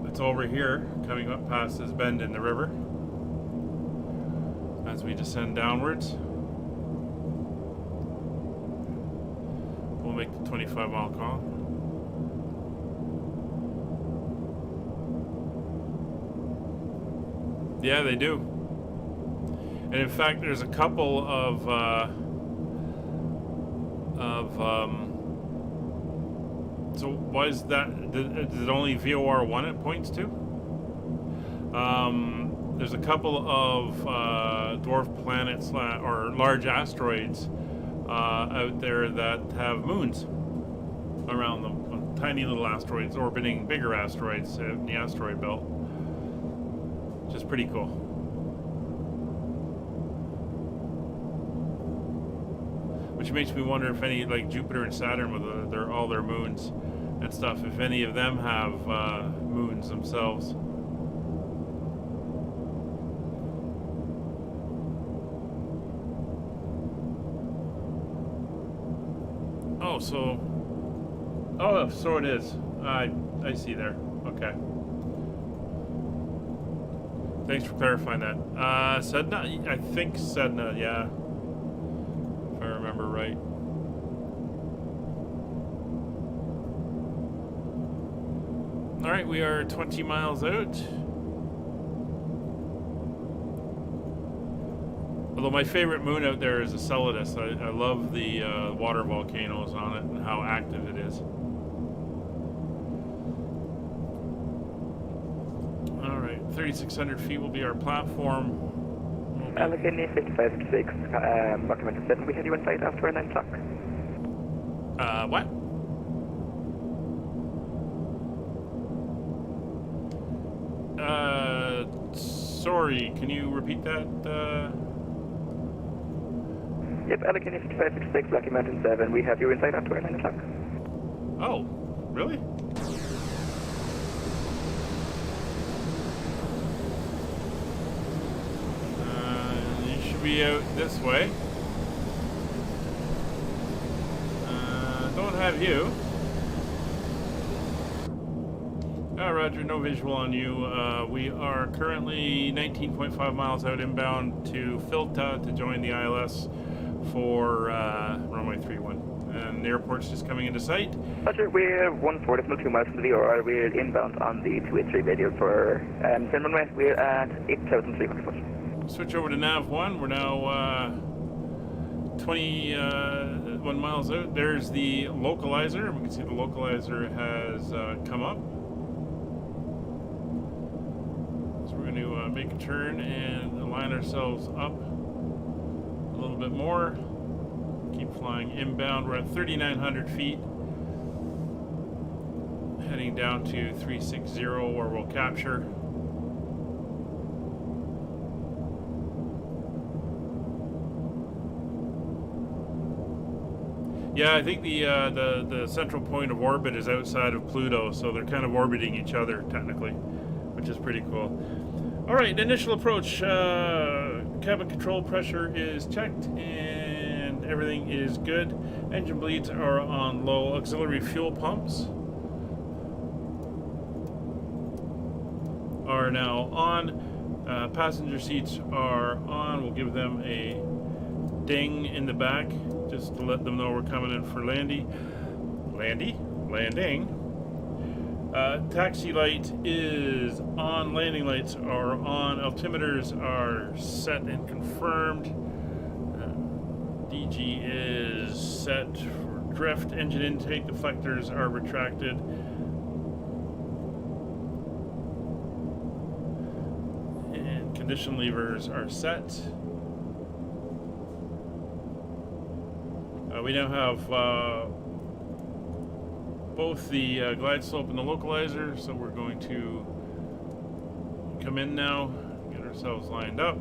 it's over here, coming up past this bend in the river. As we descend downwards, we'll make the 25-mile call. Yeah, they do. And in fact, there's a couple of so why is that? Is it only VOR1 it points to? There's a couple of dwarf planets or large asteroids out there that have moons around them. Tiny little asteroids orbiting bigger asteroids in the asteroid belt. Which is pretty cool. Which makes me wonder if any, like Jupiter and Saturn with all their moons and stuff, if any of them have moons themselves. Oh, so it is. I see there. Okay. Thanks for clarifying that. Sedna? I think Sedna, yeah. If I remember right. Alright, we are 20 miles out. Although my favorite moon out there is Enceladus. I love the water volcanoes on it and how active it is. Alright, 3,600 feet will be our platform. Allegheny 5556, document 7. We have you in sight after 9 o'clock. What? Sorry, can you repeat that? Yep, Allegheny 5566, Lucky Mountain 7. We have you in sight after 9 o'clock. Oh, really? You should be out this way. Don't have you. Roger, no visual on you. We are currently 19.5 miles out inbound to Filta to join the ILS for runway 31. And the airport's just coming into sight. Roger, we're 1.4.2 miles from the VOR. We're inbound on the 283 radio for same runway. We're at 8,300 foot. Switch over to Nav 1. We're now 21 miles out. There's the localizer. We can see the localizer has come up. So we're going to make a turn and align ourselves up a little bit more. Keep flying inbound. We're at 3,900 feet. Heading down to 360 where we'll capture. Yeah, I think the central point of orbit is outside of Pluto, so they're kind of orbiting each other technically, which is pretty cool. All right, initial approach. Cabin control pressure is checked and everything is good. Engine bleeds are on low. Auxiliary fuel pumps are now on. Passenger seats are on. We'll give them a ding in the back just to let them know we're coming in for landing. Taxi light is on. Landing lights are on. Altimeters are set and confirmed. DG is set for drift. Engine intake deflectors are retracted. And condition levers are set. We now have both the glide slope and the localizer, so we're going to come in now, get ourselves lined up.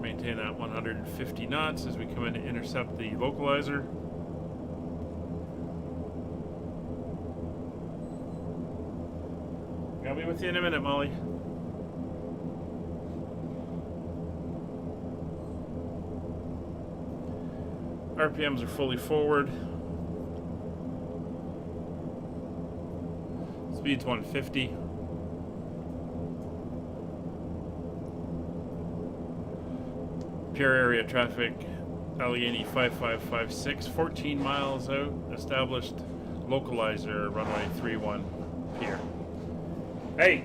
Maintain at 150 knots as we come in to intercept the localizer. I'll be with you in a minute, Molly. RPMs are fully forward. Speed's 150. Pierre area traffic, Allegheny 5556, 14 miles out, established localizer, runway 31, Pierre. Hey!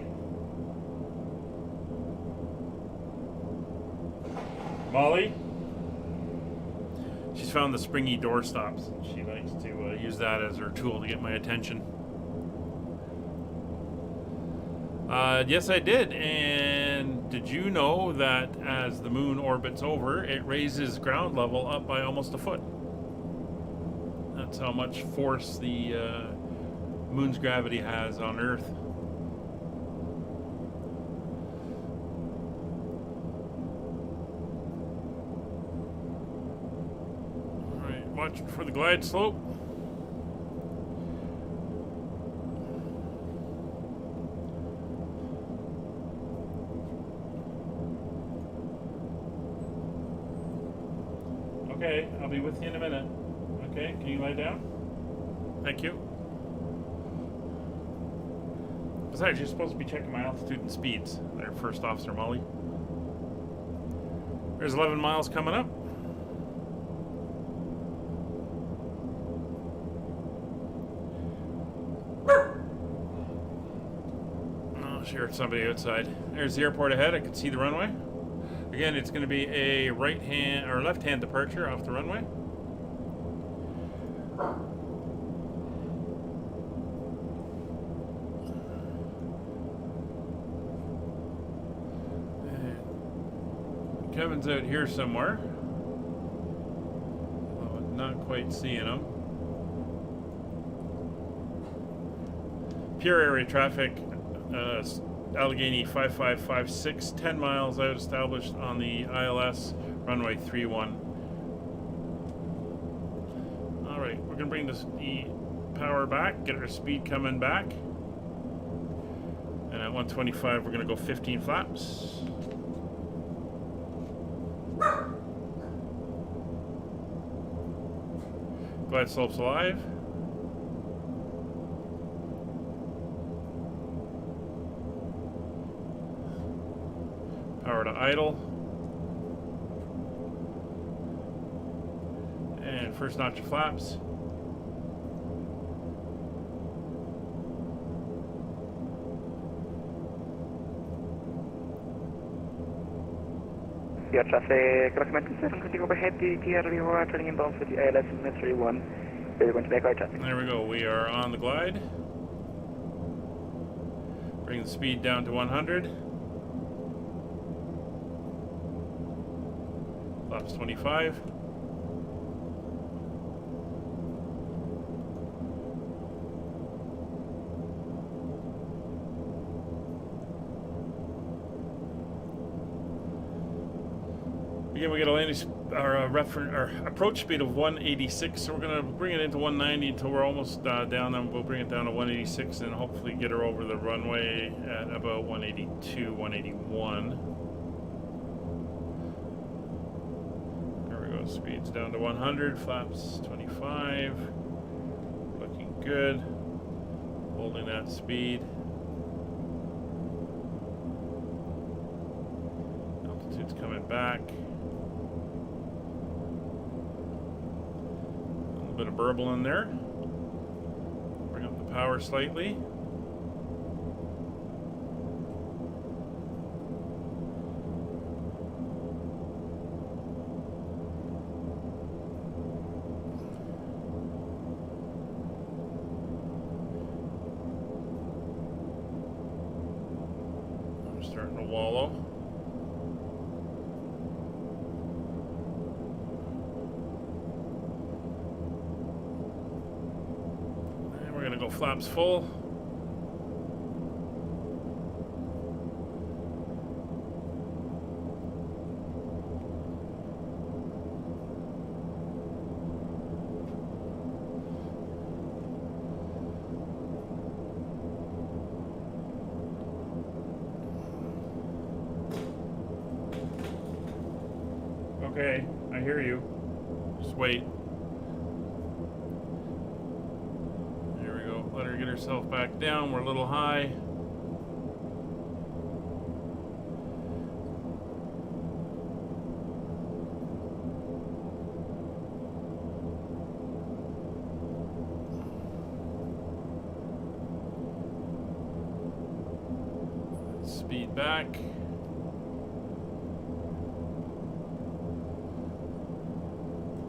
Molly? She's found the springy door stops. She likes to use that as her tool to get my attention. Yes, I did. And did you know that as the moon orbits over, it raises ground level up by almost a foot? That's how much force the moon's gravity has on Earth. All right, watching for the glide slope. Okay, I'll be with you in a minute. Okay, can you lie down? Thank you. Besides, you're supposed to be checking my altitude and speeds. There, First Officer Molly. There's 11 miles coming up. Oh, sure, it's somebody outside. There's the airport ahead. I can see the runway. Again, it's going to be a right-hand or left-hand departure off the runway. And Kevin's out here somewhere. Oh, not quite seeing him. Pierre area traffic. Allegheny 5556, 10 miles out, established on the ILS, runway 31. Alright, we're going to bring the power back, get our speed coming back. And at 125, we're going to go 15 flaps. Glide slope's alive. Power to idle. And first notch of flaps. Yeah, traffic, recommended 7, continue overhead, the KPIR turning inbound for the ILS in 31. We're going to make right traffic. There we go, we are on the glide. Bring the speed down to 100. Flaps 25. Again, we get a landing approach speed of 186, so we're going to bring it into 190 until we're almost down. Then we'll bring it down to 186 and hopefully get her over the runway at about 182, 181. There we go. Speed's down to 100. Flaps 25. Looking good. Holding that speed. Altitude's coming back. Bit of burble in there. Bring up the power slightly. I'm starting to wallow. Go flaps full. Okay, I hear you. Just wait. Let her get herself back down. We're a little high. Speed back.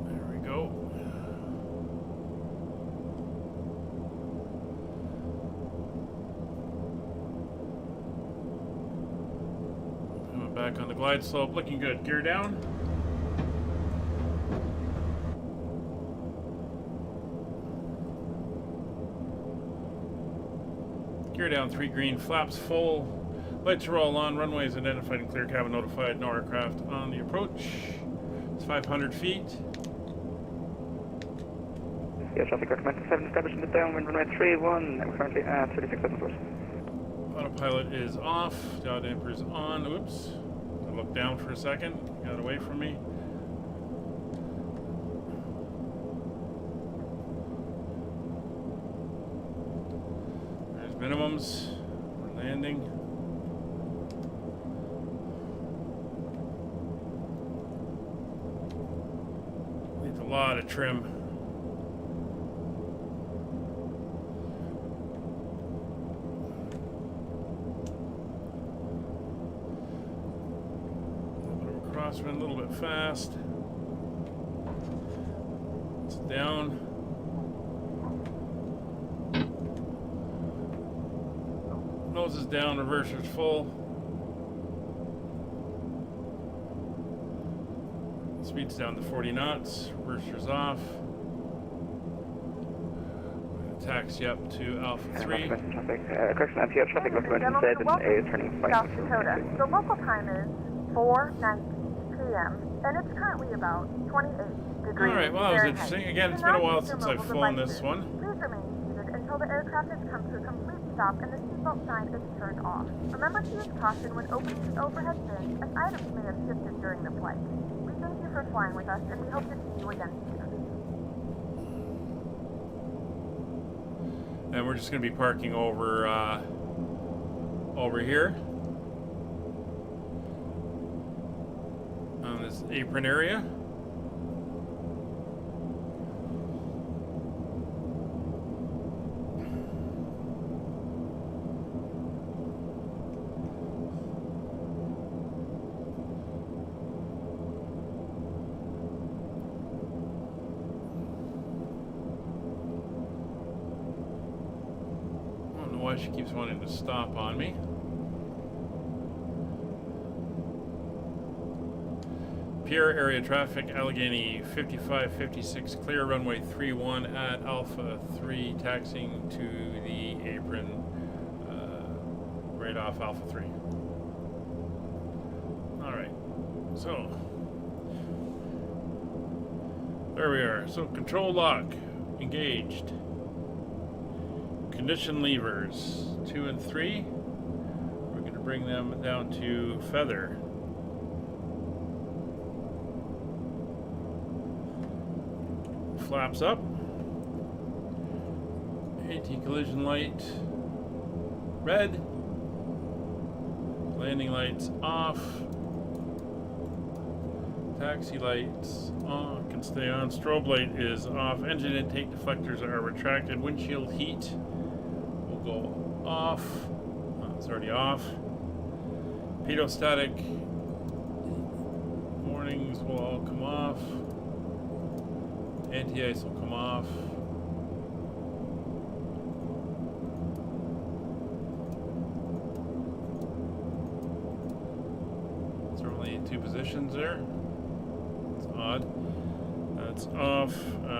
There we go. Back on the glide slope, looking good. Gear down. Gear down, 3 green, flaps full. Lights are all on, runways identified and clear, cabin notified, no aircraft on the approach. It's 500 feet. Yeah, traffic recommended 7, establishing the downwind runway 31, and we're currently at 36,000 foot. Autopilot is off, yaw damper's on. Oops. I looked down for a second, got away from me. There's minimums. We're landing. Needs a lot of trim. Crosswind a little bit fast. It's down. Nose is down, reverser's full. Speed's down to 40 knots, reverser's off. We're going to taxi up to Alpha 3. Correction, Pierre, traffic recommended 7, turning 5. South Dakota. The local time is 4:19 p.m. and it's currently about 28 degrees. Alright, well that was interesting. Again, it's been a while since I've flown this one. Please remain until the aircraft has come to a complete stop and the seatbelt sign is turned off. Remember to use caution when opening the overhead bins, as items may have shifted during the flight. We thank you for flying with us, and we hope to see you again soon. And we're just going to be parking over here on this apron area. Why she keeps wanting to stop on me. Pierre area traffic, Allegheny 5556, clear runway 31 at Alpha 3, taxiing to the apron right off Alpha 3. Alright, so there we are. So control lock engaged. Condition levers 2 and 3. We're going to bring them down to feather. Flaps up. Anti-collision light red. Landing lights off. Taxi lights on, can stay on. Strobe light is off. Engine intake deflectors are retracted. Windshield heat will go off. Oh, it's already off. Pedostatic warnings will all come off. Anti-ice will come off. It's only 2 positions there. Odd. That's off.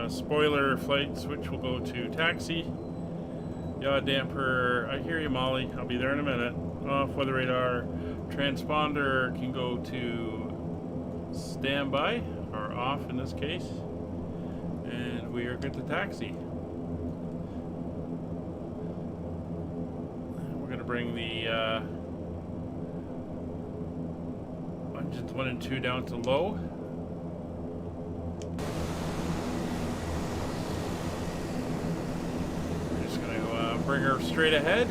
Spoiler flight switch will go to taxi. Yaw damper. I hear you, Molly. I'll be there in a minute. Off. Weather radar. Transponder can go to standby, or off in this case. And we are good to taxi. We're going to bring the engines 1 and 2 down to low. Bring her straight ahead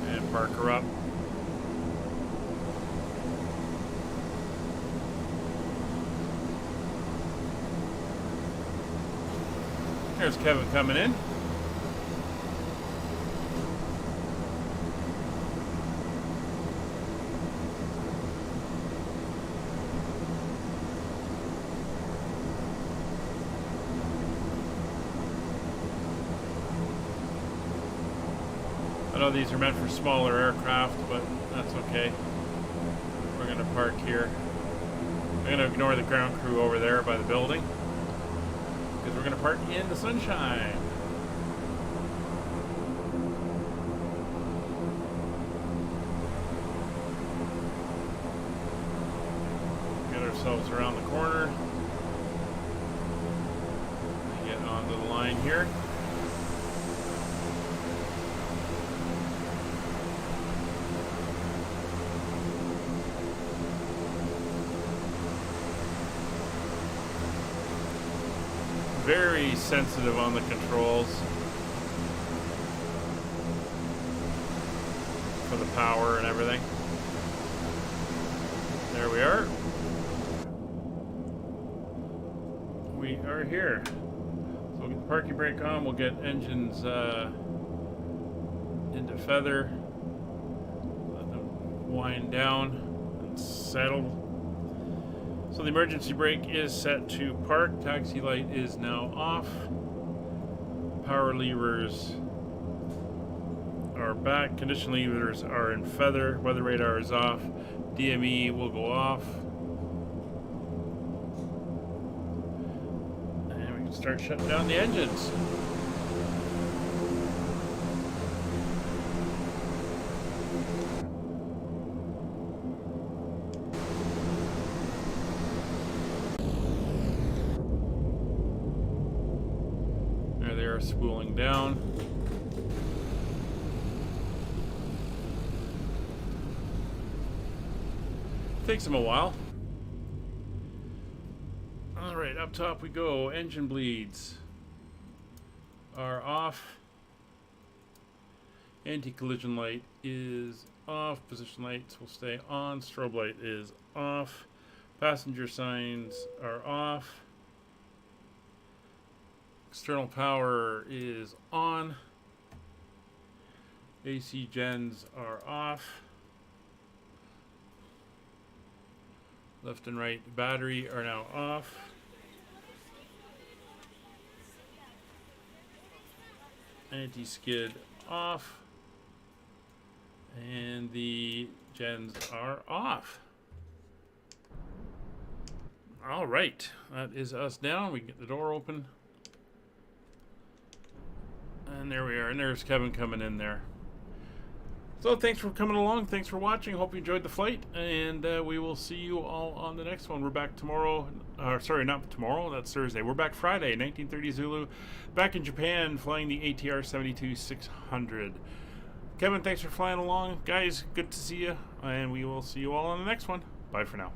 and park her up. There's Kevin coming in. I know these are meant for smaller aircraft, but that's okay. We're going to park here. I'm going to ignore the ground crew over there by the building, because we're going to park in the sunshine. Get ourselves around the corner. Get onto the line here. Very sensitive on the controls for the power and everything. There we are. We are here. So we'll get the parking brake on. We'll get engines into feather. Let them wind down and settle. So the emergency brake is set to park. Taxi light is now off. Power levers are back. Condition levers are in feather. Weather radar is off. DME will go off. And we can start shutting down the engines. are spooling down. Takes them a while. Alright, up top we go. Engine bleeds are off. Anti-collision light is off. Position lights will stay on. Strobe light is off. Passenger signs are off. External power is on. AC gens are off. Left and right battery are now off. Anti-skid off. And the gens are off. All right, that is us down. We can get the door open. And there we are. And there's Kevin coming in there. So thanks for coming along. Thanks for watching. Hope you enjoyed the flight. And we will see you all on the next one. We're back tomorrow. Sorry, not tomorrow. That's Thursday. We're back Friday, 1930 Zulu. Back in Japan, flying the ATR 72-600. Kevin, thanks for flying along. Guys, good to see you. And we will see you all on the next one. Bye for now.